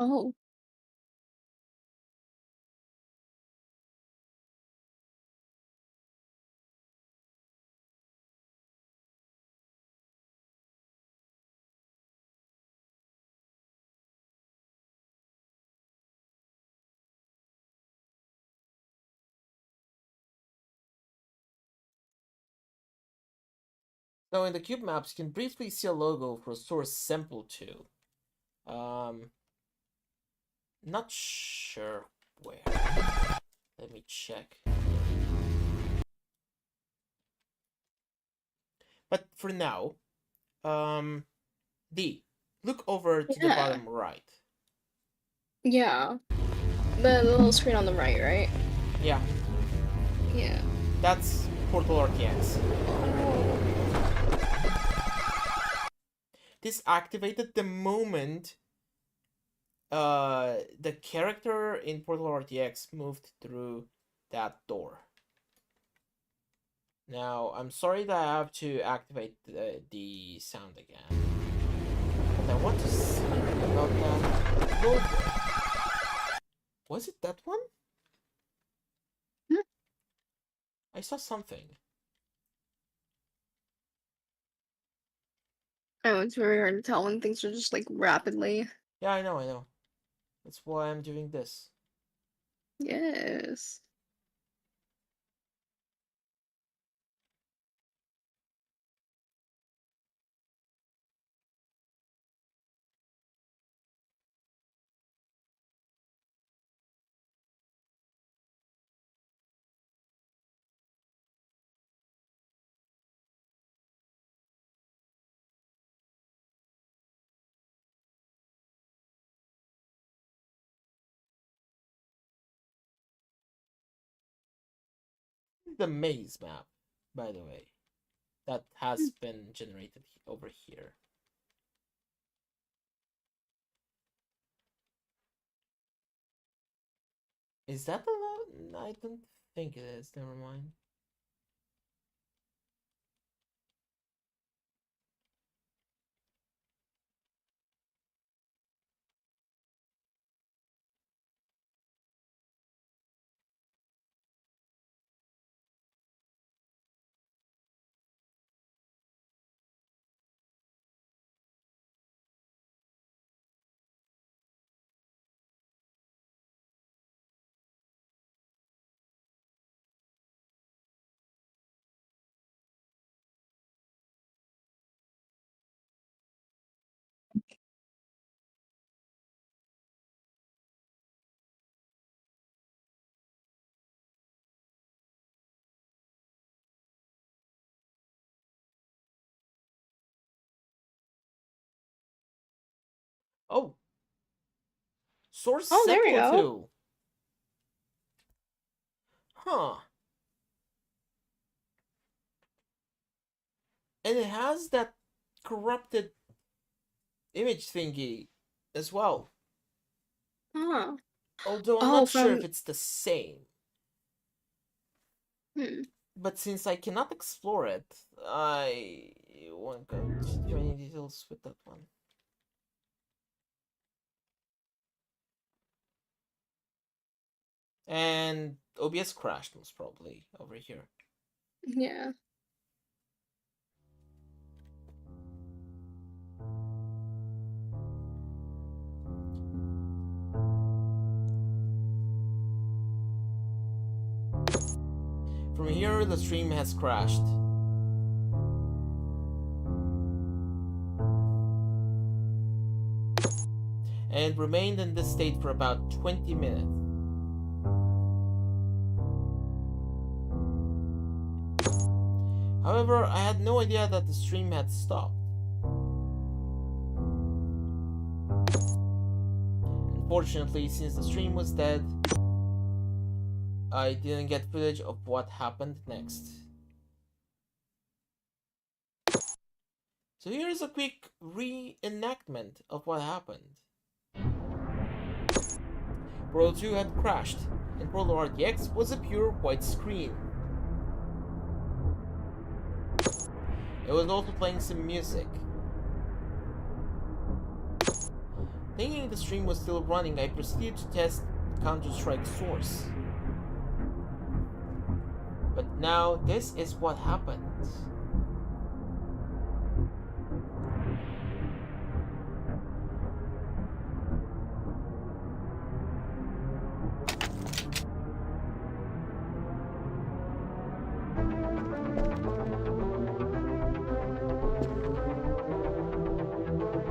Oh. Now in the cube maps, you can briefly see a logo for source sample 2. Not sure where. Let me check. But for now, D, look over to the Yeah. bottom right. Yeah. The little screen on the right, right? Yeah, Yeah. that's Portal RTX. Oh. This activated the moment the character in Portal RTX moved through that door. Now, I'm sorry that I have to activate the sound again. But I want to see about that logo. Was it that one? I saw something. Oh, it's very hard to tell when things are just like rapidly. Yeah, I know. That's why I'm doing this. Yes. The maze map, by the way, that has been generated over here. Is that the lot? I don't think it is. Never mind. Oh, source Oh, there we simple go. too. Huh. And it has that corrupted image thingy as well. Huh. Although I'm Oh, not sure from if it's the same. hmm. But since I cannot explore it, I won't go into any details with that one. And OBS crashed most probably over here. Yeah. From here, the stream has crashed. And remained in this state for about 20 minutes. However, I had no idea that the stream had stopped. Unfortunately, since the stream was dead, I didn't get footage of what happened next. So here's a quick reenactment of what happened. Portal 2 had crashed, and Portal RTX was a pure white screen. It was also playing some music. Thinking the stream was still running, I proceeded to test Counter-Strike source. But now, this is what happens.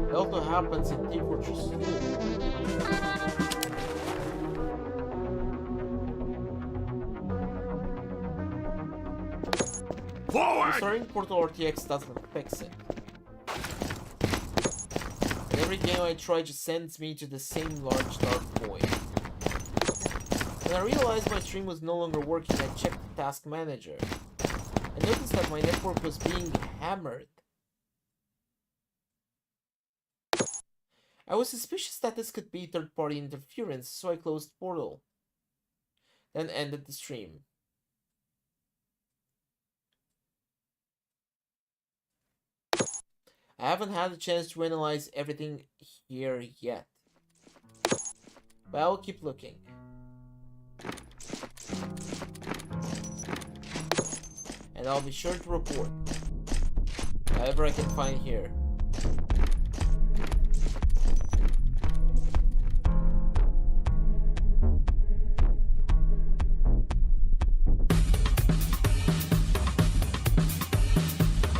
It also happens in Team Fortress 2. Forward! Restarting Portal RTX doesn't fix it. And every game I try just sends me to the same large dark void. When I realized my stream was no longer working, I checked the task manager. I noticed that my network was being hammered. I was suspicious that this could be third-party interference, so I closed Portal. Then ended the stream. I haven't had a chance to analyze everything here yet. But I'll keep looking. And I'll be sure to report whatever I can find here.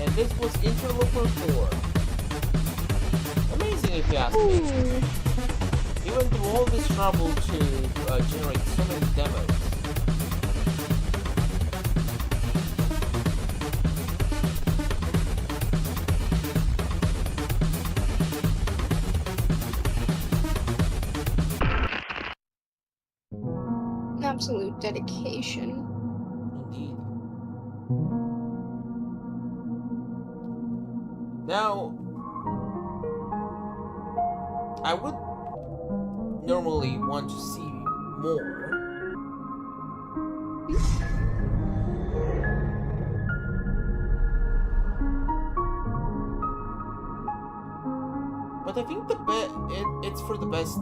And this was Interloper 4. Amazing if you ask me. He went through all this trouble to generate so many demos. Absolute dedication. Indeed. Now, I would normally want to see more. But I think it's for the best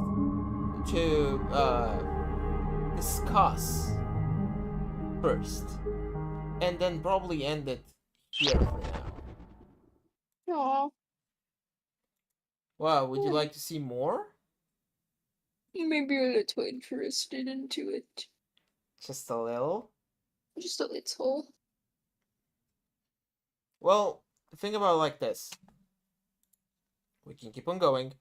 to discuss first, and then probably end it here for now. Aw, Wow, would you like to see more? maybe a little interested into it. Just a little? Just a little. Well, think about it like this. We can keep on going.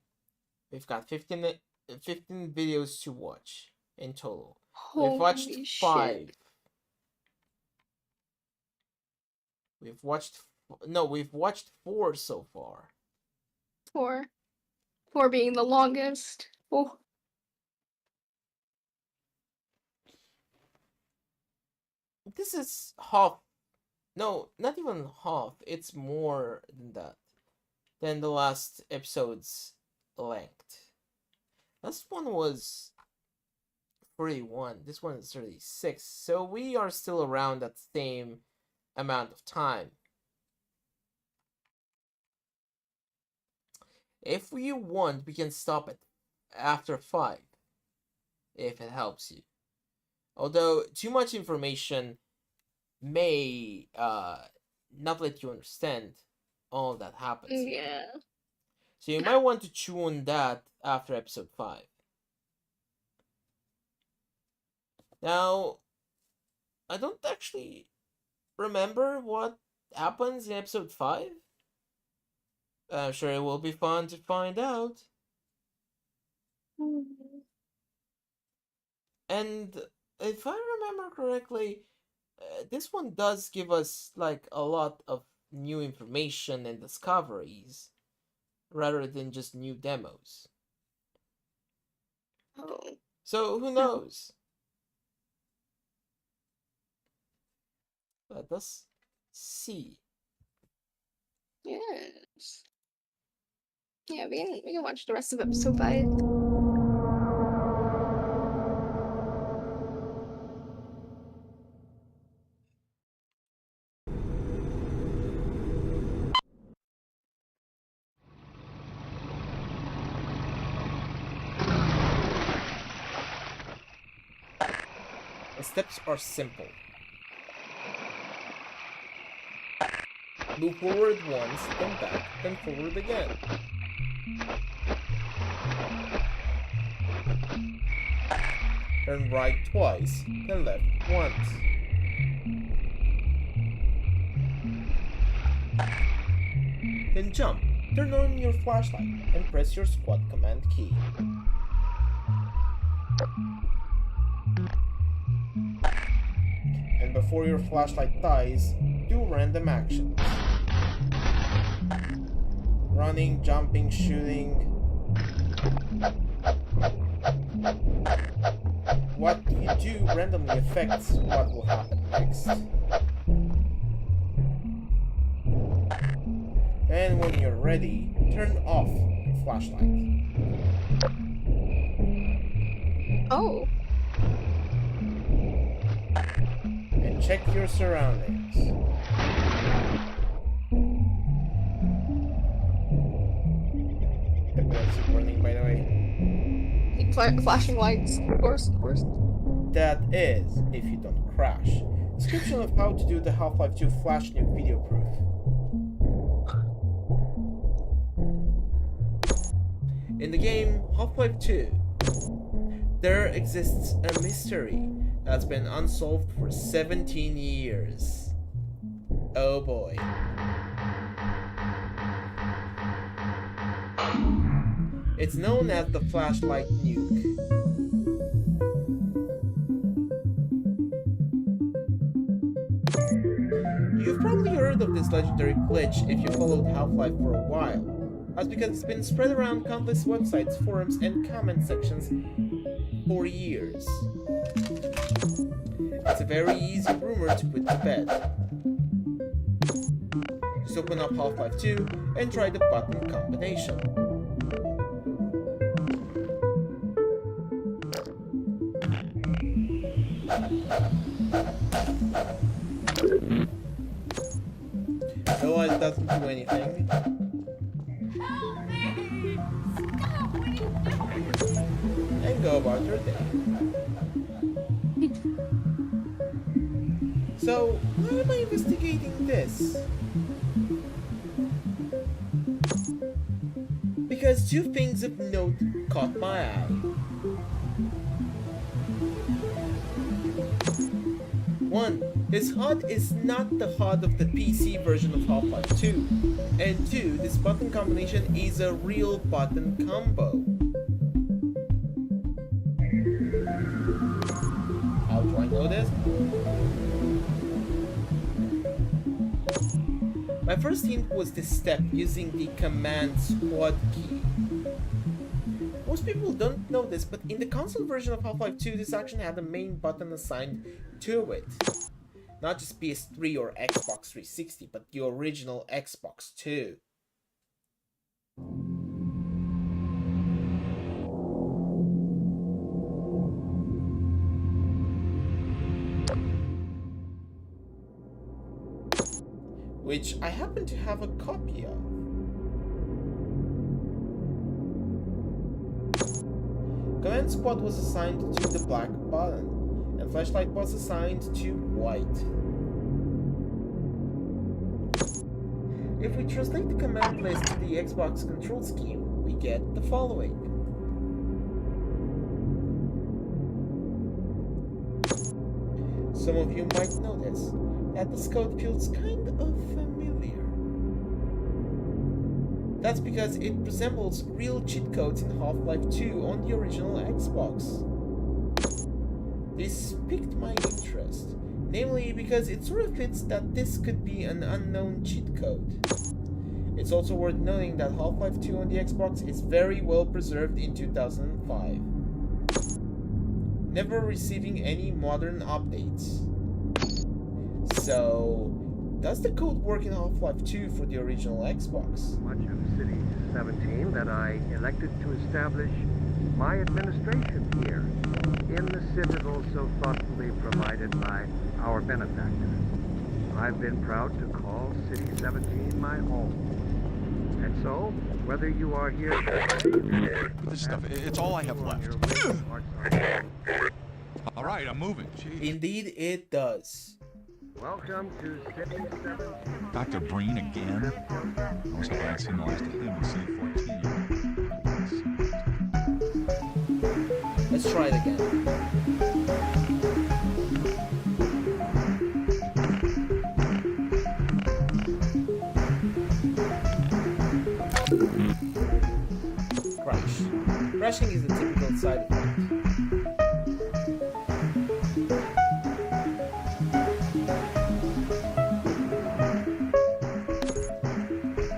We've got 15 videos to watch in total. We've watched Holy 5. shit. We've watched 4 so far. 4. 4 being the longest. Oh. This is half. No, not even half. It's more than that. Than the last episode's length. Last one was 41. This one is 36. So we are still around that same amount of time. If you want, we can stop it after 5. If it helps you. Although, too much information may not let you understand all that happens. Yeah. So you might want to chew on that after episode 5. Now, I don't actually remember what happens in episode 5. I'm sure it will be fun to find out. And if I remember correctly, this one does give us like a lot of new information and discoveries rather than just new demos. Oh. So who knows? Let us see. Yes. Yeah, we can watch the rest of episode 5. The steps are simple. Move forward once, then back, then forward again. Turn right twice, then left once. Then jump. Turn on your flashlight and press your squad command key. And before your flashlight dies, do random actions. Running, jumping, shooting. What you do randomly affects what will happen next. And when you're ready, turn off your flashlight. Oh. And check your surroundings. Flashing lights, of course. That is, if you don't crash. Description of how to do the Half-Life 2 flash nuke video proof. In the game Half-Life 2, there exists a mystery that's been unsolved for 17 years. Oh boy. It's known as the flashlight nuke. You've probably heard of this legendary glitch if you followed Half-Life for a while. That's because it's been spread around countless websites, forums, and comment sections for years. It's a very easy rumor to put to bed. Just open up Half-Life 2 and try the button combination. No, it doesn't do anything. And go about your day. So, why am I investigating this? Because two things of note caught my eye. One, this HUD is not the HUD of the PC version of Half-Life 2. And two, this button combination is a real button combo. How do I know this? My first hint was this step using the command squad key. Most people don't know this, but in the console version of Half-Life 2, this action had a main button assigned to it. Not just PS3 or Xbox 360, but the original Xbox 2. Which I happen to have a copy of. Command Squad was assigned to the black button, and Flashlight was assigned to white. If we translate the command list to the Xbox control scheme, we get the following. Some of you might notice that this code feels kind of familiar. That's because it resembles real cheat codes in Half-Life 2 on the original Xbox. This piqued my interest, namely because it sort of fits that this could be an unknown cheat code. It's also worth noting that Half-Life 2 on the Xbox is very well preserved in 2005, never receiving any modern updates. So, does the code work in Half-Life 2 for the original Xbox? Much of City 17 that I elected to establish my administration here in the citadel so thoughtfully provided by our benefactor. I've been proud to call City 17 my home. And so, whether you are here This stuff, it's all I have left. All right, I'm moving. Jeez. Indeed, it does. Welcome to City 17. Dr. Breen again? I was glad I'd seen the last of him in City 14. Let's try it again. Crash. Crashing is a typical side effect.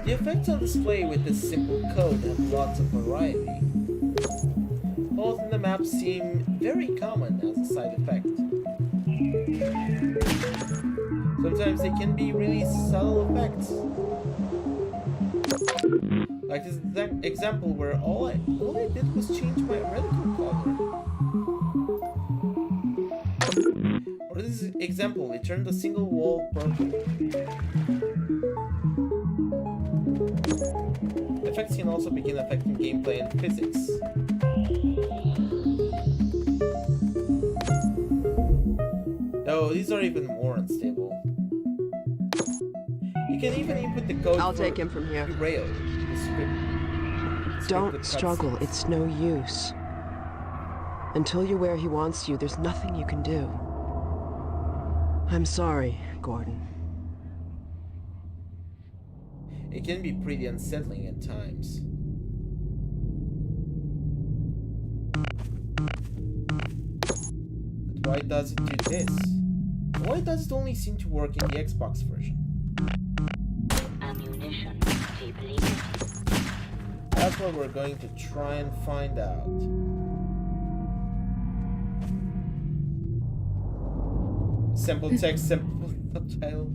The effects on display with this simple code have lots of variety. Holes in the map seem very common as a side effect. Sometimes they can be really subtle effects. Like this example where all I did was change my reticle color. Or this example, we turned a single wall purple. Effects can also begin affecting gameplay and physics. Oh, these are even more unstable. You can even input the code I'll for take him from here. Derail, the script. Don't struggle. It's no use. Until you're where he wants you, there's nothing you can do. I'm sorry, Gordon. It can be pretty unsettling at times. But why does it do this? Why does it only seem to work in the Xbox version? Ammunition depleted. That's what we're going to try and find out. Simple text, simple subtitle.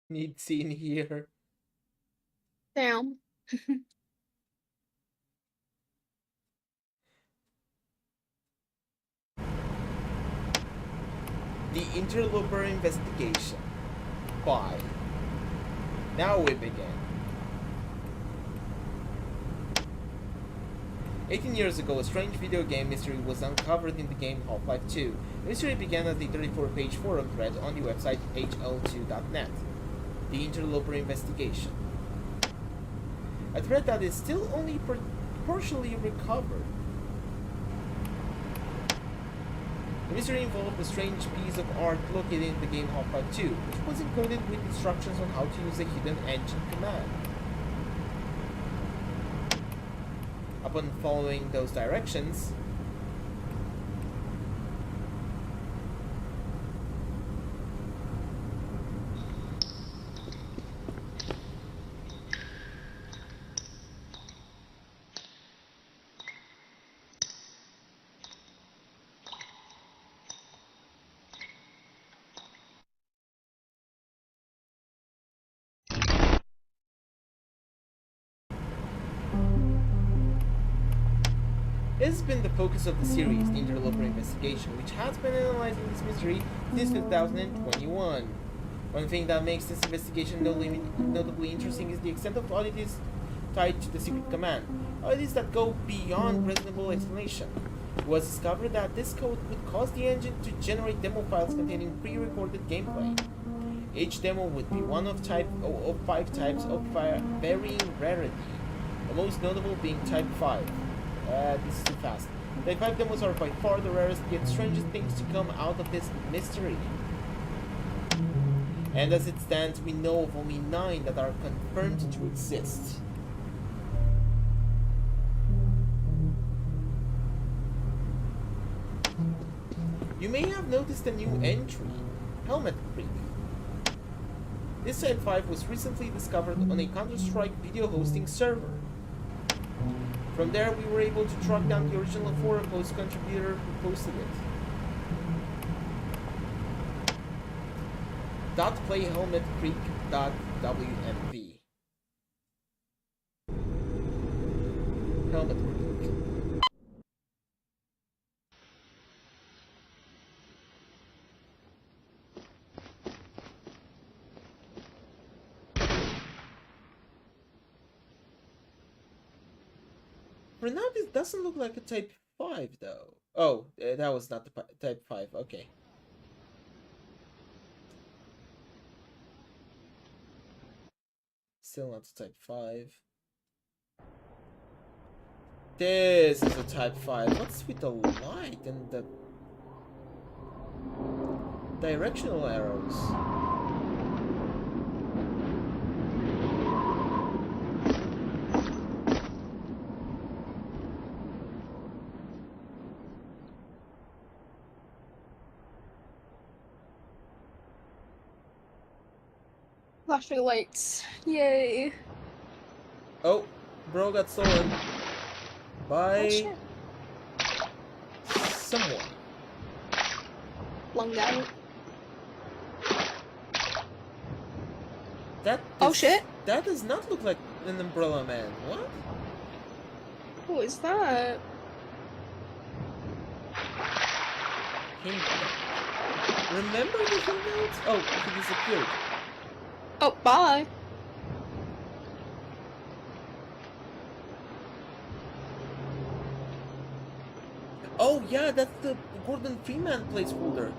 Need scene here. Damn. The Interloper Investigation. 5. Now we begin. 18 years ago, a strange video game mystery was uncovered in the game Half-Life 2. The mystery began as a 34-page forum thread on the website hl2.net. The Interloper Investigation. A thread that is still only partially recovered. The mystery involved a strange piece of art located in the game Half-Life 2, which was encoded with instructions on how to use a hidden engine command. Upon following those directions, it has been the focus of the series, the Interloper Investigation, which has been analyzing this mystery since 2021. One thing that makes this investigation notably interesting is the extent of oddities tied to the secret command, oddities that go beyond reasonable explanation. It was discovered that this code would cause the engine to generate demo files containing pre-recorded gameplay. Each demo would be one of 5 types of varying rarity, the most notable being Type 5. This is too fast. The 5 demos are by far the rarest yet strangest things to come out of this mystery. And as it stands, we know of only 9 that are confirmed to exist. You may have noticed a new entry, Helmet Creek. This Type 5 was recently discovered on a Counter-Strike video hosting server. From there, we were able to track down the original forum post contributor who posted it. .playhelmetcreek.wmv. Helmet Creek. For now, this doesn't look like a Type 5, though. Oh, that was not the Type 5. Okay. Still not a Type 5. This is a Type 5. What's with the light and the directional arrows? Flashing lights. Yay. Oh, bro got stolen by someone. Lunged out. That Oh shit. That does not look like an umbrella man. What? Who is that? Hint. Remember the hint notes? Oh, he disappeared. Oh, bye. Oh yeah, that's the Gordon Freeman placeholder.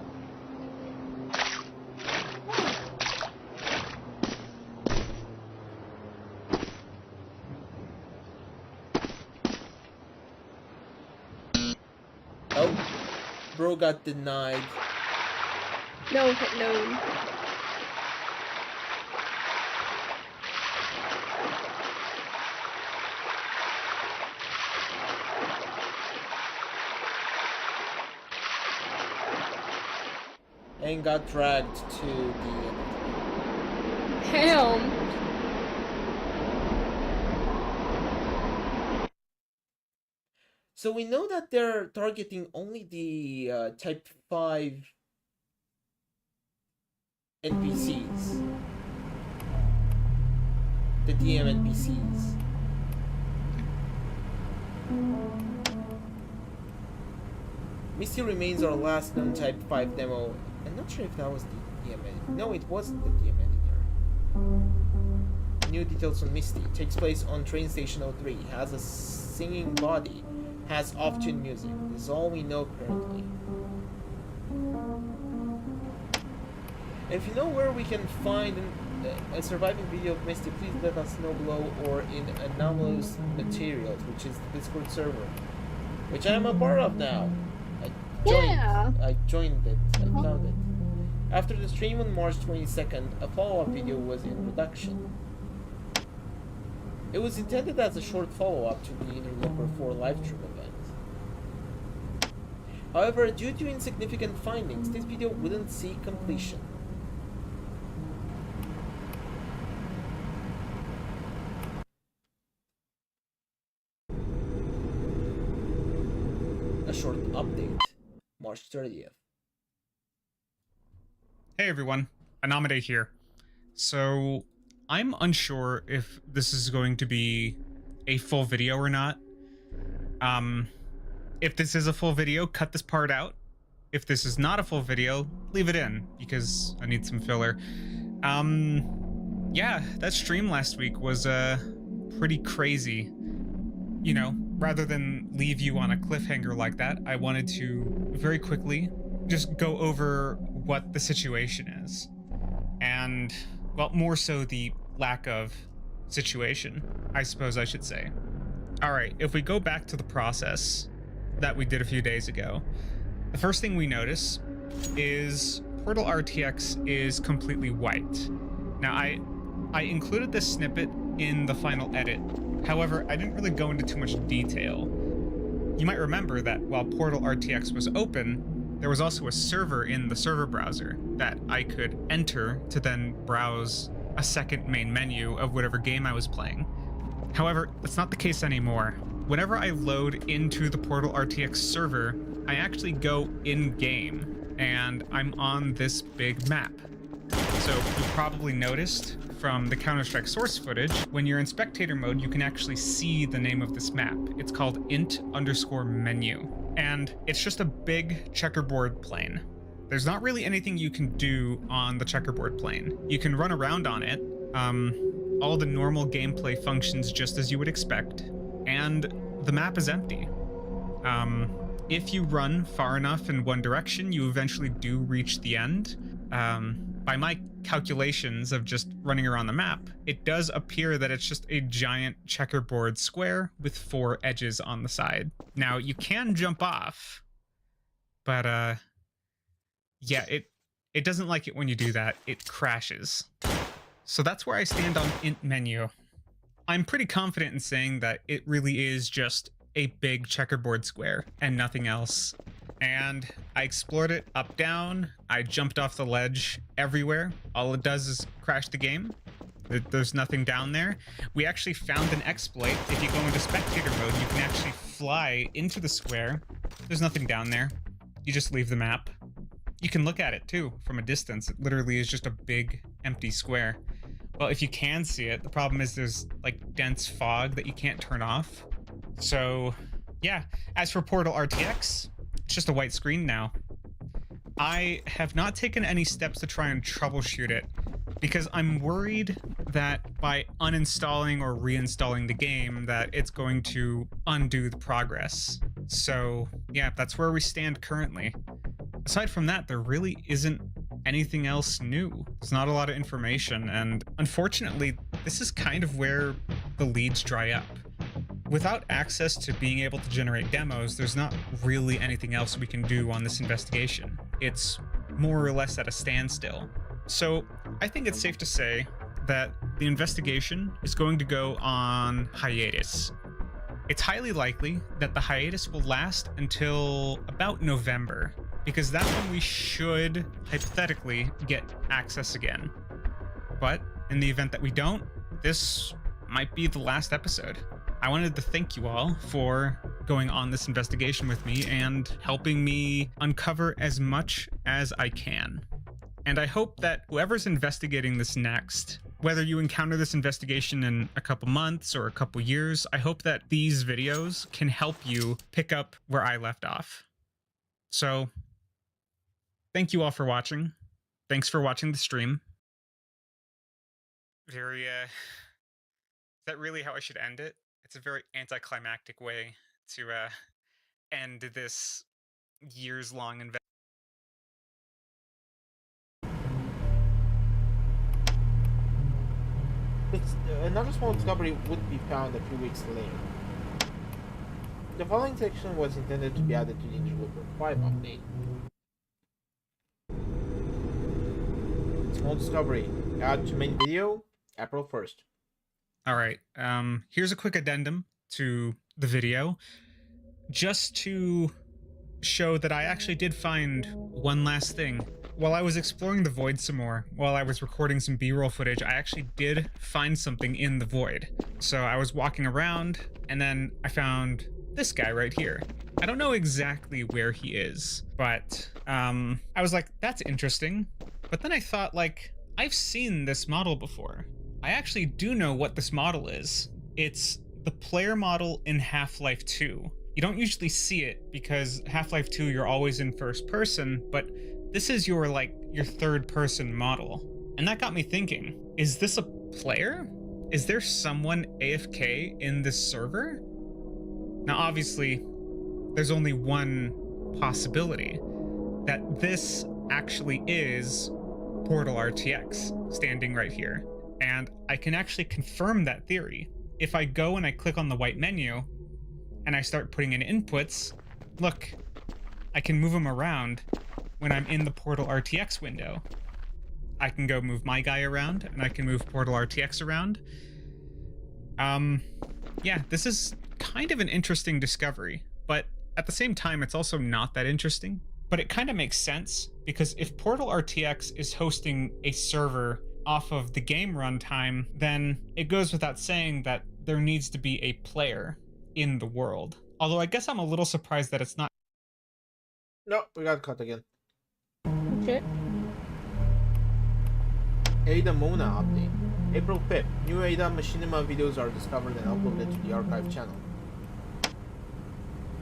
Oh, bro got denied. No, no. And got dragged to the Damn. So we know that they're targeting only the Type 5 NPCs. The DM NPCs. Misty remains our last known Type 5 demo. I'm not sure if that was the DM editor. No, it wasn't the DM editor. New details on Misty. Takes place on train station 03. Has a singing body. Has off-tune music. This is all we know currently. If you know where we can find a surviving video of Misty, please let us know below or in Anomalous Materials, which is the Discord server, which I am a part of now. I joined it. I found it. After the stream on March 22nd, a follow-up video was in production. It was intended as a short follow-up to the Interloper 4 livestream event. However, due to insignificant findings, this video wouldn't see completion. A short update. March 30th. Hey everyone, Anamade here. So, I'm unsure if this is going to be a full video or not. If this is a full video, cut this part out. If this is not a full video, leave it in, because I need some filler. Yeah, that stream last week was, pretty crazy. You know, rather than leave you on a cliffhanger like that, I wanted to very quickly just go over what the situation is. And, well, more so the lack of situation, I suppose I should say. Alright, if we go back to the process that we did a few days ago, the first thing we notice is Portal RTX is completely white. Now, I included this snippet in the final edit. However, I didn't really go into too much detail. You might remember that while Portal RTX was open, there was also a server in the server browser that I could enter to then browse a second main menu of whatever game I was playing. However, that's not the case anymore. Whenever I load into the Portal RTX server, I actually go in-game, and I'm on this big map. So you probably noticed from the Counter-Strike source footage, when you're in spectator mode, you can actually see the name of this map. It's called int_menu. And it's just a big checkerboard plane. There's not really anything you can do on the checkerboard plane. You can run around on it, all the normal gameplay functions just as you would expect, and the map is empty. If you run far enough in one direction, you eventually do reach the end. By my calculations of just running around the map, it does appear that it's just a giant checkerboard square with 4 edges on the side. Now, you can jump off, but yeah, it doesn't like it when you do that. It crashes. So that's where I stand on int menu. I'm pretty confident in saying that it really is just a big checkerboard square and nothing else. And I explored it up, down. I jumped off the ledge everywhere. All it does is crash the game. There's nothing down there. We actually found an exploit. If you go into spectator mode, you can actually fly into the square. There's nothing down there. You just leave the map. You can look at it too from a distance. It literally is just a big empty square. Well, if you can see it, the problem is there's like dense fog that you can't turn off. So yeah, as for Portal RTX, it's just a white screen now. I have not taken any steps to try and troubleshoot it because I'm worried that by uninstalling or reinstalling the game that it's going to undo the progress. So yeah, that's where we stand currently. Aside from that, there really isn't anything else new. There's not a lot of information, and unfortunately, this is kind of where the leads dry up. Without access to being able to generate demos, there's not really anything else we can do on this investigation. It's more or less at a standstill. So I think it's safe to say that the investigation is going to go on hiatus. It's highly likely that the hiatus will last until about November, because that's when we should, hypothetically, get access again. But in the event that we don't, this might be the last episode. I wanted to thank you all for going on this investigation with me and helping me uncover as much as I can. And I hope that whoever's investigating this next, whether you encounter this investigation in a couple months or a couple years, I hope that these videos can help you pick up where I left off. So, thank you all for watching. Thanks for watching the stream. Is that really how I should end it? It's a very anticlimactic way to end this years-long investigation. Another small discovery would be found a few weeks later. The following section was intended to be added to the Interloper 5 update. Small discovery. Add to main video, April 1st. All right, here's a quick addendum to the video, just to show that I actually did find one last thing. While I was exploring the void some more, while I was recording some B-roll footage, I actually did find something in the void. So I was walking around, and then I found this guy right here. I don't know exactly where he is, but I was like, that's interesting. But then I thought, like, I've seen this model before. I actually do know what this model is. It's the player model in Half-Life 2. You don't usually see it because Half-Life 2 you're always in first person, but this is your third person model. And that got me thinking, is this a player? Is there someone AFK in this server? Now obviously, there's only one possibility, that this actually is Portal RTX standing right here. And I can actually confirm that theory. If I go and I click on the white menu, and I start putting in inputs, look, I can move them around when I'm in the Portal RTX window. I can go move my guy around, and I can move Portal RTX around. Yeah, this is kind of an interesting discovery, but at the same time, it's also not that interesting. But it kind of makes sense, because if Portal RTX is hosting a server off of the game runtime, then it goes without saying that there needs to be a player in the world. Although I guess I'm a little surprised that it's not. No, we got cut again. Okay. Ada Mona update. April 5th. New Ada Machinima videos are discovered and uploaded to the archive channel.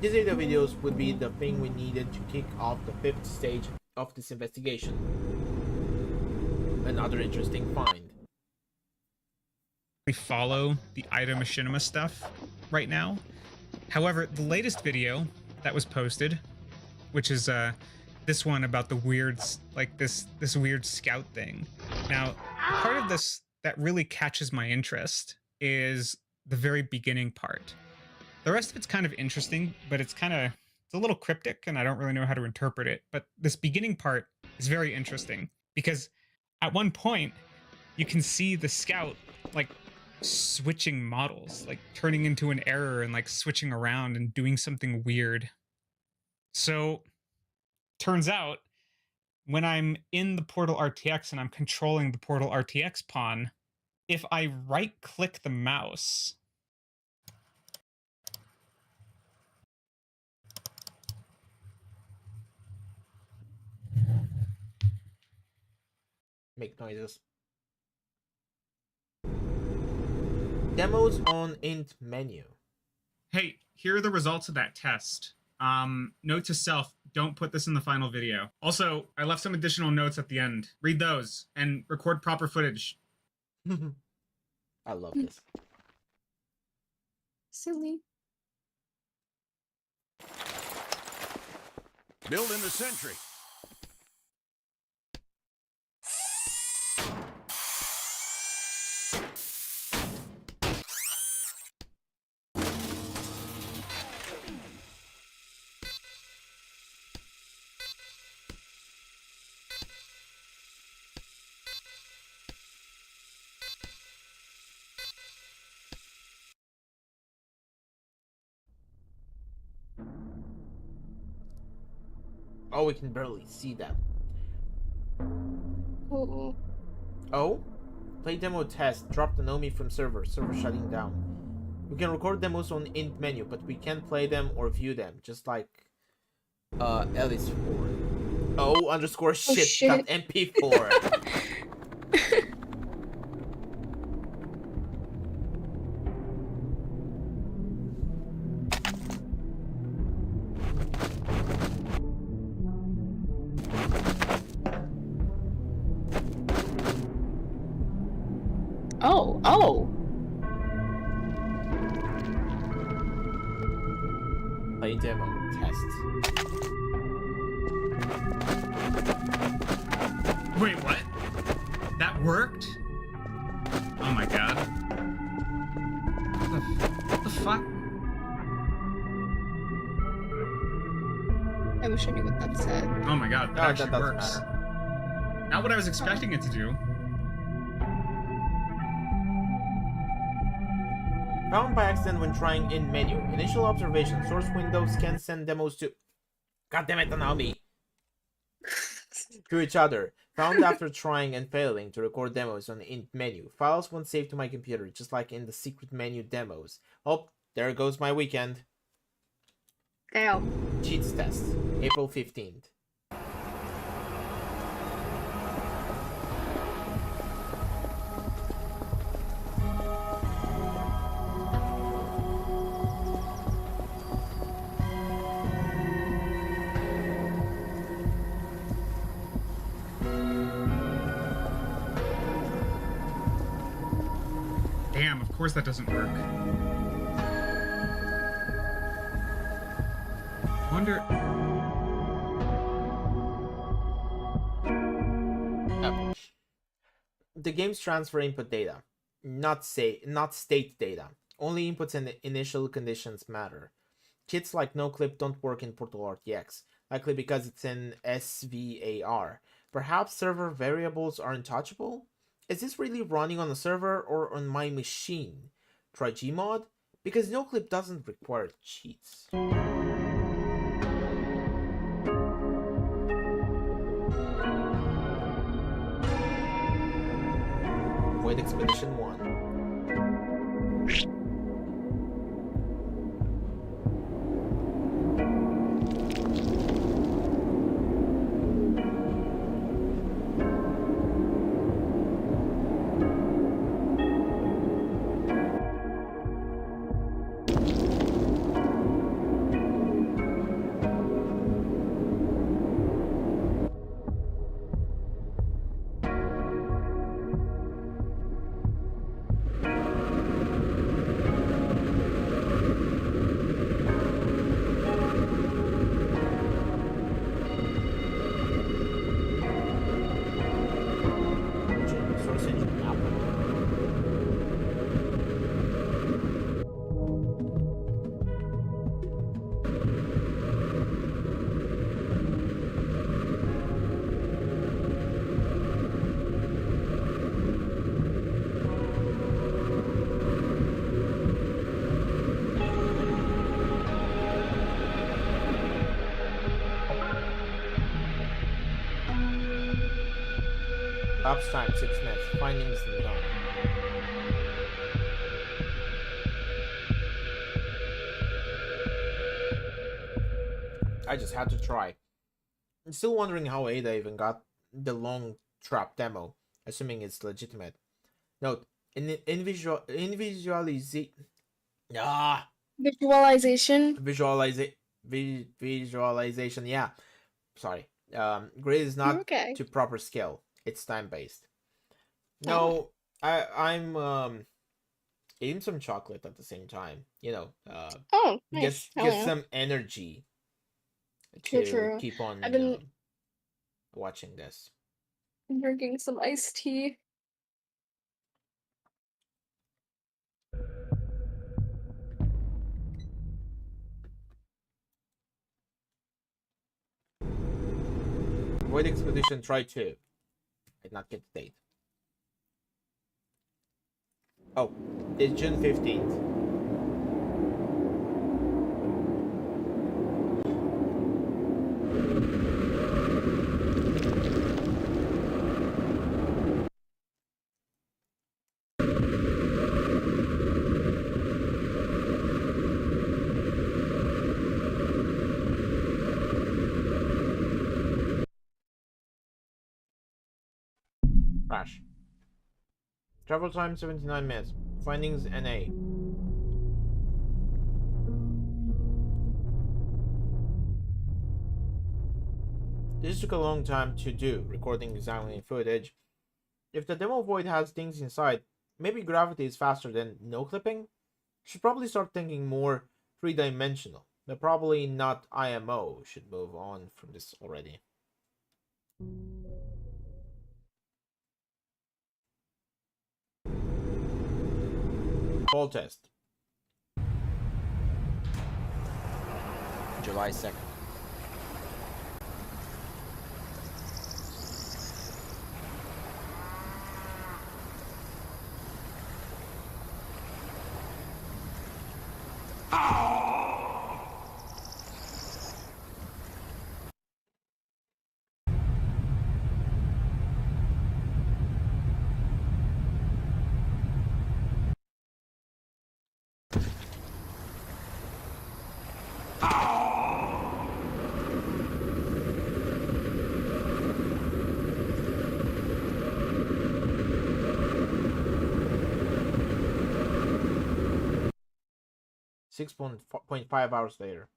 These Ada videos would be the thing we needed to kick off the 5th stage of this investigation. Another interesting find. We follow the Ada Machinima stuff right now. However, the latest video that was posted, which is this one about the weird, like this weird scout thing. Now, part of this that really catches my interest is the very beginning part. The rest of it's kind of interesting, but it's a little cryptic and I don't really know how to interpret it. But this beginning part is very interesting because at one point you can see the scout like switching models, like turning into an error and like switching around and doing something weird. So turns out when I'm in the Portal RTX and I'm controlling the Portal RTX pawn, if I right click the mouse, make noises. Demos on int menu. Hey, here are the results of that test. Note to self, don't put this in the final video. Also, I left some additional notes at the end. Read those and record proper footage. I love this. Silly. Building the sentry. Oh, we can barely see that. Oh. Oh? Play demo test. Drop the Nomi from server. Server shutting down. We can record demos on int menu, but we can't play them or view them. Just like Ellis 4. Oh, underscore shit. Dot MP4. Oh. Play demo test. Wait, what? That worked? Oh my god. What the fuck? I wish I knew what that said. Oh my god, that actually that works. matter. Not what I was expecting it to do. Found by accident when trying in menu. Initial observation. Source windows can send demos to... God damn it, Naomi! To each other. Found after trying and failing to record demos on int menu. Files won't save to my computer, just like in the secret menu demos. Oh, there goes my weekend. Damn. Cheats test. April 15th. Damn, of course that doesn't work. Wonder... The games transfer input data, not state data. Only inputs and initial conditions matter. Kits like NoClip don't work in Portal RTX, likely because it's in SVAR. Perhaps server variables are untouchable? Is this really running on a server or on my machine? Try Gmod? Because NoClip doesn't require cheats. Void Expedition 1. Ops time 6 minutes. Findings none. I just had to try. I'm still wondering how Ada even got the long trap demo, assuming it's legitimate. Note, in visualization. Ah, Visualization. Visualization. Yeah, sorry. Grade is not Okay. to proper skill. It's time based. Oh. No, I'm eating some chocolate at the same time. Oh, Get nice. Hell get yeah. some energy True, to true. keep I've on been watching this. drinking some iced tea. Void Expedition Try 2. I did not get the date. Oh, it's June 15th. Crash. Travel time 79 minutes. Findings NA. This took a long time to do, recording, examining footage. If the demo void has things inside, maybe gravity is faster than no clipping? Should probably start thinking more three-dimensional, but probably not IMO. Should move on from this already. Fall test. July 2nd. Six point 5 hours later.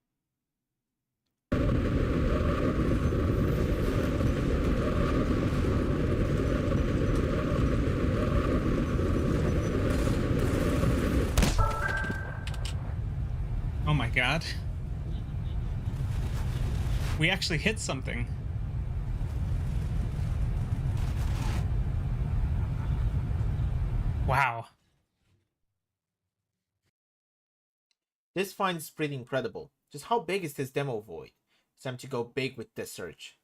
Oh my god. We actually hit something. Wow. This find is pretty incredible. Just how big is this demo void? It's time to go big with this search.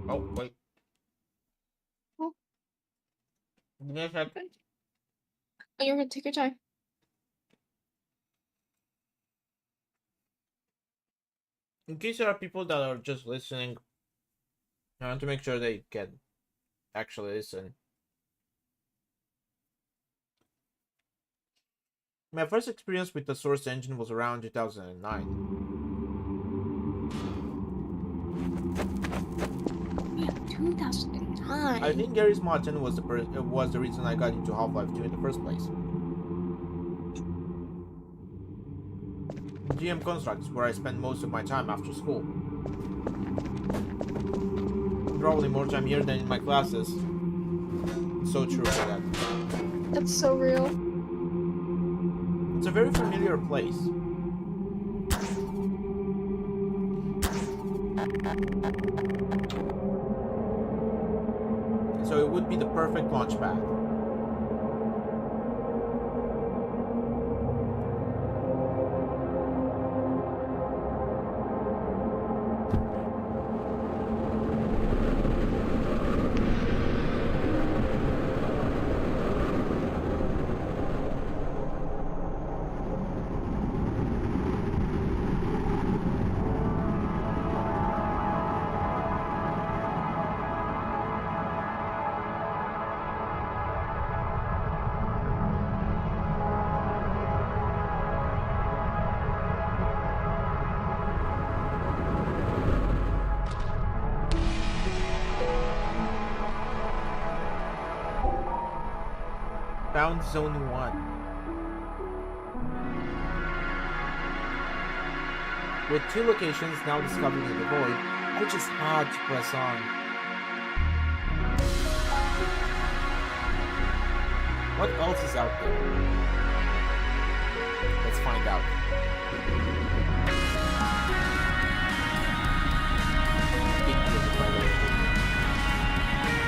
Oh, wait. Oh. Yes, I... Oh, you're gonna take your time. In case there are people that are just listening, I want to make sure they can actually listen. My first experience with the Source engine was around 2009. 2009. I think Gary's Mod 10 was the reason I got into Half-Life 2 in the first place. GM Constructs, where I spend most of my time after school. Probably more time here than in my classes. So true for that. That's so real. It's a very familiar place. So it would be the perfect launch pad. Found Zone 1. With 2 locations now discovered in the void, I just had to press on. What else is out there? Let's find out.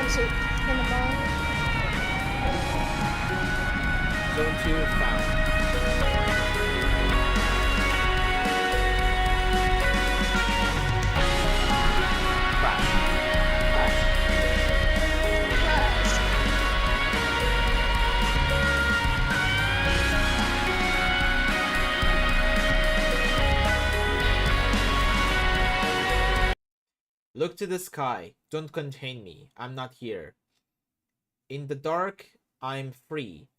Is it in the mall? Zone 2 found. Look to the sky. Don't contain me. I'm not here. In the dark, I'm free.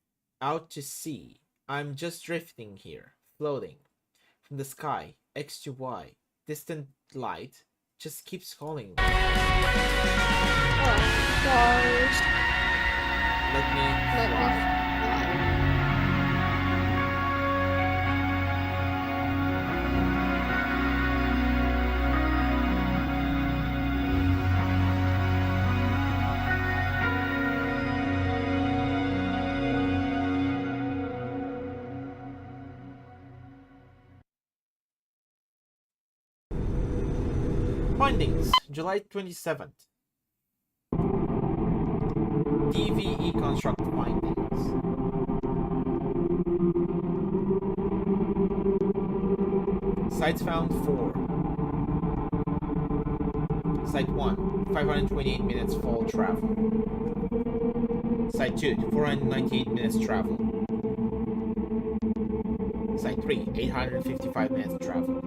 Out to sea. I'm just drifting here. Floating. From the sky, X to Y. Distant light just keeps calling me. Oh, gosh. Let me fly. Findings, July 27th. DVE construct findings. Sites found 4. Site 1, 528 minutes fall travel. Site 2, 498 minutes travel. Site 3, 855 minutes travel.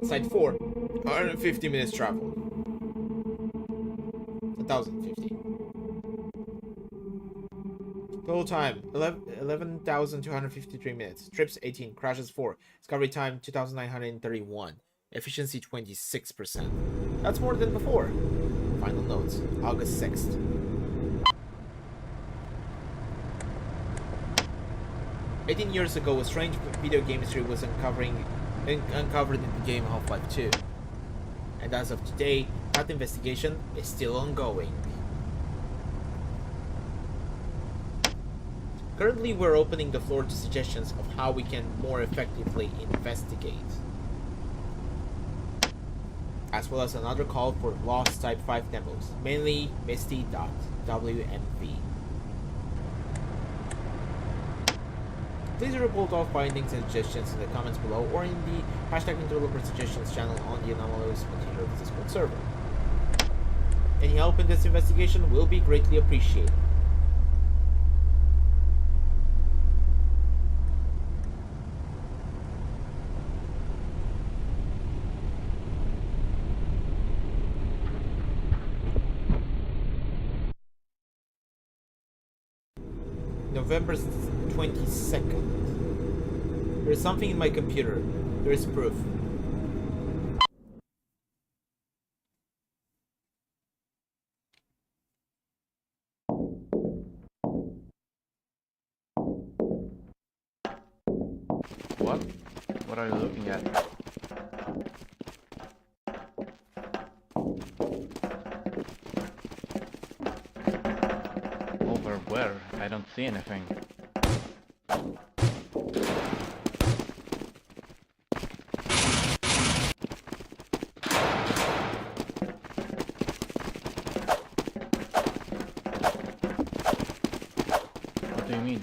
Site 4, 150 minutes travel. 1050. Total time, 11,253 minutes. Trips 18, crashes 4. Discovery time 2,931. Efficiency 26%. That's more than before. Final notes, August 6th. "18 years ago, a strange video game mystery was uncovered in the game Half-Life 2. And as of today, that investigation is still ongoing. Currently, we're opening the floor to suggestions of how we can more effectively investigate, as well as another call for Lost Type 5 demos, mainly Misty.WMV. Please report all findings and suggestions in the comments below or in the #INTERLOPER suggestions channel on the Anomalous Materials Discord server. Any help in this investigation will be greatly appreciated. November 22nd. There is something in my computer. There is proof. What? What are you looking at? Over where? I don't see anything. What do you mean?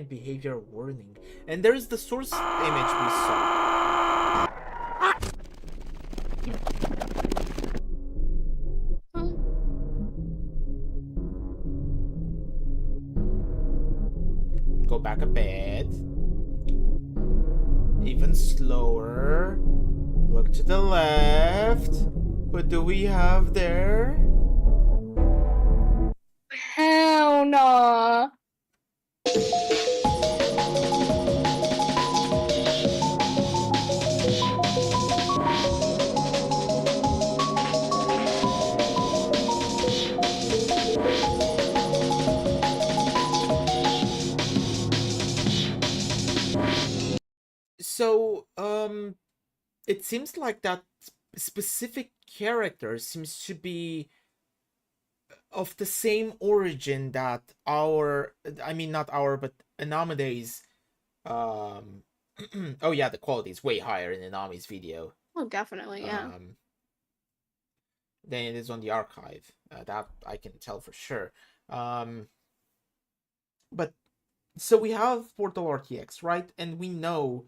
Behavior warning. And there is the source image we saw. Go back a bit. Even slower. Look to the left. What do we have there? Hell no. So, it seems like that specific character seems to be of the same origin that not our, but Anamede's, oh yeah, the quality is way higher in Anami's video. Oh, definitely, yeah. Than it is on the archive. That I can tell for sure. But so we have Portal RTX, right? And we know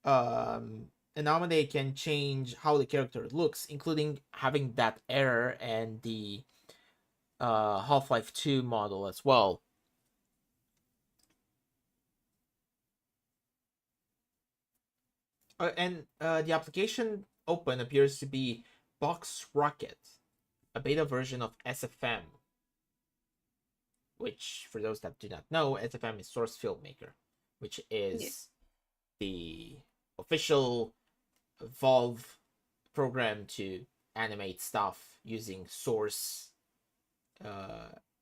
Anamade can change how the character looks, including having that error and the Half-Life 2 model as well. And the application open appears to be Box Rocket, a beta version of SFM, which, for those that do not know, SFM is Source Filmmaker, which is the official Valve program to animate stuff using Source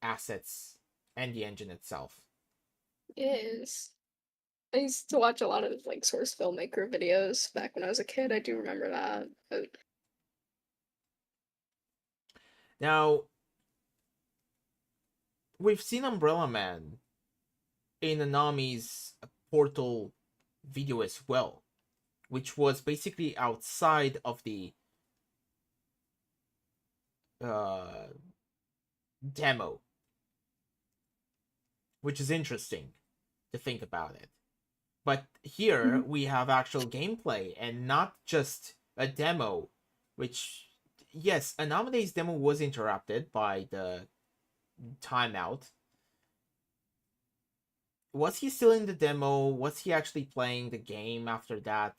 assets and the engine itself. It is. I used to watch a lot of like Source Filmmaker videos back when I was a kid. I do remember that. But... Now, we've seen Umbrella Man in Anami's Portal video as well, which was basically outside of the demo, which is interesting to think about it. But here we have actual gameplay and not just a demo, which, yes, Anamede's demo was interrupted by the timeout. Was he still in the demo? Was he actually playing the game after that?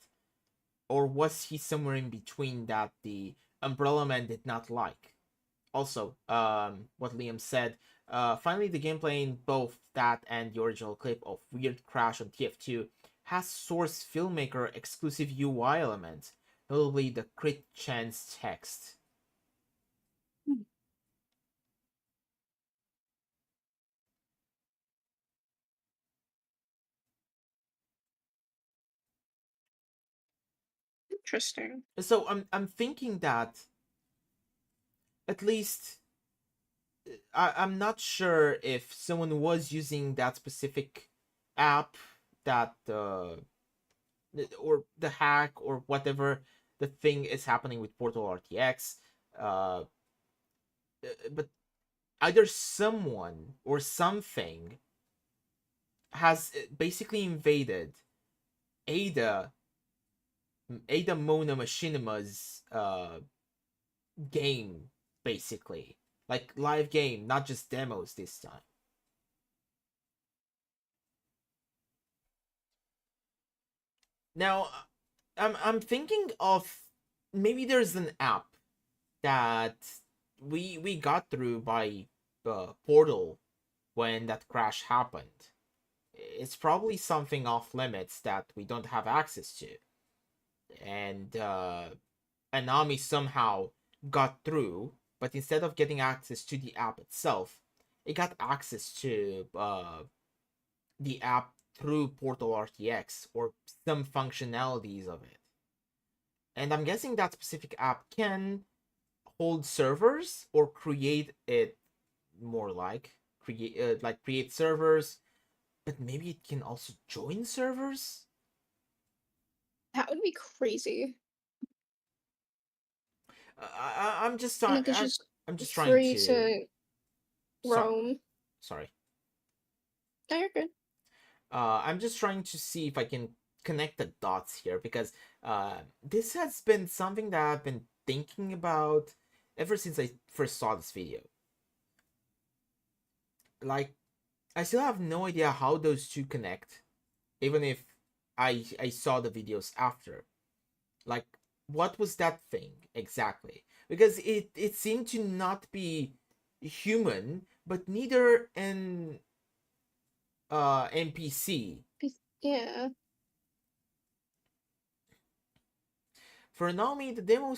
Or was he somewhere in between that the Umbrella Man did not like? Also, what Liam said, finally the gameplay in both that and the original clip of Weird Crash on TF2 has Source Filmmaker exclusive UI elements, notably the crit chance text. Interesting. So I'm thinking that at least I'm not sure if someone was using that specific app, that or the hack or whatever the thing is happening with Portal RTX, but either someone or something has basically invaded Ada Mona Machinima's game, basically. Like live game, not just demos this time. Now, I'm thinking of maybe there's an app that we got through by Portal when that crash happened. It's probably something off limits that we don't have access to, and Anami somehow got through, but instead of getting access to the app itself, it got access to the app through Portal RTX or some functionalities of it. And I'm guessing that specific app can hold servers or create it, more like create servers, but maybe it can also join servers. That would be crazy. I'm just And trying. it could just I'm just free trying to roam. Sorry. No, you're good. I'm just trying to see if I can connect the dots here, because this has been something that I've been thinking about ever since I first saw this video. Like, I still have no idea how those two connect, even if I saw the videos after. Like, what was that thing exactly? because it seemed to not be human, but neither an NPC. Yeah. For Naomi, the demo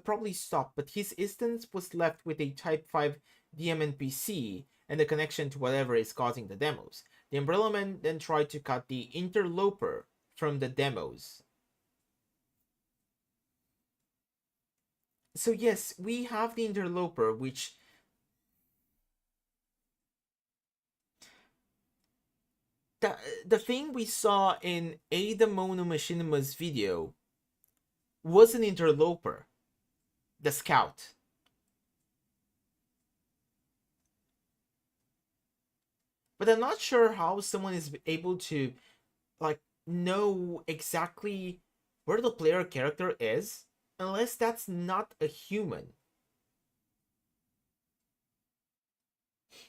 probably stopped, but his instance was left with a Type 5 DM NPC and the connection to whatever is causing the demos. The Umbrella Man then tried to cut the Interloper from the demos. So yes, we have the Interloper, which the thing we saw in Ada Mono Machinima's video was an Interloper, the scout. But I'm not sure how someone is able to like know exactly where the player character is unless that's not a human.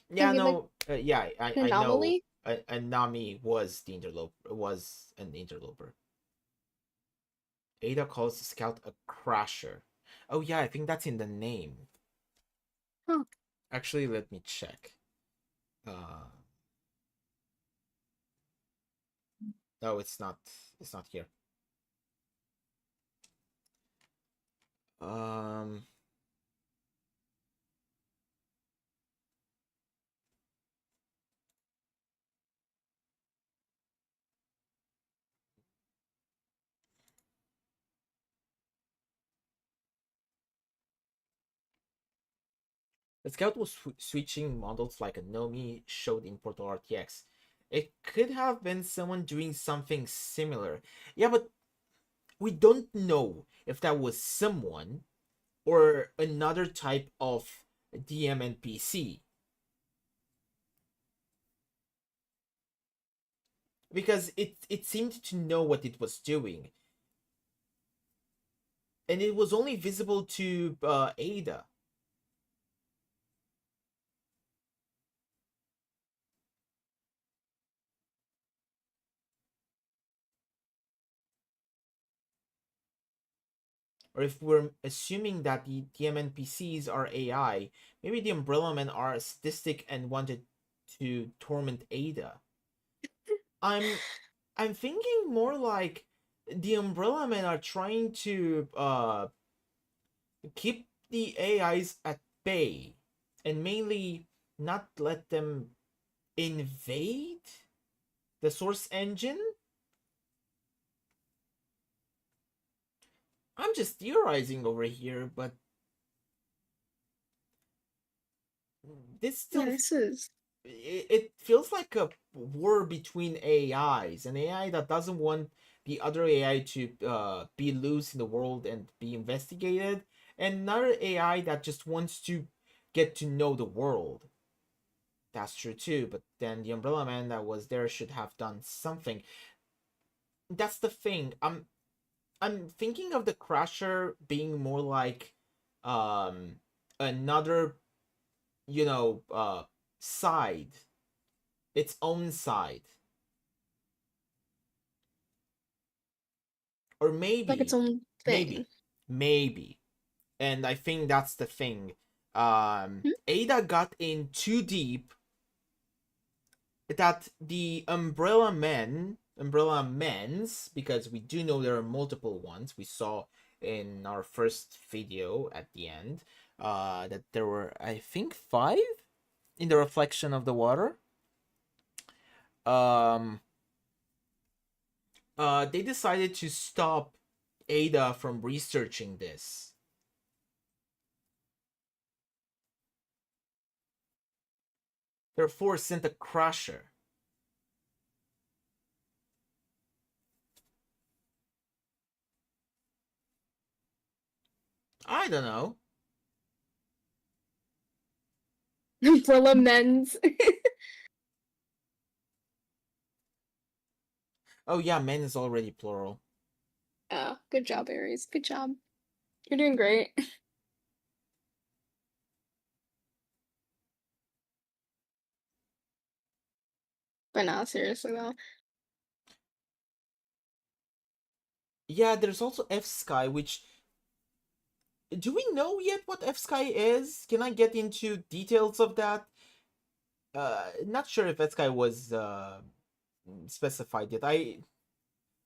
Yeah, Maybe like no, yeah, an I know. anomaly? Nami was the interloper, was an interloper. Ada calls the scout a crasher. Oh yeah, I think that's in the name. Huh. Actually, let me check. No, it's not. It's not here. The scout was switching models like a Nomi showed in Portal RTX. It could have been someone doing something similar. Yeah, but we don't know if that was someone or another type of DM NPC. Because it seemed to know what it was doing. And it was only visible to Ada. Or if we're assuming that the DM NPCs are AI, maybe the Umbrella Men are sadistic and wanted to torment Ada. I'm thinking more like the Umbrella Men are trying to keep the AIs at bay and mainly not let them invade the source engine. I'm just theorizing over here, but this still it feels like a war between AIs. An AI that doesn't want the other AI to be loose in the world and be investigated, and another AI that just wants to get to know the world. That's true too, but then the Umbrella Man that was there should have done something. That's the thing. I'm thinking of the Crasher being more like another, you know, side, its own side. Or maybe like its own thing. Maybe. And I think that's the thing. Ada got in too deep that the Umbrella Men's, because we do know there are multiple ones. We saw in our first video at the end that there were, I think, 5 in the reflection of the water. They decided to stop Ada from researching this. Therefore, sent a crusher. I don't know. Umbrella Men's. Oh yeah, men is already plural. Oh, good job, Aries. Good job. You're doing great. But no, seriously though. Yeah, there's also F Sky, which do we know yet what F-Sky is? Can I get into details of that? Not sure if F-Sky was specified yet.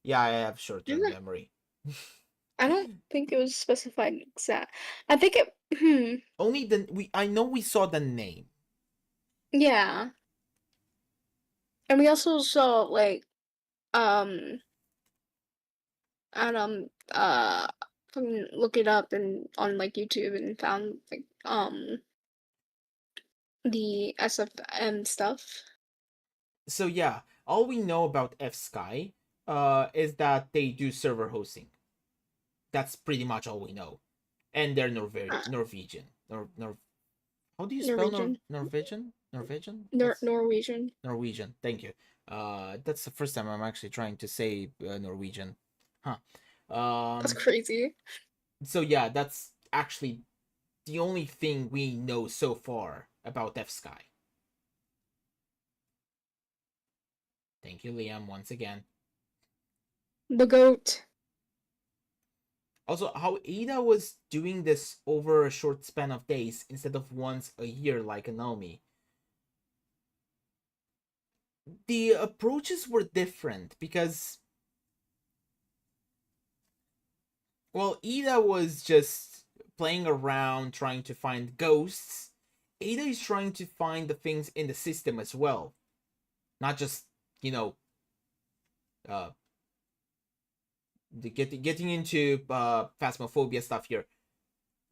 Yeah, I have short-term memory. I don't think it was specified exact. I think it. Only I know we saw the name. Yeah. And we also saw like and fucking look it up and on like YouTube and found like the SFM stuff. So yeah, all we know about F-Sky is that they do server hosting. That's pretty much all we know. And they're Norwegian. How do you spell Norwegian? Norwegian. Norwegian. Thank you. That's the first time I'm actually trying to say Norwegian. Huh. That's crazy. So yeah, that's actually the only thing we know so far about F-Sky. Thank you, Liam, once again. The goat. Also, how Ada was doing this over a short span of days instead of once a year like Anomi. The approaches were different because, well, Ada was just playing around trying to find ghosts. Ada is trying to find the things in the system as well. Not just, you know, getting into phasmophobia stuff here.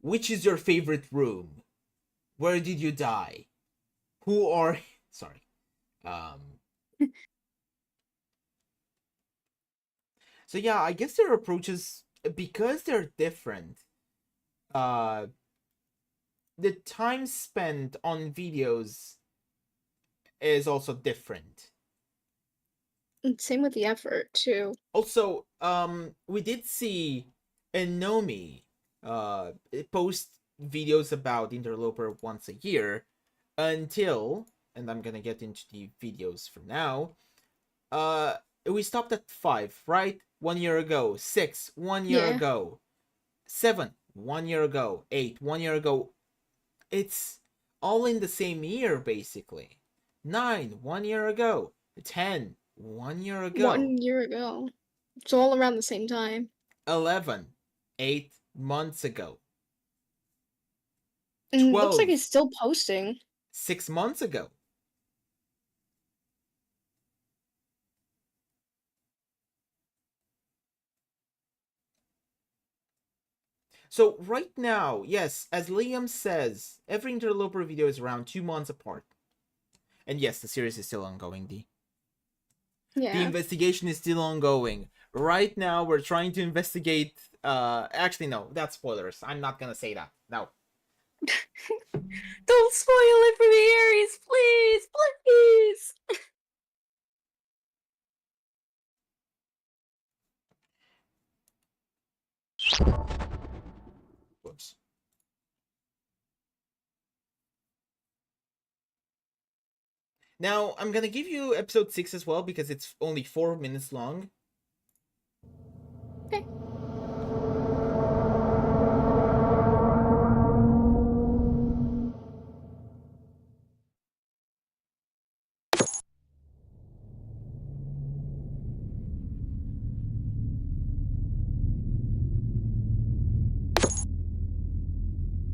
Which is your favorite room? Where did you die? Who are... Sorry. So yeah, I guess their approaches, because they're different, the time spent on videos is also different. And same with the effort too. Also, we did see Nomi post videos about Interloper once a year until, and I'm gonna get into the videos for now, we stopped at 5, right? 1 year ago. 6, 1 year ago. 7, 1 year ago. 8, 1 year ago. It's all in the same year, basically. 9, 1 year ago. 10, 1 year ago. 1 year ago. It's all around the same time. 11, 8 months ago. And 12, looks like he's still posting. 6 months ago. So right now, yes, as Liam says, every Interloper video is around 2 months apart. And yes, the series is still ongoing, D. Yeah. The investigation is still ongoing. Right now, we're trying to investigate... actually, no, that's spoilers. I'm not gonna say that. No. Don't spoil it for the Aries, please! Please! Whoops. Now, I'm gonna give you episode 6 as well, because it's only 4 minutes long. Okay.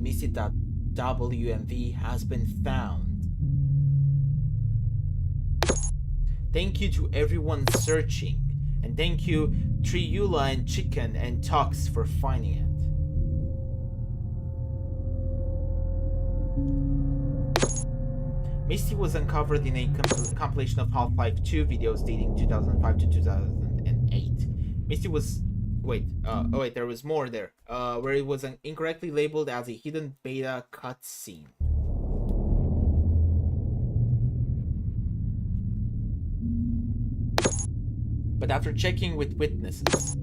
Misty.wmv has been found. Thank you to everyone searching, and thank you Triula and Chicken and Tux for finding it. Misty was uncovered in a compilation of Half-Life 2 videos dating 2005 to 2008. Misty was... Wait, there was more there. Where it was incorrectly labeled as a hidden beta cutscene. But after checking with witnesses,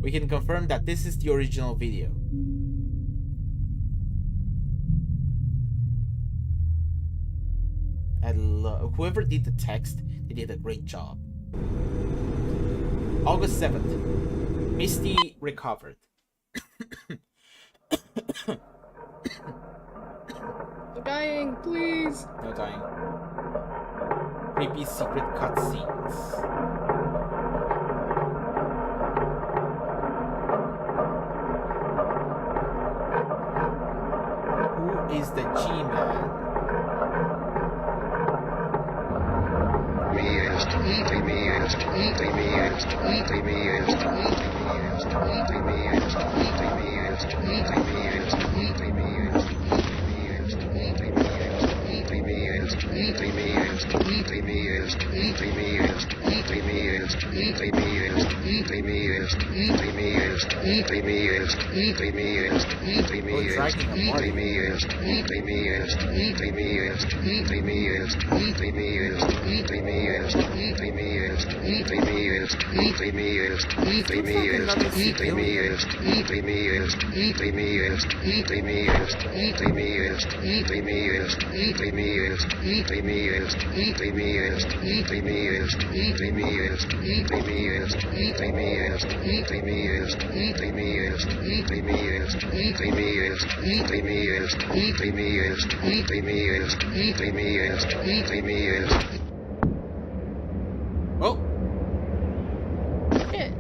we can confirm that this is the original video. Whoever did the text, they did a great job. August 7th. Misty recovered. I'm dying, please. No dying. Creepy secret cutscenes. Who is the G-Man? Oh! Shit.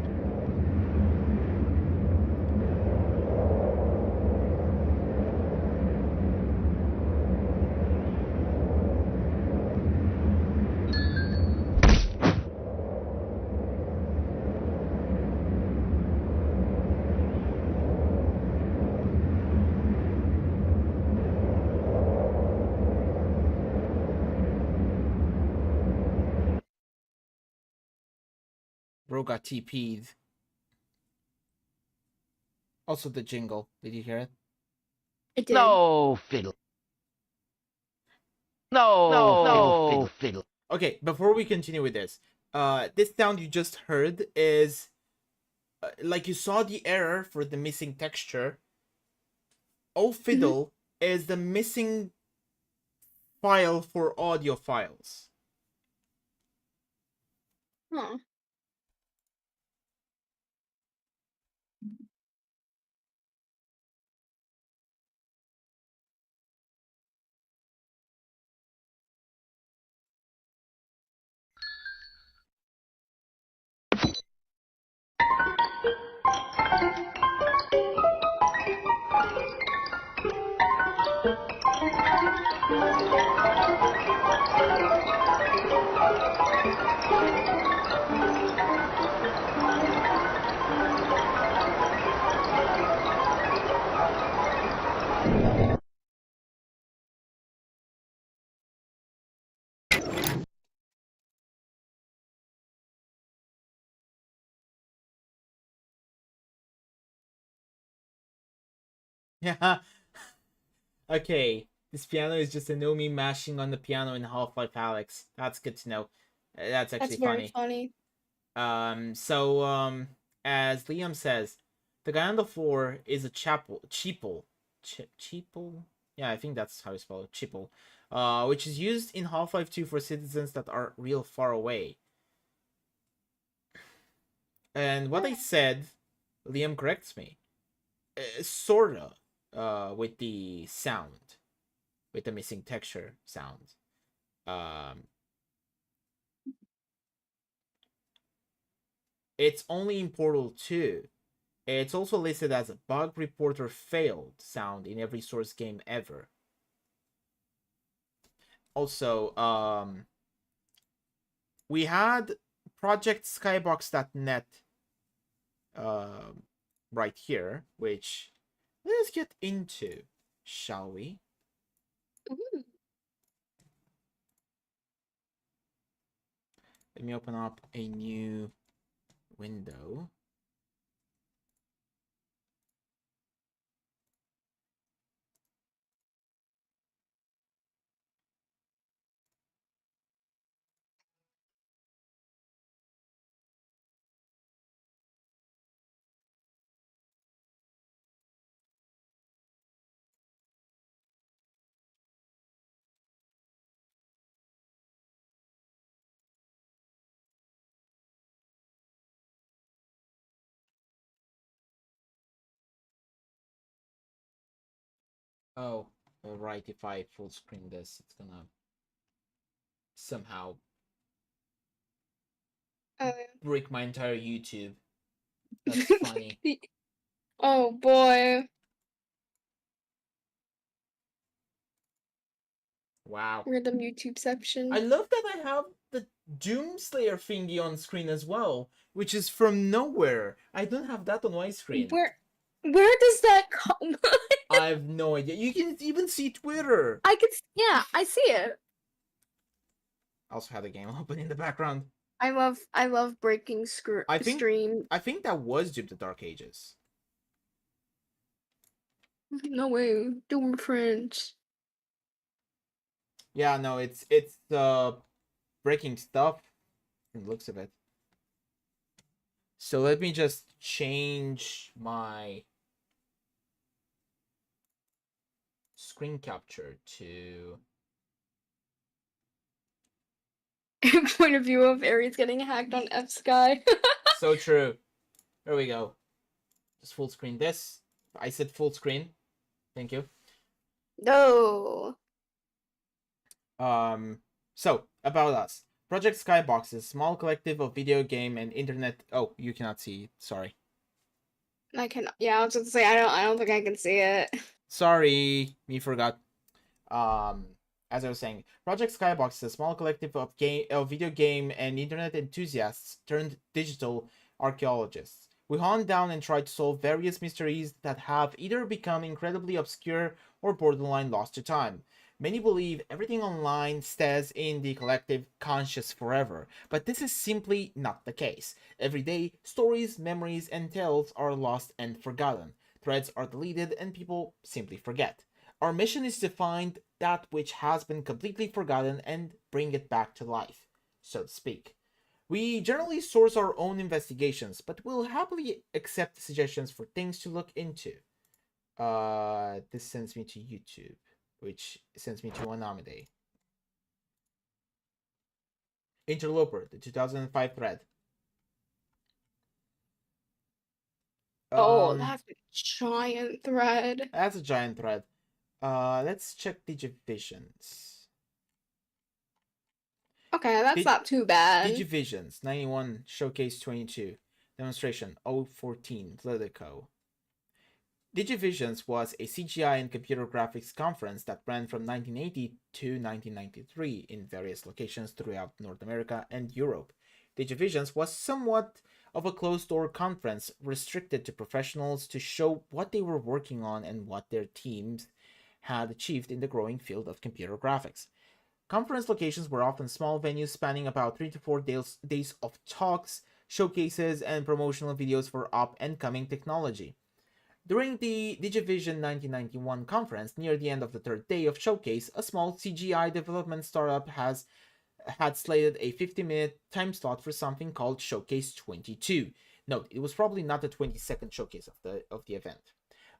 Bro got TP'd. Also the jingle. Did you hear it? I did. No fiddle. No fiddle. Okay, before we continue with this, this sound you just heard is like you saw the error for the missing texture. Oh fiddle is the missing file for audio files. Huh. Yeah. Okay, this piano is just a Nomi mashing on the piano in Half-Life Alyx. That's good to know. That's actually That's very funny. As Liam says, the guy on the floor is a cheeple. Cheeple? Yeah, I think that's how you spell it. Cheeple. Which is used in Half-Life 2 for citizens that are real far away. And what I said, Liam corrects me. Sorta. With the sound. With the missing texture sound. It's only in Portal 2. It's also listed as a bug reporter failed sound in every Source game ever. Also, we had Project Skybox.net right here, which let's get into, shall we? Ooh. Let me open up a new window. Oh, alright, if I full screen this, it's gonna somehow break my entire YouTube. That's funny. Oh boy. Wow. Random YouTubeception. I love that I have the Doomslayer thingy on screen as well, which is from nowhere. I don't have that on my screen. Where does that come? I have no idea. You can even see Twitter. Yeah, I see it. I also had the game open in the background. I love breaking stream. I think that was Doom the Dark Ages. No way, Doom friends. Yeah, no, it's breaking stuff from the looks of it. So let me just change my screen capture to Point of view of Ares getting hacked on F Sky. So true. There we go. Just full screen this. I said full screen. Thank you. No. So about us. Project Skybox is a small collective of video game and internet. Oh, you cannot see. Sorry. I cannot. Yeah, I was just say I don't think I can see it. Sorry, me forgot. As I was saying, Project Skybox is a small collective of video game and internet enthusiasts turned digital archaeologists. We hunt down and try to solve various mysteries that have either become incredibly obscure or borderline lost to time. Many believe everything online stays in the collective conscious forever, but this is simply not the case. Every day, stories, memories, and tales are lost and forgotten. Threads are deleted and people simply forget. Our mission is to find that which has been completely forgotten and bring it back to life, so to speak. We generally source our own investigations, but will happily accept suggestions for things to look into. This sends me to YouTube, which sends me to Anamide. Interloper, the 2005 thread. Oh, that's a giant thread. That's a giant thread. Let's check Digivisions. Okay, that's not too bad. Digivisions 91 Showcase 22 Demonstration 014 Politico. Digivisions was a CGI and computer graphics conference that ran from 1980 to 1993 in various locations throughout North America and Europe. Digivisions was somewhat of a closed-door conference restricted to professionals to show what they were working on and what their teams had achieved in the growing field of computer graphics. Conference locations were often small venues spanning about 3 to 4 days of talks, showcases, and promotional videos for up-and-coming technology. During the Digivision 1991 conference, near the end of the third day of showcase, a small CGI development startup had slated a 50-minute time slot for something called Showcase 22. Note, it was probably not the 22nd showcase of the event.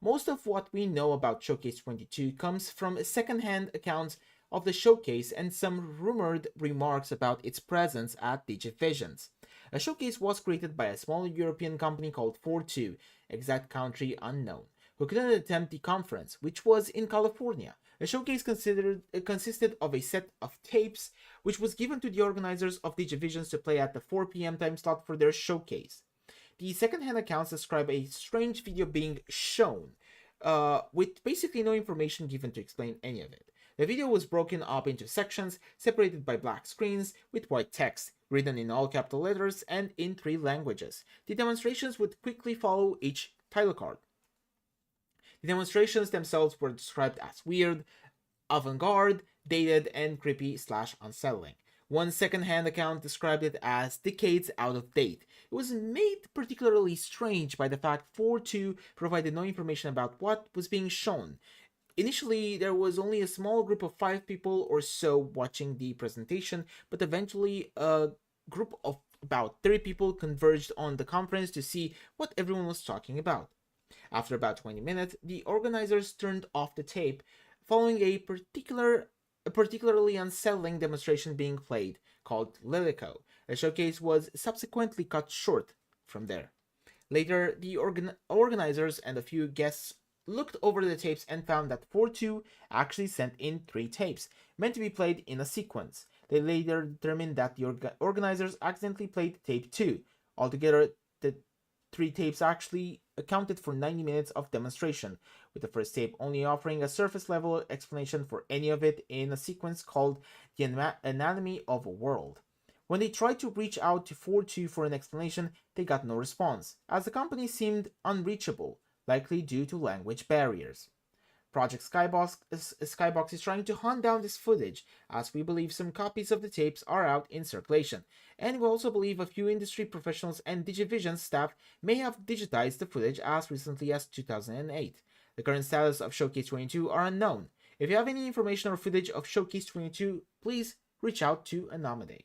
Most of what we know about Showcase 22 comes from second-hand accounts of the showcase and some rumored remarks about its presence at Digivisions. A showcase was created by a small European company called 42, exact country unknown, who couldn't attend the conference, which was in California. The showcase consisted of a set of tapes, which was given to the organizers of Digivisions to play at the 4 p.m. time slot for their showcase. The second-hand accounts describe a strange video being shown, with basically no information given to explain any of it. The video was broken up into sections, separated by black screens, with white text, written in all capital letters and in 3 languages. The demonstrations would quickly follow each title card. The demonstrations themselves were described as weird, avant-garde, dated, and creepy/unsettling. One second-hand account described it as decades out of date. It was made particularly strange by the fact 4.2 provided no information about what was being shown. Initially, there was only a small group of 5 people or so watching the presentation, but eventually a group of about 30 people converged on the conference to see what everyone was talking about. After about 20 minutes, the organizers turned off the tape, following a particularly unsettling demonstration being played, called Lilico. The showcase was subsequently cut short from there. Later, the organizers and a few guests looked over the tapes and found that 4-2 actually sent in 3 tapes, meant to be played in a sequence. They later determined that the organizers accidentally played tape 2. Altogether, the 3 tapes actually accounted for 90 minutes of demonstration, with the first tape only offering a surface level explanation for any of it in a sequence called The Anatomy of a World. When they tried to reach out to 4-2 for an explanation, they got no response, as the company seemed unreachable, likely due to language barriers. Project Skybox is trying to hunt down this footage, as we believe some copies of the tapes are out in circulation, and we also believe a few industry professionals and Digivision staff may have digitized the footage as recently as 2008. The current status of Showcase 22 are unknown. If you have any information or footage of Showcase 22, please reach out to Anomade.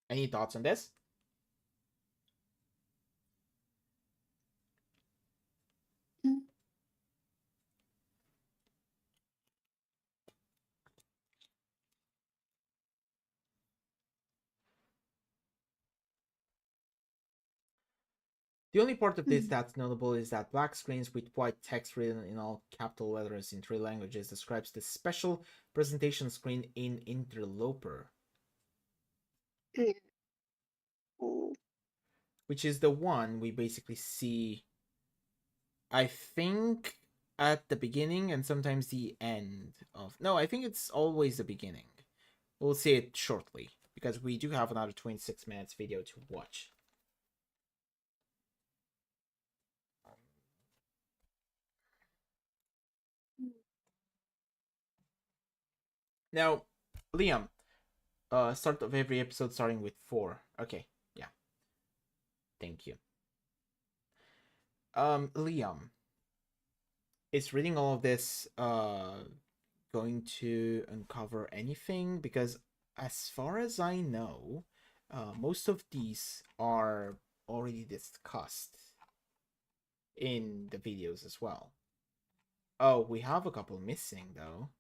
Any thoughts on this? The only part of this that's notable is that black screens with white text written in all capital letters in 3 languages describes the special presentation screen in Interloper. Which is the one we basically see, I think, at the beginning and sometimes the end of... No, I think it's always the beginning. We'll see it shortly, because we do have another 26 minutes video to watch. Now, Liam, start of every episode starting with 4. Okay, yeah. Thank you. Liam, is reading all of this going to uncover anything? Because as far as I know, most of these are already discussed in the videos as well. Oh, we have a couple missing though.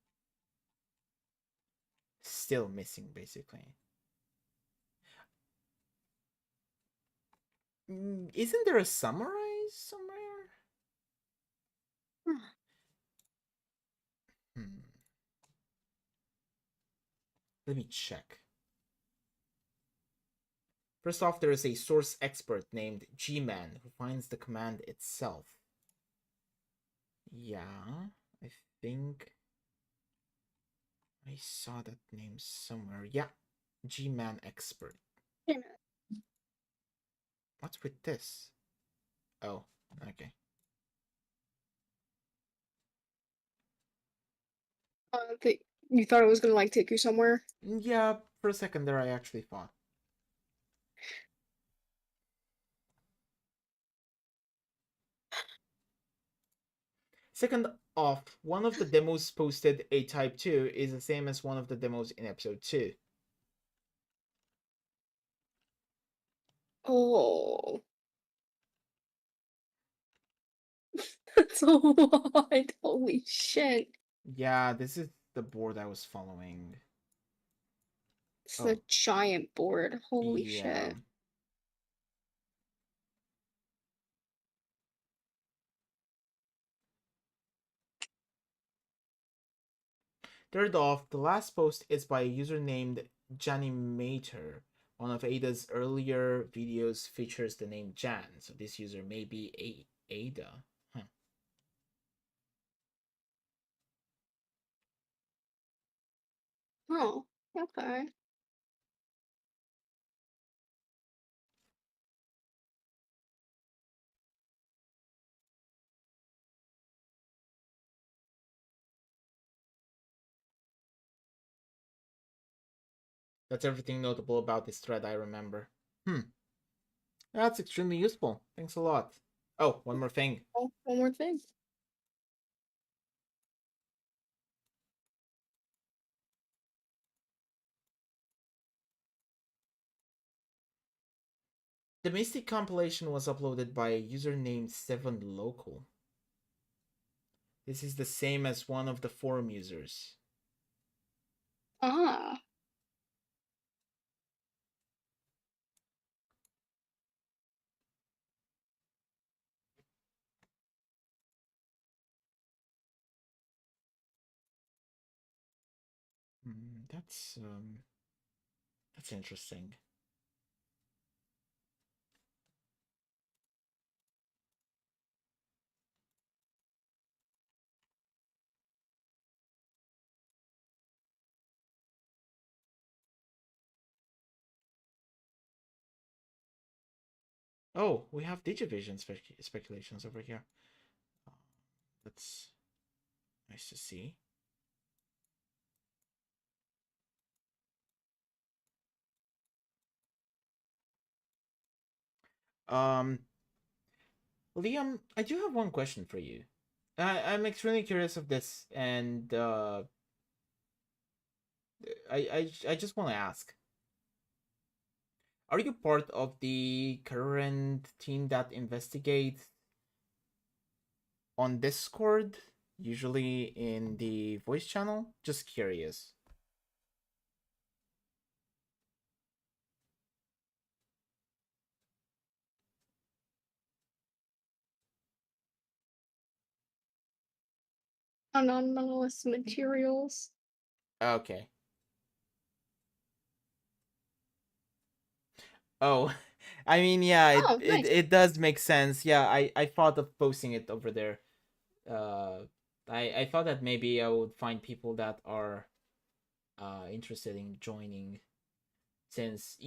Still missing, basically. Isn't there a summary somewhere? Let me check. First off, there is a source expert named G-Man who finds the command itself. Yeah, I think I saw that name somewhere. Yeah, G-Man expert. What's with this? Oh, okay. You thought it was gonna like take you somewhere? Yeah, for a second there I actually thought. Second off, one of the demos posted a Type 2 is the same as one of the demos in episode 2. Oh. That's a lot. Holy shit. Yeah, this is the board I was following. It's a giant board. Holy yeah. shit. Third off, the last post is by a user named Janimator. One of Ada's earlier videos features the name Jan, so this user may be Ada. Huh. Oh, okay. That's everything notable about this thread I remember. That's extremely useful. Thanks a lot. Oh, one more thing. Oh, one more thing. The Mystic compilation was uploaded by a user named 7Local. This is the same as one of the forum users. Ah. That's interesting. Oh, we have Digivision speculations over here. That's nice to see. Liam, I do have one question for you. I'm extremely curious of this, and I just want to ask: are you part of the current team that investigates on Discord, usually in the voice channel? Just curious. Anomalous materials. Okay. Oh, I mean, yeah, Oh, nice. it does make sense. Yeah, I thought of posting it over there. I thought that maybe I would find people that are interested in joining, since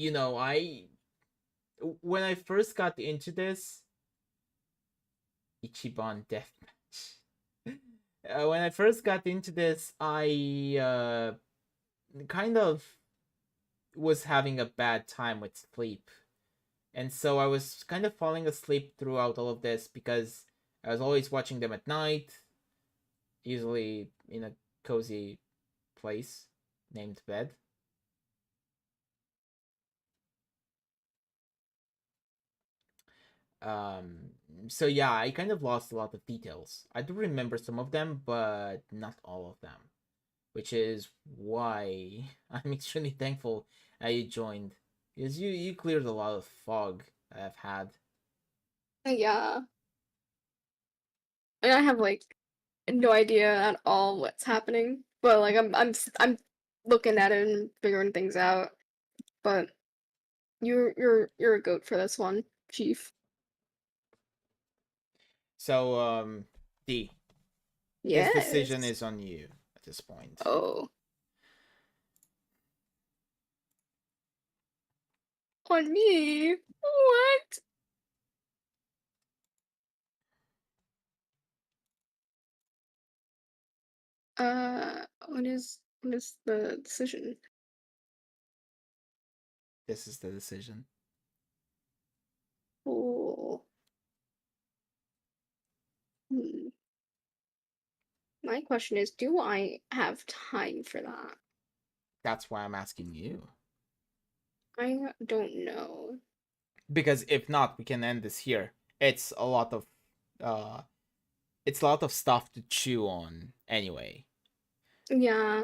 when I first got into this Ichiban Deathmatch. When I first got into this, I kind of was having a bad time with sleep. And so I was kind of falling asleep throughout all of this because I was always watching them at night, usually in a cozy place named bed. Um, so yeah, I kind of lost a lot of details. I do remember some of them, but not all of them, which is why I'm extremely thankful you joined, because you cleared a lot of fog I've had. Yeah. And I have like no idea at all what's happening, but like I'm looking at it and figuring things out. But you're a goat for this one, Chief. So D, this decision Yes. is on you at this point. Oh. On me? What? What is the decision? This is the decision. Oh. Hmm. My question is, do I have time for that? That's why I'm asking you. I don't know. Because if not, we can end this here. It's a lot of stuff to chew on anyway. Yeah.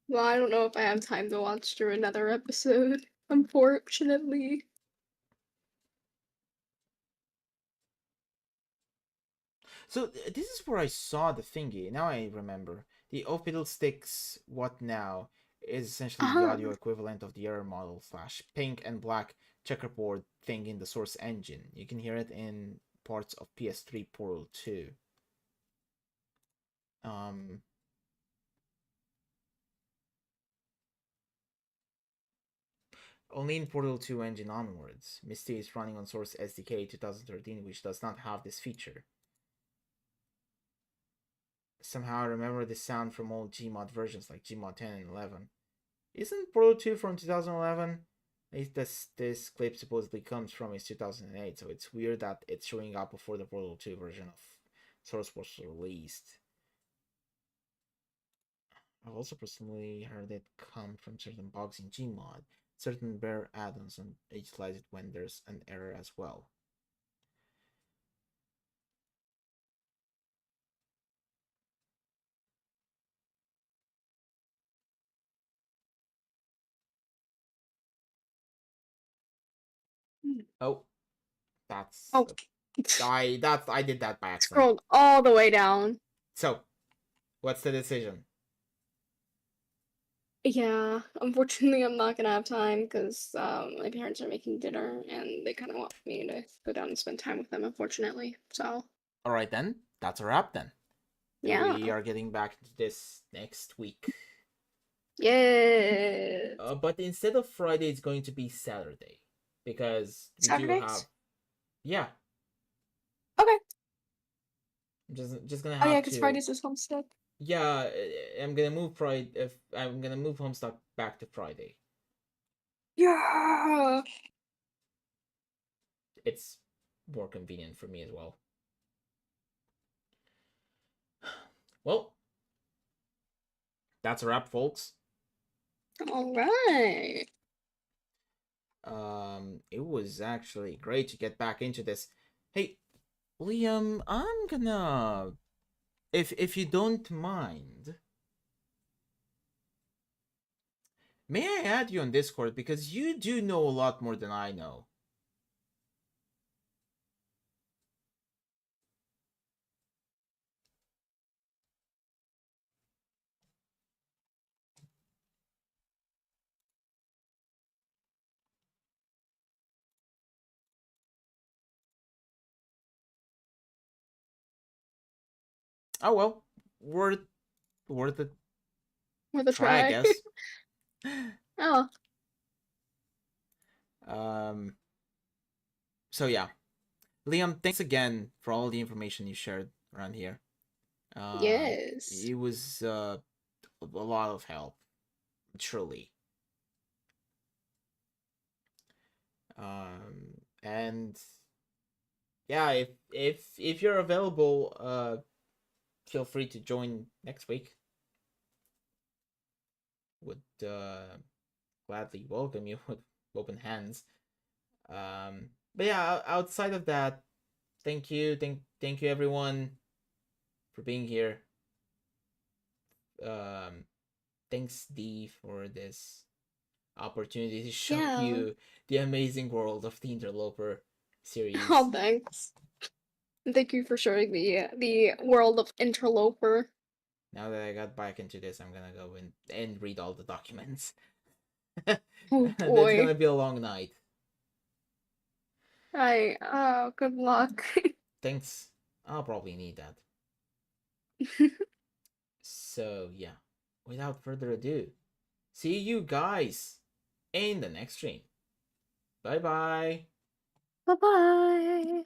Well, I don't know if I have time to watch through another episode, unfortunately. So this is where I saw the thingy. Now I remember. The off sticks what now is essentially the audio equivalent of the error model / pink and black checkerboard thing in the source engine. You can hear it in parts of PS3 Portal 2. Only in Portal 2 engine onwards. Misty is running on Source SDK 2013, which does not have this feature. Somehow I remember this sound from old Gmod versions like Gmod 10 and 11. Isn't Portal 2 from 2011? This clip supposedly comes from is 2008, so it's weird that it's showing up before the Portal 2 version of Source was released. I've also personally heard it come from certain bugs in Gmod, certain bare add-ons, and utilize it when there's an error as well. Oh, that's I did that by accident. Scrolled all the way down. So, what's the decision? Yeah, unfortunately, I'm not gonna have time because my parents are making dinner and they kind of want me to go down and spend time with them, unfortunately. So, Alright then, that's a wrap then. yeah. We are getting back to this next week. Yes. But instead of Friday, it's going to be Saturday. Because we do have... Saturdays? Yeah, Okay. just gonna Oh, yeah, have because to... Fridays is Homestead. Yeah, I'm gonna move I'm gonna move Homestuck back to Friday. Yeah. It's more convenient for me as well. Well, that's a wrap, folks. All right. It was actually great to get back into this. Hey, Liam, I'm gonna, if you don't mind, may I add you on Discord because you do know a lot more than I know. Oh well, worth a Worth a try, I try. guess. Oh, So yeah, Liam, thanks again for all the information you shared around here. yes. It was a lot of help, truly. And yeah, if you're available, feel free to join next week. Would gladly welcome you with open hands. But yeah, outside of that, thank you everyone for being here. Thanks Dee for this opportunity to show you the amazing world of the Interloper series. Oh, thanks. Thank you for showing me the world of Interloper. Now that I got back into this, I'm gonna go and read all the documents. Oh That's boy. gonna be a long night. Oh, good luck. Thanks. I'll probably need that. So yeah, without further ado, see you guys in the next stream. Bye bye. Bye bye.